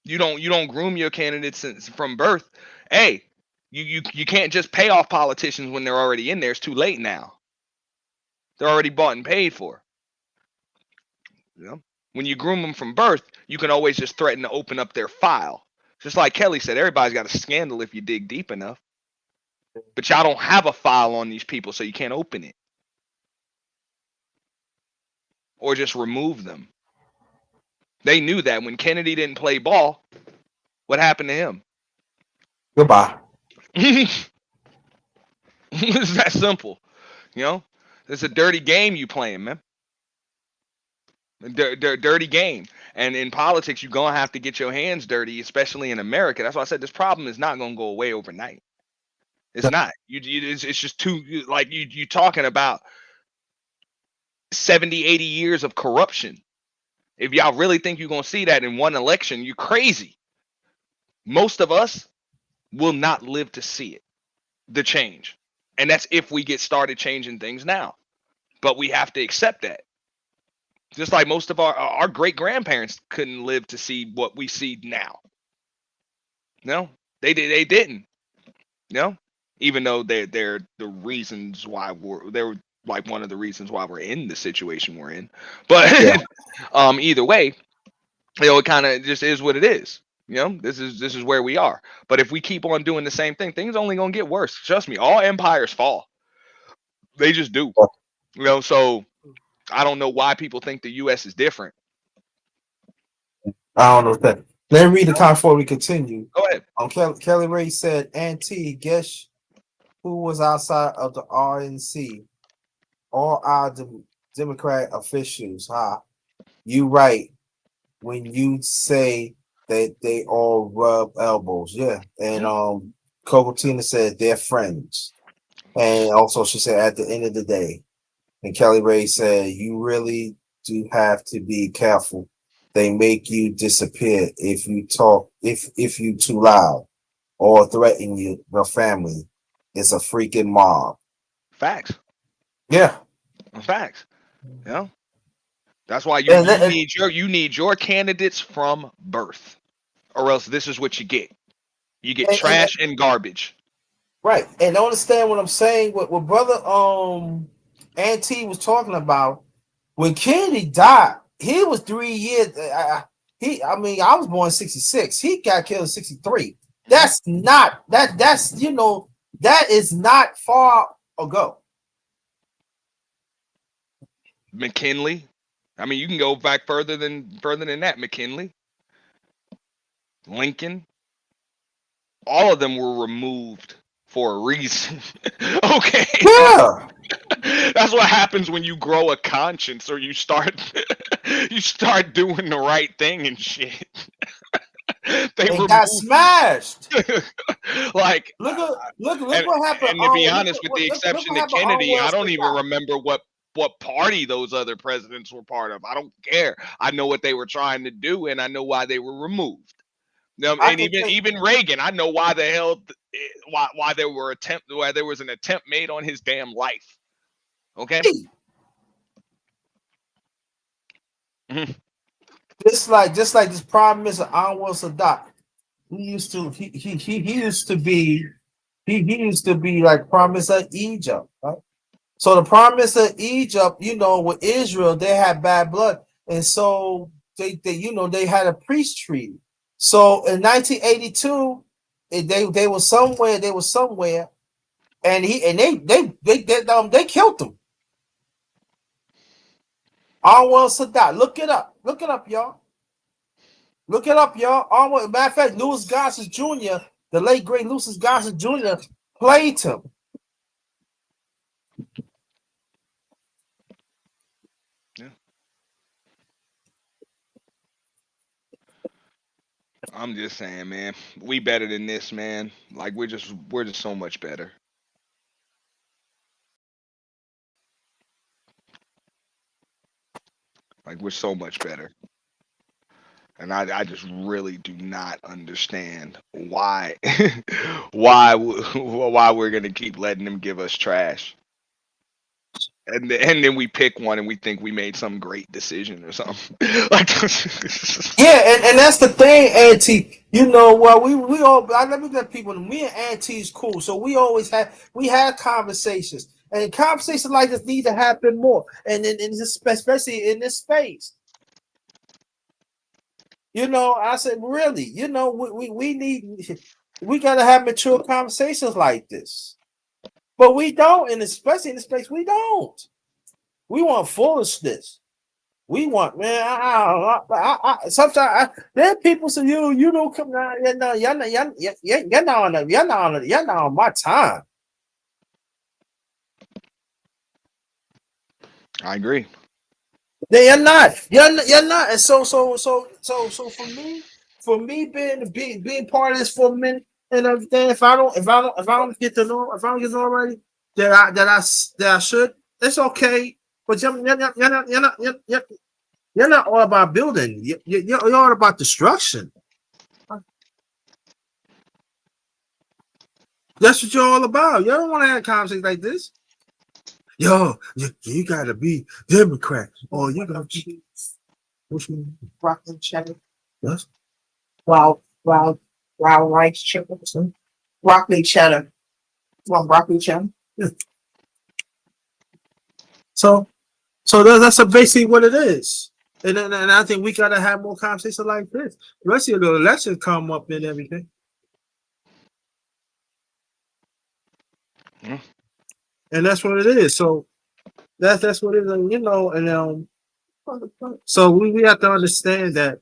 You don't groom your candidates since from birth. Hey, you can't just pay off politicians when they're already in there. It's too late now. They're already bought and paid for. You know? When you groom them from birth, you can always just threaten to open up their file. Just like Kelly said, everybody's got a scandal if you dig deep enough. But y'all don't have a file on these people, so you can't open it. Or just remove them. They knew that when Kennedy didn't play ball, what happened to him? Goodbye. It's that simple. You know? It's a dirty game you playing, man. Dirty game. And in politics, you're going to have to get your hands dirty, especially in America. That's why I said this problem is not going to go away overnight. It's not. It's just too, like, you talking about 70, 80 years of corruption. If y'all really think you're going to see that in one election, you're crazy. Most of us will not live to see it, the change. And that's if we get started changing things now. But we have to accept that. Just like most of our great-grandparents couldn't live to see what we see now. No, they didn't. No, even though they're the reasons why they're like one of the reasons why we're in the situation we're in. But yeah. Either way, you know, it kind of just is what it is. You know, this is where we are. But if we keep on doing the same thing, things only gonna get worse. Trust me, all empires fall. They just do. You know, so I don't know why people think the U.S. is different. I don't know if that. Let me read the comment before we continue. Go ahead. Kelly Ray said, Auntie, guess who was outside of the RNC? All our Democrat officials. You right when you say that they all rub elbows. Yeah. And Coco Tina said they're friends. And also she said at the end of the day. And Kelly Ray said, you really do have to be careful. They make you disappear if you talk, if you too loud or threaten your family. It's a freaking mob. Facts. Yeah. Facts. You know? That's why you need your candidates from birth. Or else this is what you get. You get trash and garbage. Right. And understand what I'm saying. What brother Auntie was talking about, when Kennedy died, he was 3 years. I was born in 66. He got killed in 63. That's not that's you know, that is not far ago. McKinley. I mean, you can go back further than that. McKinley, Lincoln, all of them were removed for a reason. Okay. Yeah. That's what happens when you grow a conscience or you start doing the right thing and shit. They and got removed smashed. like Look and, what happened. and to be Look, honest, with the look exception what of happened on Kennedy, I Wells don't even Sadat. remember what party those other presidents were part of. I don't care. I know what they were trying to do, and I know why they were removed. I And can think, even Reagan, I know why the hell why there was an attempt made on his damn life. Okay. Mhm. just like this Prime Minister Anwar Sadat. He used to he used to be like Prime Minister of Egypt, right? So the Prime Minister of Egypt, with Israel, they had bad blood, and so they had a peace treaty. So in 1982, they were somewhere, and they killed him. Anwar Sadat, look it up, y'all. Look it up, y'all. Matter of fact, Louis Gossett Jr., the late great Louis Gossett Jr., played him. Yeah. I'm just saying, man. We better than this, man. Like we're just so much better. Like we're so much better. And I just really do not understand why why we're gonna keep letting them give us trash. And then we pick one and we think we made some great decision or something. Like Yeah, and that's the thing, Auntie. We all let me let people know. Me and Auntie's cool, so we had conversations, and conversations like this need to happen more, and especially in this space. I said, really, we gotta have mature conversations like this, but we don't, and especially in the space, we don't. We want foolishness. We want, man. Sometimes there are people say, you don't come down. You're not on my time. I agree. You're not. You're not. And so for me being part of this for a minute and everything, if I don't get to know, if I don't get to know already that I should, it's okay. But you're not all about building. You're all about destruction. That's what you're all about. You don't want to have conversations like this. You gotta be Democrat, or you gotta be broccoli cheddar. Yes. Wild rice chicken. Broccoli cheddar. Want broccoli cheddar? Yeah. So that's basically what it is. And I think we gotta have more conversations like this. The rest of the elections come up and everything. Yeah. And that's what it is. So that's what it is, and so we have to understand that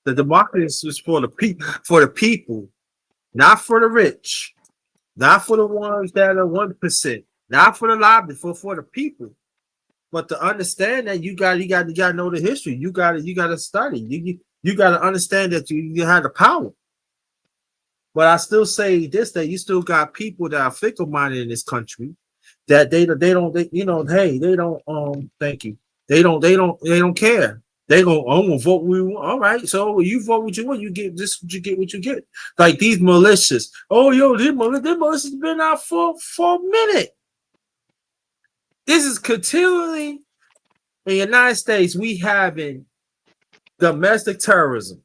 the democracy is for the people, not for the rich, not for the ones that are 1%, not for the lobby, for the people. But to understand that you got to know the history. You got to study. You got to understand that you have the power. But I still say this, that you still got people that are fickle minded in this country, that they don't thank you. They don't care. I'm gonna vote we want. All right, so you vote what you want, you get this, you get what you get. Like these militias. Oh, these militias been out for a minute. This is continually in the United States, we having domestic terrorism.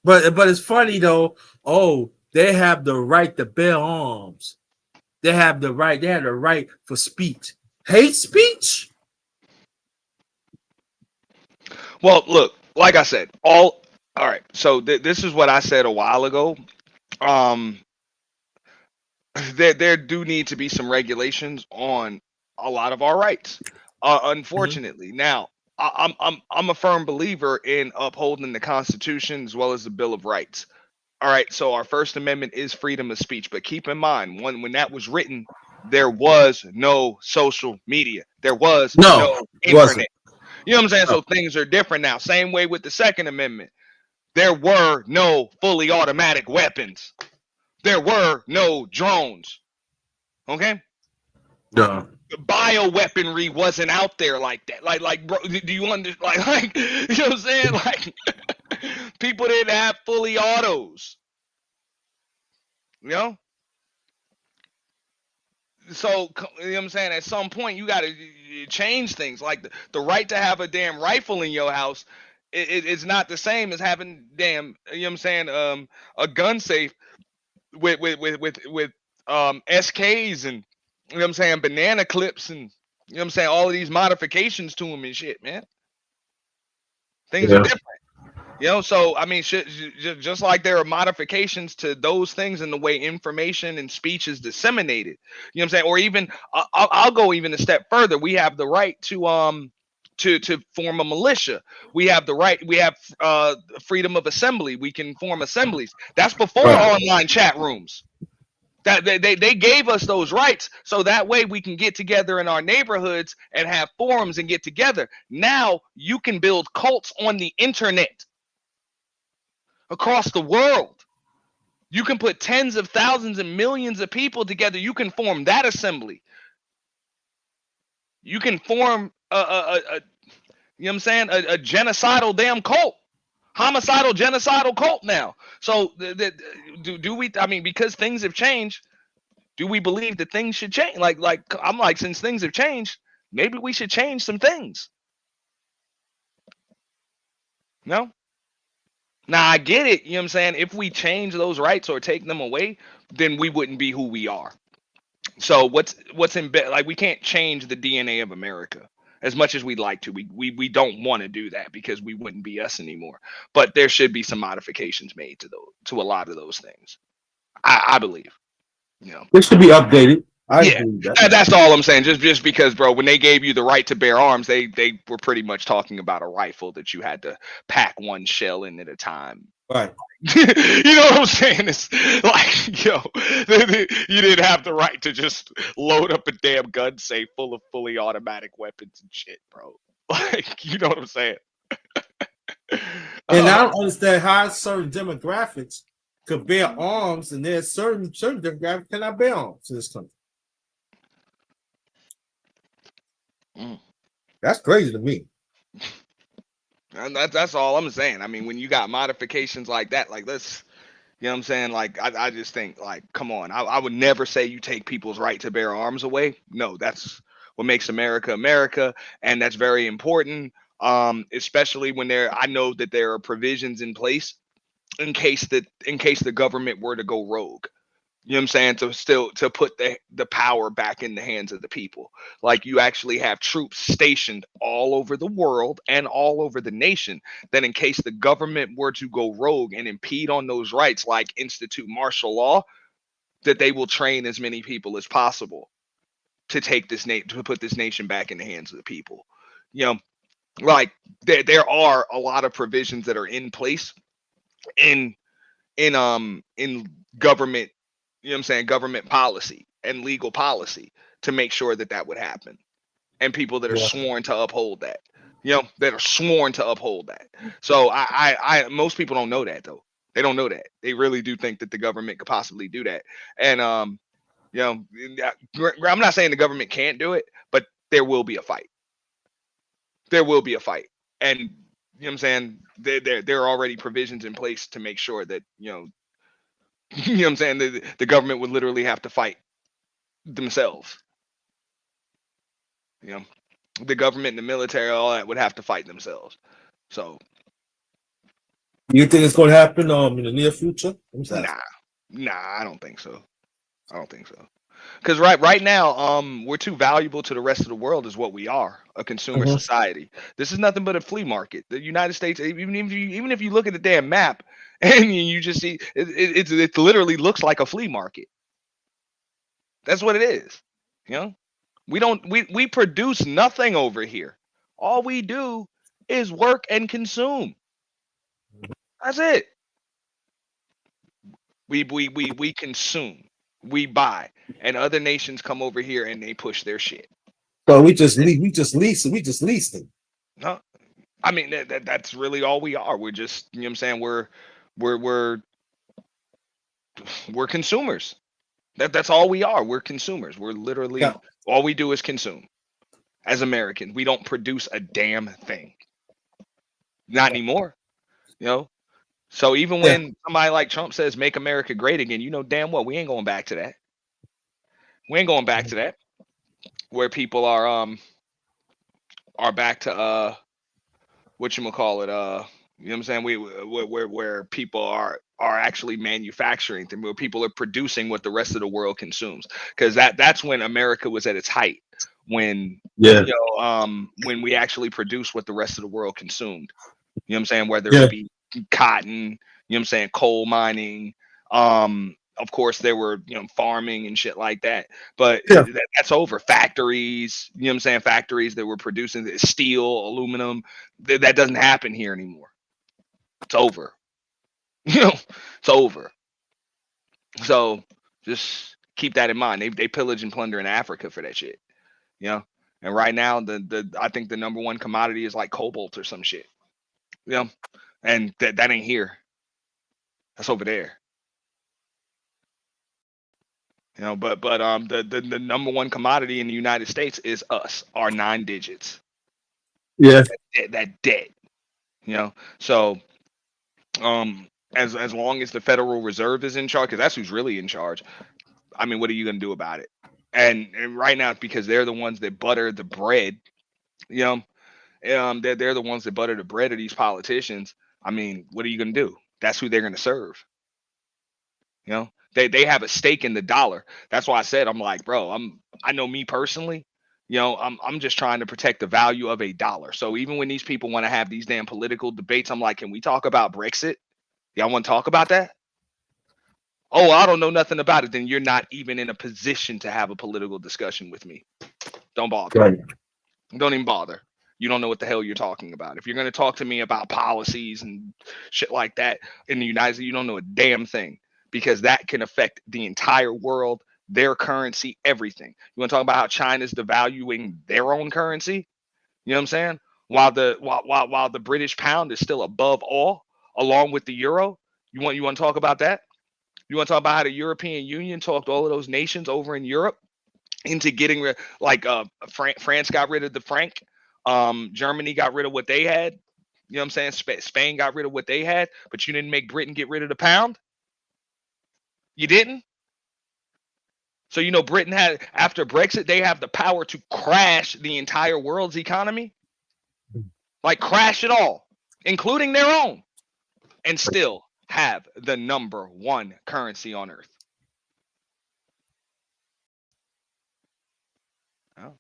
But it's funny though. Oh, they have the right to bear arms. They have the right for speech. Hate speech? Well, look, like I said, all right. So this is what I said a while ago. Um, there do need to be some regulations on a lot of our rights. Unfortunately, now I'm a firm believer in upholding the Constitution as well as the Bill of Rights. All right, so our First Amendment is freedom of speech, but keep in mind when that was written, there was no social media, there was No, no it wasn't. internet. You know what I'm saying? So things are different now. Same way with the Second Amendment. There were no fully automatic weapons. There were no drones. Okay? Yeah. Bioweaponry wasn't out there like that. Like, bro, do you understand? Like, you know what I'm saying? Like, people didn't have fully autos. You know? So, you know what I'm saying? At some point, you got to change things. Like, the right to have a damn rifle in your house, it's not the same as having damn, you know what I'm saying? A gun safe with SKs and, you know what I'm saying, banana clips and, you know what I'm saying, all of these modifications to them and shit, man. Things are Yeah. different. You know, so I mean, just like there are modifications to those things in the way information and speech is disseminated. You know what I'm saying? Or even I'll go even a step further. We have the right to form a militia. We have the right. We have freedom of assembly. We can form assemblies. That's before online chat rooms. That they gave us those rights so that way we can get together in our neighborhoods and have forums and get together. Now you can build cults on the internet across the world. You can put tens of thousands and millions of people together. You can form that assembly. You can form you know what I'm saying, a genocidal damn cult. Homicidal genocidal cult now. So do we, I mean, because things have changed, do we believe that things should change? Like I'm like, since things have changed, maybe we should change some things. No? Now I get it, you know what I'm saying? If we change those rights or take them away, then we wouldn't be who we are. So what's in like, we can't change the DNA of America as much as we'd like to. We don't want to do that because we wouldn't be us anymore. But there should be some modifications made to a lot of those things. I believe. You know. It should be updated. I Yeah, agree with that. that's all I'm saying. Just because, bro, when they gave you the right to bear arms, they were pretty much talking about a rifle that you had to pack one shell in at a time. Right. You know what I'm saying? It's like, yo, you didn't have the right to just load up a damn gun safe full of fully automatic weapons and shit, bro. Like, you know what I'm saying? And I don't understand how certain demographics could bear arms, and there's certain demographics cannot bear arms in this country. That's crazy to me. And that's all I'm saying. I mean, when you got modifications like that, like, let's, you know what I'm saying? Like, I just think, like, come on. I would never say you take people's right to bear arms away. No, that's what makes America America, and that's very important. Especially when I know that there are provisions in place in case the government were to go rogue. You know what I'm saying? To put the power back in the hands of the people. Like, you actually have troops stationed all over the world and all over the nation, that in case the government were to go rogue and impede on those rights, like institute martial law, that they will train as many people as possible to put this nation back in the hands of the people. You know, like, there are a lot of provisions that are in place in government, you know what I'm saying, government policy and legal policy to make sure that would happen. And people that are sworn to uphold that, you know, that are sworn to uphold that. So I most people don't know that, though. They don't know that. They really do think that the government could possibly do that. And you know, I'm not saying the government can't do it, but there will be a fight. There will be a fight. And, you know what I'm saying, there are already provisions in place to make sure that, you know what I'm saying, the government would literally have to fight themselves. You know, the government and the military, all that, would have to fight themselves. So, You think it's going to happen in the near future? Nah, I don't think so. I don't think so. Because right now, we're too valuable to the rest of the world, is what we are, a consumer society. This is nothing but a flea market. The United States, even if you look at the damn map and you just see it literally looks like a flea market. That's what it is. You know, we produce nothing over here. All we do is work and consume. That's it. We consume. We buy, and other nations come over here and they push their shit. So we just leased them. No, I mean that's really all we are. We're just, you know what I'm saying, we're we're consumers. That's all we are. We're consumers. We're Yeah. literally, all we do is consume. As Americans, we don't produce a damn thing. Not anymore, you know. So even Yeah. when somebody like Trump says "Make America Great Again," you know damn well we ain't going back to that. We ain't going back to that. Where people are back to what you call it, you know what I'm saying, we where people are actually manufacturing them, where people are producing what the rest of the world consumes, because that's when America was at its height, when Yeah. when we actually produced what the rest of the world consumed. You know what I'm saying, whether Yeah. it be cotton, you know what I'm saying, coal mining, of course there were, farming and shit like that, but Yeah. that's over. Factories, you know what I'm saying, factories that were producing steel, aluminum, that doesn't happen here anymore. It's over. You know, it's over. So just keep that in mind. They pillage and plunder in Africa for that shit. You know, and right now the I think the number one commodity is like cobalt or some shit. You know, and that ain't here. That's over there. You know, but the number one commodity in the United States is us, our 9 digits. Yeah. That debt. You know, so as long as the Federal Reserve is in charge, because that's who's really in charge. I mean, what are you gonna do about it? And right now, because they're the ones that butter the bread. You know, they're the ones that butter the bread of these politicians. I mean, what are you gonna do? That's who they're gonna serve. You know, they have a stake in the dollar. That's why I said, I'm like, bro, I know me personally. You know, I'm just trying to protect the value of a dollar. So even when these people want to have these damn political debates, I'm like, can we talk about Brexit? Y'all want to talk about that? Oh, I don't know nothing about it. Then you're not even in a position to have a political discussion with me. Don't bother. Right. Don't even bother. You don't know what the hell you're talking about. If you're going to talk to me about policies and shit like that in the United States, you don't know a damn thing, because that can affect the entire world, their currency, everything. You want to talk about how China's devaluing their own currency? You know what I'm saying? While the British pound is still above all, along with the euro. You want to talk about that? You want to talk about how the European Union talked all of those nations over in Europe into getting rid, like France got rid of the franc, Germany got rid of what they had. You know what I'm saying? Spain got rid of what they had, but you didn't make Britain get rid of the pound. You didn't. So you know, Britain had, after Brexit, they have the power to crash the entire world's economy, like crash it all, including their own, and still have the number one currency on earth. Oh.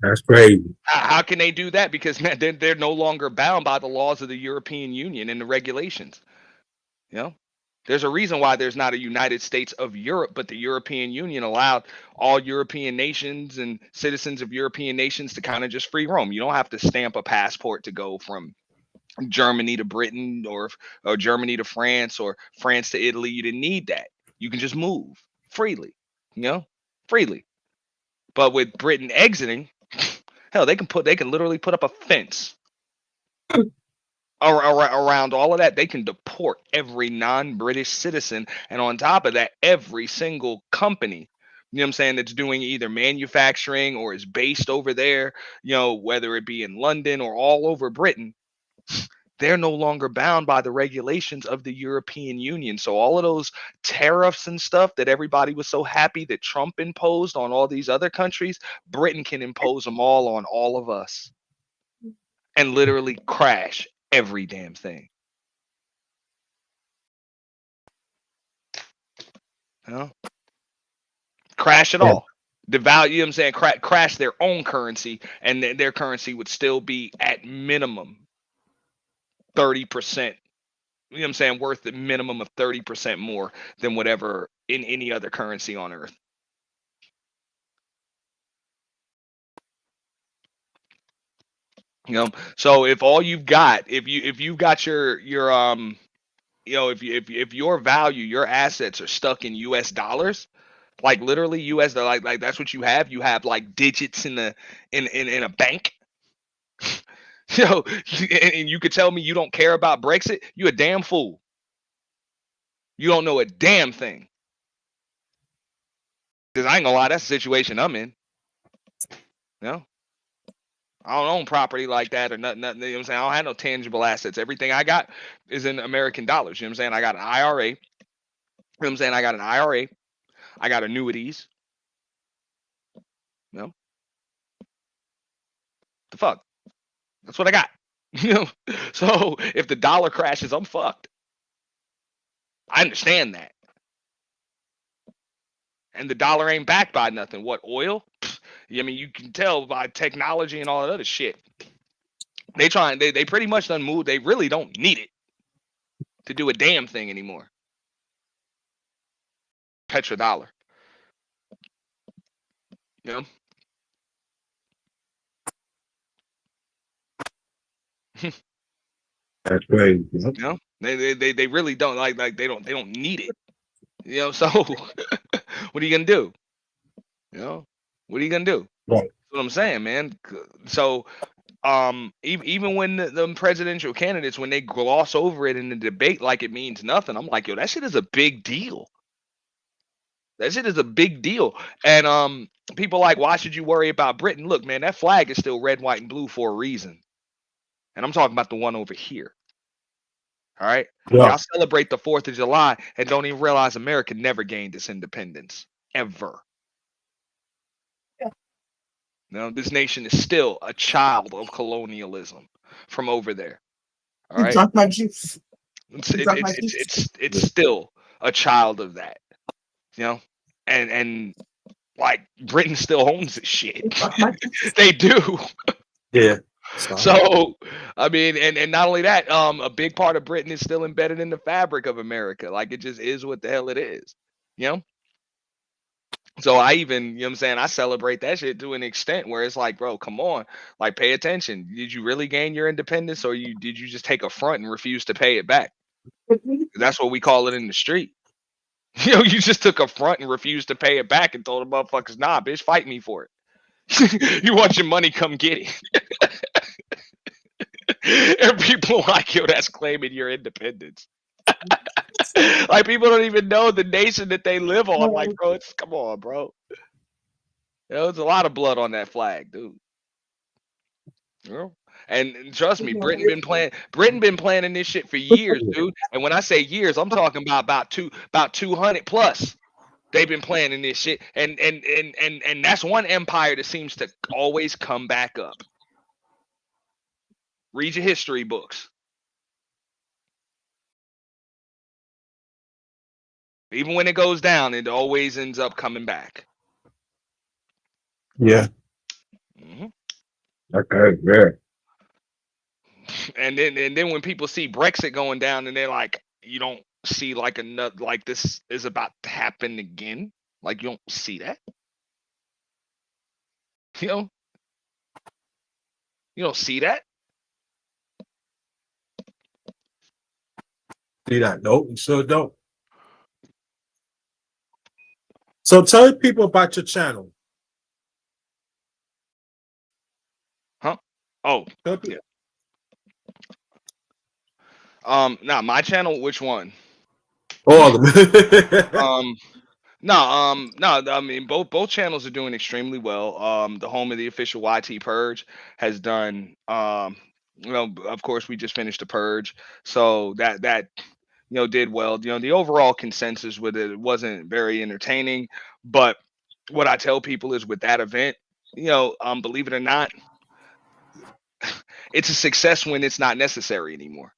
That's crazy. How can they do that? Because man, they're no longer bound by the laws of the European Union and the regulations. You know, there's a reason why there's not a United States of Europe, but the European Union allowed all European nations and citizens of European nations to kind of just free roam. You don't have to stamp a passport to go from Germany to Britain, or Germany to France, or France to Italy. You didn't need that. You can just move freely, you know, freely. But with Britain exiting, hell, they can literally put up a fence around all of that. They can deport every non-British citizen, and on top of that, every single company, you know what I'm saying, that's doing either manufacturing or is based over there, you know, whether it be in London or all over Britain, they're no longer bound by the regulations of the European Union. So all of those tariffs and stuff that everybody was so happy that Trump imposed on all these other countries, Britain can impose them all on all of us and literally crash every damn thing. You know? Crash it Yeah. all. The value, you know what I'm saying, crash their own currency, and their currency would still be at minimum 30%. You know what I'm saying, worth the minimum of 30% more than whatever in any other currency on earth. You know, so if all you've got, if you've got your you know, if your value, your assets are stuck in US dollars, Like literally, you as the like that's what you have. You have like digits in the in a bank. Yo, and you could tell me you don't care about Brexit. You a damn fool. You don't know a damn thing. Because I ain't gonna lie, that's the situation I'm in. You know? I don't own property like that or nothing. You know what I'm saying? I don't have no tangible assets. Everything I got is in American dollars. You know what I'm saying? I got an IRA. You know what I'm saying? I got an IRA. I got annuities. You know? The fuck? That's what I got. You know? So if the dollar crashes, I'm fucked. I understand that. And the dollar ain't backed by nothing. What, oil? I mean, you can tell by technology and all that other shit. They pretty much done moved. They really don't need it to do a damn thing anymore. Petrodollar. You know? That's crazy. You know? They really don't like they don't need it. You know, so what are you gonna do? You know, what are you gonna do? Right. That's what I'm saying, man. So even when the presidential candidates, when they gloss over it in the debate like it means nothing, I'm like, yo, that shit is a big deal. That shit is a big deal. And people like, why should you worry about Britain? Look, man, that flag is still red, white, and blue for a reason. And I'm talking about the one over here. All right. Yeah. Y'all celebrate the 4th of July and don't even realize America never gained its independence. Ever. Yeah. No, this nation is still a child of colonialism from over there. All right. It's still a child of that. You know? And like Britain still owns this shit. They do. Yeah. So I mean, and not only that, a big part of Britain is still embedded in the fabric of America. Like it just is what the hell it is. You know? So I even, you know what I'm saying, I celebrate that shit to an extent where it's like, bro, come on, like pay attention. Did you really gain your independence or did you just take a front and refuse to pay it back? That's what we call it in the street. You know, you just took a front and refused to pay it back and told the motherfuckers, nah, bitch, fight me for it. You want your money, come get it. And people like, yo, that's claiming your independence. Like people don't even know the nation that they live on. Like, bro, come on, bro. You know, there's a lot of blood on that flag, dude. You know? And trust me, Britain been planning this shit for years, dude. And when I say years, I'm talking about 200 plus. They've been planning this shit, and that's one empire that seems to always come back up. Read your history books. Even when it goes down, it always ends up coming back. Yeah. Mm-hmm. Okay. Yeah. And then when people see Brexit going down, and they're like, you don't see like another, like this is about to happen again. Like you don't see that. You know, you don't see that. See that? Nope, you sure don't. So tell people about your channel. Huh? Oh, Tell people. yeah. Now my channel, which one? All of them. No, I mean both channels are doing extremely well. The home of the official YT Purge has done. You know, of course, we just finished the Purge, so that you know did well. You know, the overall consensus with it wasn't very entertaining, but what I tell people is with that event, you know, believe it or not, it's a success when it's not necessary anymore.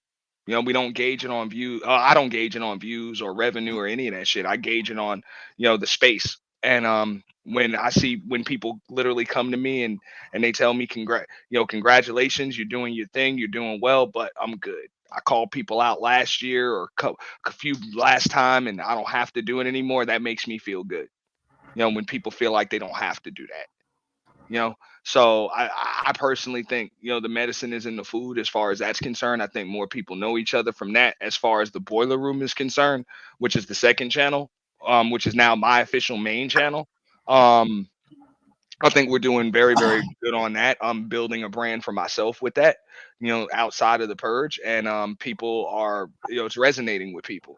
You know, we don't gauge it on view. I don't gauge it on views or revenue or any of that shit. I gauge it on, you know, the space. And when people literally come to me and they tell me congratulations, you're doing your thing, you're doing well, but I'm good. I called people out last year or a few last time, and I don't have to do it anymore. That makes me feel good. You know, when people feel like they don't have to do that. You know, so I personally think, you know, the medicine is in the food as far as that's concerned. I think more people know each other from that as far as the boiler room is concerned, which is the second channel. which is now my official main channel. I think we're doing very, very good on that. I'm building a brand for myself with that, outside of the purge, and people are, it's resonating with people.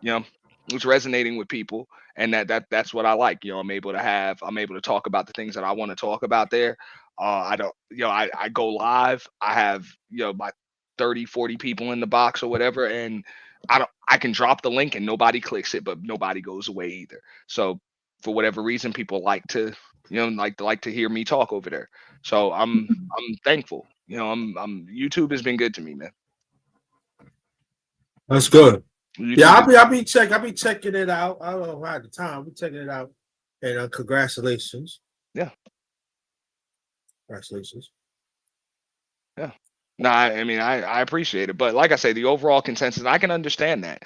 You know, it's resonating with people, and that's what I like. I'm able to talk about the things that I want to talk about there. I don't, I go live. I have, my 30, 40 people in the box or whatever, and I can drop the link and nobody clicks it, but nobody goes away either. So for whatever reason, people like to, like to hear me talk over there. So I'm thankful. YouTube has been good to me, man. That's good. YouTube Yeah, is- I'll be checking it out. I don't know if I had the time. I'll be checking it out. And congratulations. Yeah. Congratulations. Yeah. No, I mean, I appreciate it, but like I say, the overall consensus, I can understand that.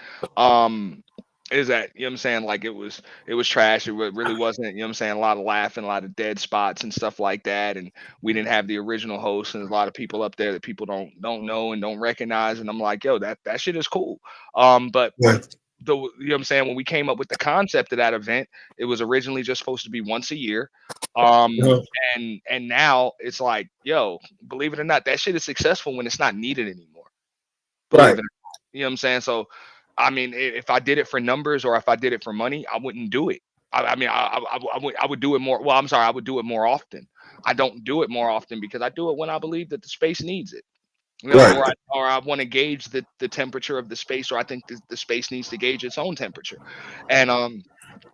Is that, what I'm saying, like it was trash. It really wasn't, what I'm saying, a lot of laughing, a lot of dead spots and stuff like that, and we didn't have the original host, and there's a lot of people up there that people don't know and don't recognize, and I'm like, yo, that shit is cool. But Yeah. what I'm saying, when we came up with the concept of that event, it was originally just supposed to be once a year. Yeah. And now it's like, yo, believe it or not, that shit is successful when it's not needed anymore. Believe Right. it or not. You know what I'm saying? So I mean, if I did it for numbers or if I did it for money, I wouldn't do it. I would do it more. Well, I'm sorry, I would do it more often. I don't do it more often because I do it when I believe that the space needs it. Right. Or I want to gauge the temperature of the space, or I think the space needs to gauge its own temperature. And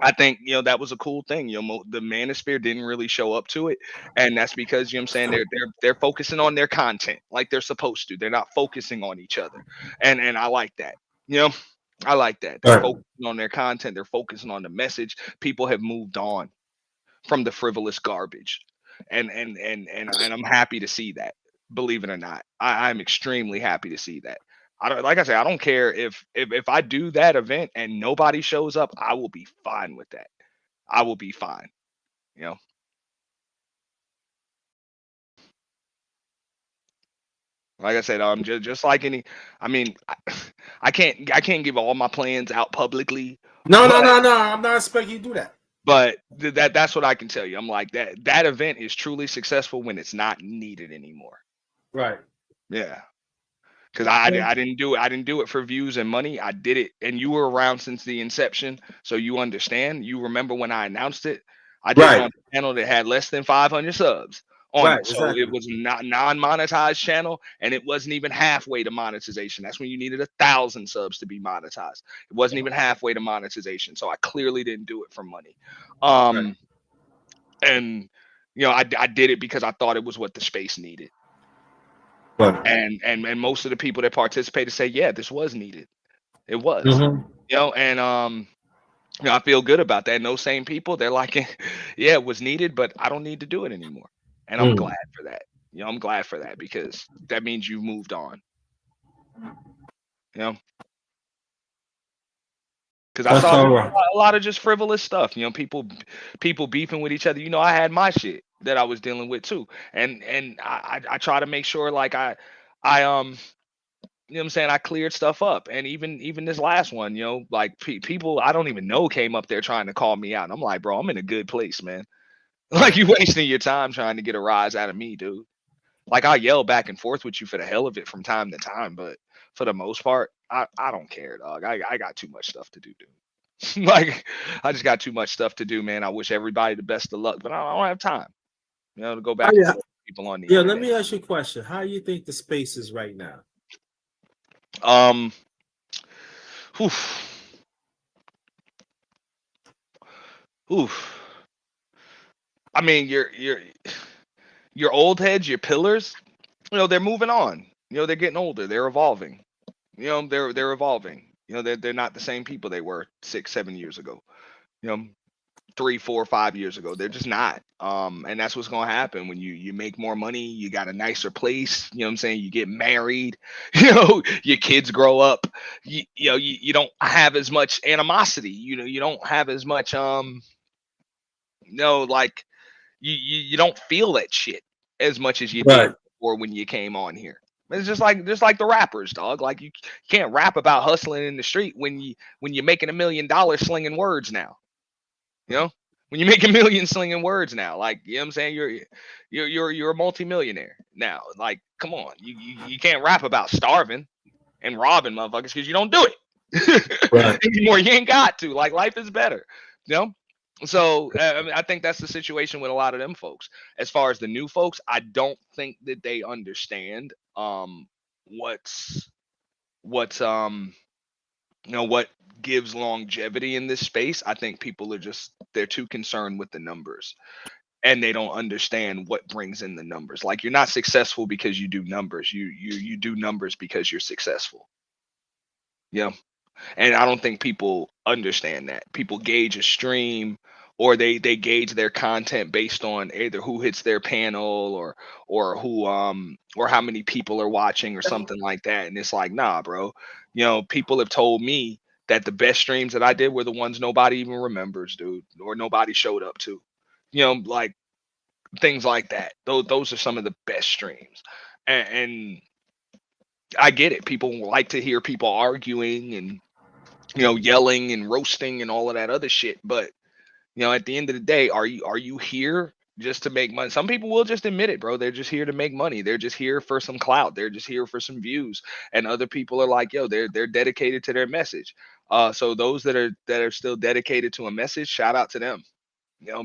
I think, that was a cool thing. The Manosphere didn't really show up to it, and that's because, I'm saying, they're focusing on their content like they're supposed to. They're not focusing on each other, and I like that. I like that. They're Right. focusing on their content. They're focusing on the message. People have moved on from the frivolous garbage, and I'm happy to see that. Believe it or not, I'm extremely happy to see that. I don't, like I say, I don't care if I do that event and nobody shows up. I will be fine with that. I will be fine. You know. Like I said, just like any. I mean, I can't give all my plans out publicly. No. But I'm not expecting you to do that. But that's what I can tell you. I'm like, that event is truly successful when it's not needed anymore. Right. Yeah. Because I didn't do it. I didn't do it for views and money. I did it, and you were around since the inception, so you understand. You remember when I announced it. I did it on a channel that had less than 500 subs on Right, it, so exactly. it was not non-monetized channel, and it wasn't even halfway to monetization. That's when you needed 1,000 subs to be monetized. It wasn't even halfway to monetization, so I clearly didn't do it for money. Right. And I did it because I thought it was what the space needed. Right. And most of the people that participated say, yeah, this was needed. It was. Mhm. And I feel good about that. And those same people, they're like, yeah, it was needed, but I don't need to do it anymore. And I'm glad for that. I'm glad for that because that means you've moved on. Because I That's saw all right. a lot of just frivolous stuff. People beefing with each other. I had my shit that I was dealing with too, and I try to make sure like I you know what I'm saying, I cleared stuff up. And even this last one, like people I don't even know came up there trying to call me out. And I'm like, bro, I'm in a good place, man. Like, you wasting your time trying to get a rise out of me, dude. Like, I'll yell back and forth with you for the hell of it from time to time, but for the most part, I don't care, dog. I got too much stuff to do, dude. Like, I just got too much stuff to do, man. I wish everybody the best of luck, but I don't have time, to go back and forth with people on the Yeah, internet. let me ask you a question. How do you think the space is right now? Oof. I mean, your old heads, your pillars, they're moving on. They're getting older. They're evolving. They're evolving. They're not the same people they were 6, 7 years ago. 3, 4, 5 years ago. They're just not. And that's what's gonna happen when you make more money, you got a nicer place, what I'm saying? You get married, your kids grow up, you don't have as much animosity, you don't have as much like you don't feel that shit as much as you did Right. before when you came on here. It's just like the rappers, dog. Like you can't rap about hustling in the street when you're making $1 million slinging words now. You know, when you make $1 million slinging words now, like, you know what I'm saying, you're a multimillionaire now. Like, come on, you can't rap about starving and robbing motherfuckers because you don't do it Right. anymore. You ain't got to. Like, life is better, you know. So I mean, I think that's the situation with a lot of them folks. As far as the new folks, I don't think that they understand what's what gives longevity in this space. I think people are they're too concerned with the numbers, and they don't understand what brings in the numbers. Like, you're not successful because you do numbers. You do numbers because you're successful. Yeah. And I don't think people understand that. People gauge a stream, or they gauge their content based on either who hits their panel, or who or how many people are watching or something like that. And it's like, nah, bro. People have told me that the best streams that I did were the ones nobody even remembers, dude, or nobody showed up to. Like, things like that. Those are some of the best streams. And I get it. People like to hear people arguing and yelling and roasting and all of that other shit. But at the end of the day, are you here just to make money? Some people will just admit it, bro. They're just here to make money. They're just here for some clout. They're just here for some views. And other people are like, yo, they're dedicated to their message. So those that are still dedicated to a message, shout out to them.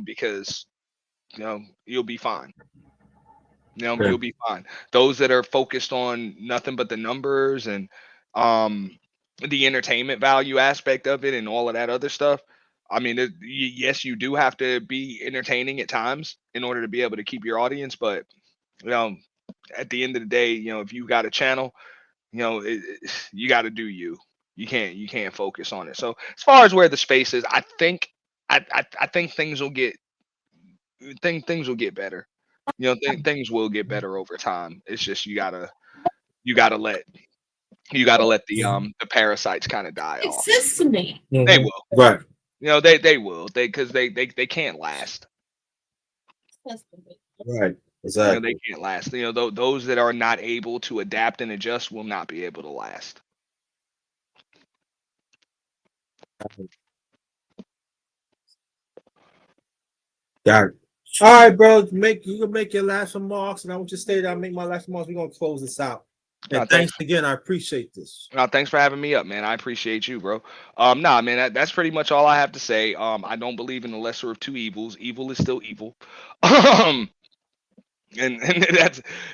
Because you'll be fine. You'll be fine. Those that are focused on nothing but the numbers and the entertainment value aspect of it and all of that other stuff. I mean, yes, you do have to be entertaining at times in order to be able to keep your audience, but at the end of the day, if you got a channel, you got to do you. You can't focus on it. So as far as where the space is, I think things will get things will get better. Things will get better over time. It's just you gotta let the parasites kind of die off. Exists to me. They will. Right. They will. Because they can't last. Right. Exactly. They can't last. Those that are not able to adapt and adjust will not be able to last. Got it. All right, bro. You can make your last remarks, and I want you to stay there. I make my last remarks. We're gonna close this out. And thanks again. I appreciate this. Thanks for having me up, man. I appreciate you, bro. Nah, man, that's pretty much all I have to say. I don't believe in the lesser of two evils. Evil is still evil. And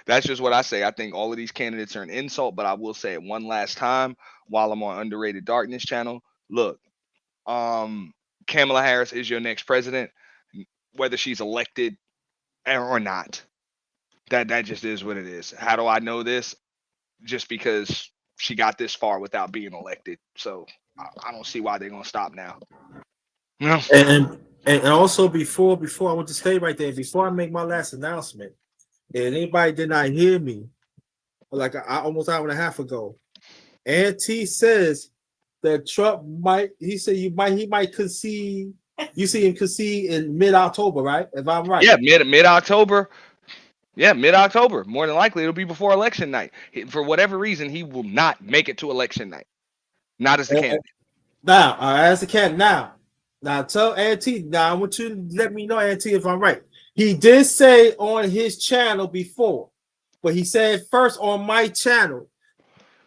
that's just what I say. I think all of these candidates are an insult, but I will say it one last time while I'm on Underrated Darkness channel. Look, Kamala Harris is your next president, whether she's elected or not. That just is what it is. How do I know this? Just because she got this far without being elected. So I don't see why they're gonna stop now. No. And also before I want to stay right there, before I make my last announcement, and anybody did not hear me, like almost an hour and a half ago, Auntie says that Trump he might concede. You see him concede in mid-October, right? If I'm right. Yeah, mid-October. Yeah, mid-October. More than likely, it'll be before election night. For whatever reason, he will not make it to election night. Not as the candidate. Now, as the candidate. Now tell Auntie. Now I want you to let me know, Auntie, if I'm right. He did say on his channel before, but he said first on my channel.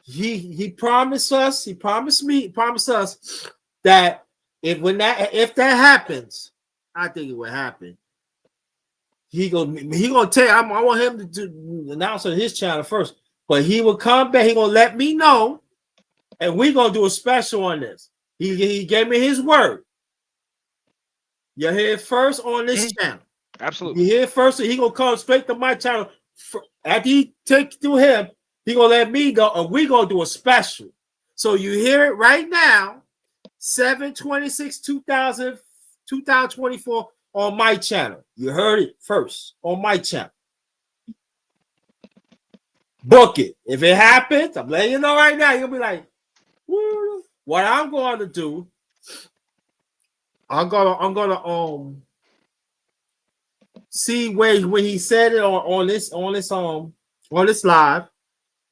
He promised us. He promised us that if that happens, I think it will happen. He gonna tell. I want him to announce on his channel first, but he will come back. He gonna let me know, and we gonna do a special on this. He gave me his word. You hear it first on this channel. Absolutely. You hear it first, so he gonna come straight to my channel. After he take through him, he gonna let me know, and we gonna do a special. So you hear it right now, 7/26/2024 on my channel. You heard it first on my channel. Book it. If it happens, I'm letting you know right now. You'll be like, woo. What I'm going to do, I'm gonna see when he said it on this live,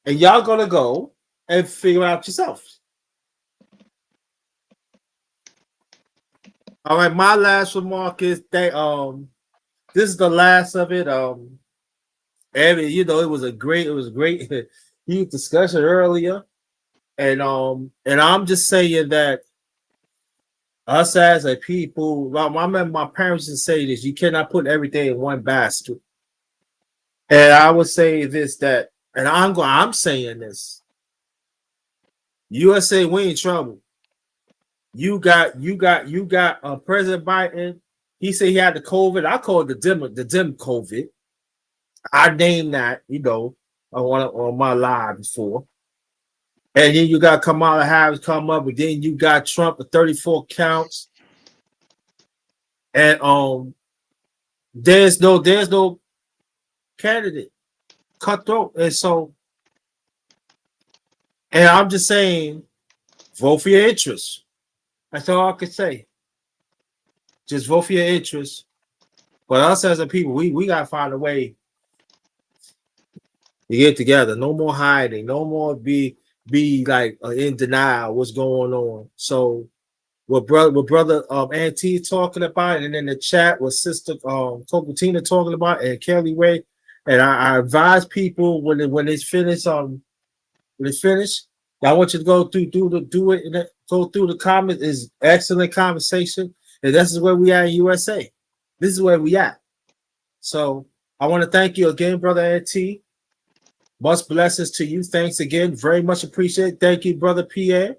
and y'all gonna go and figure out yourselves. All right, my last remark is they this is the last of it. It was a great huge discussion earlier. And I'm just saying that us as a people, I remember my parents used to say this: you cannot put everything in one basket. And I would say this that, and I'm saying this: USA, we in trouble. You got President Biden. He said he had the COVID. I call it the dim COVID. I named that, on my live before. And then you got Kamala Harris come up, and then you got Trump with 34 counts. And there's no candidate, cutthroat. And I'm just saying, vote for your interests. That's all I could say. Just vote for your interests. But us as a people, we gotta find a way to get together. No more hiding. No more be like in denial what's going on. So what brother Auntie talking about, and in the chat with sister Cocatina talking about, and Kelly Ray, and I advise people when it's finished I want you to go go through the comments. Is excellent conversation, and this is where we are in USA. This is where we at. So I want to thank you again, brother Auntie. Much blessings to you. Thanks again. Very much appreciate. Thank you, brother Pierre.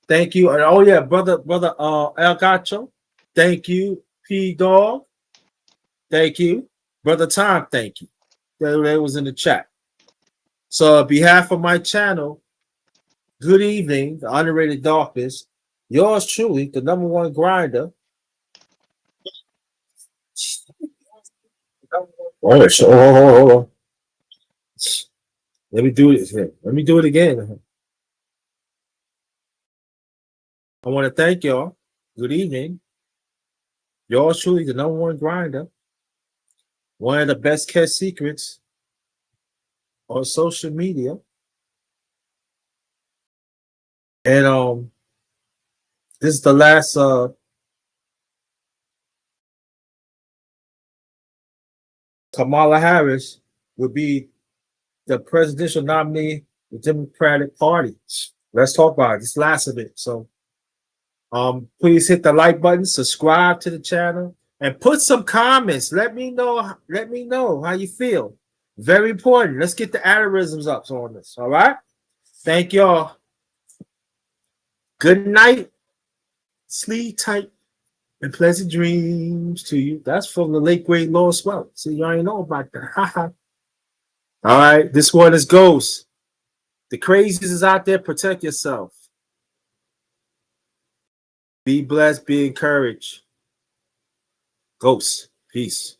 Thank you. And oh yeah, brother El Gacho. Thank you, P Dog. Thank you, brother Tom. Thank you. That was in the chat. So on behalf of my channel, good evening, the underrated darkness. Yours truly, the number one grinder. Oh, hold on. Let me do it. Let me do it again. I want to thank y'all. Good evening. Yours truly, the number one grinder. One of the best kept secrets on social media. And this is the last Kamala Harris will be the presidential nominee for the Democratic Party. Let's talk about it. This last of it. So please hit the like button, subscribe to the channel, and put some comments. Let me know how you feel. Very important. Let's get the algorithms up on this. All right. Thank y'all. Good night. Sleep tight and pleasant dreams to you. That's from the late great Lord Swell. So you already know about that. All right. This one is Ghost. The crazies is out there. Protect yourself. Be blessed. Be encouraged. Ghost. Peace.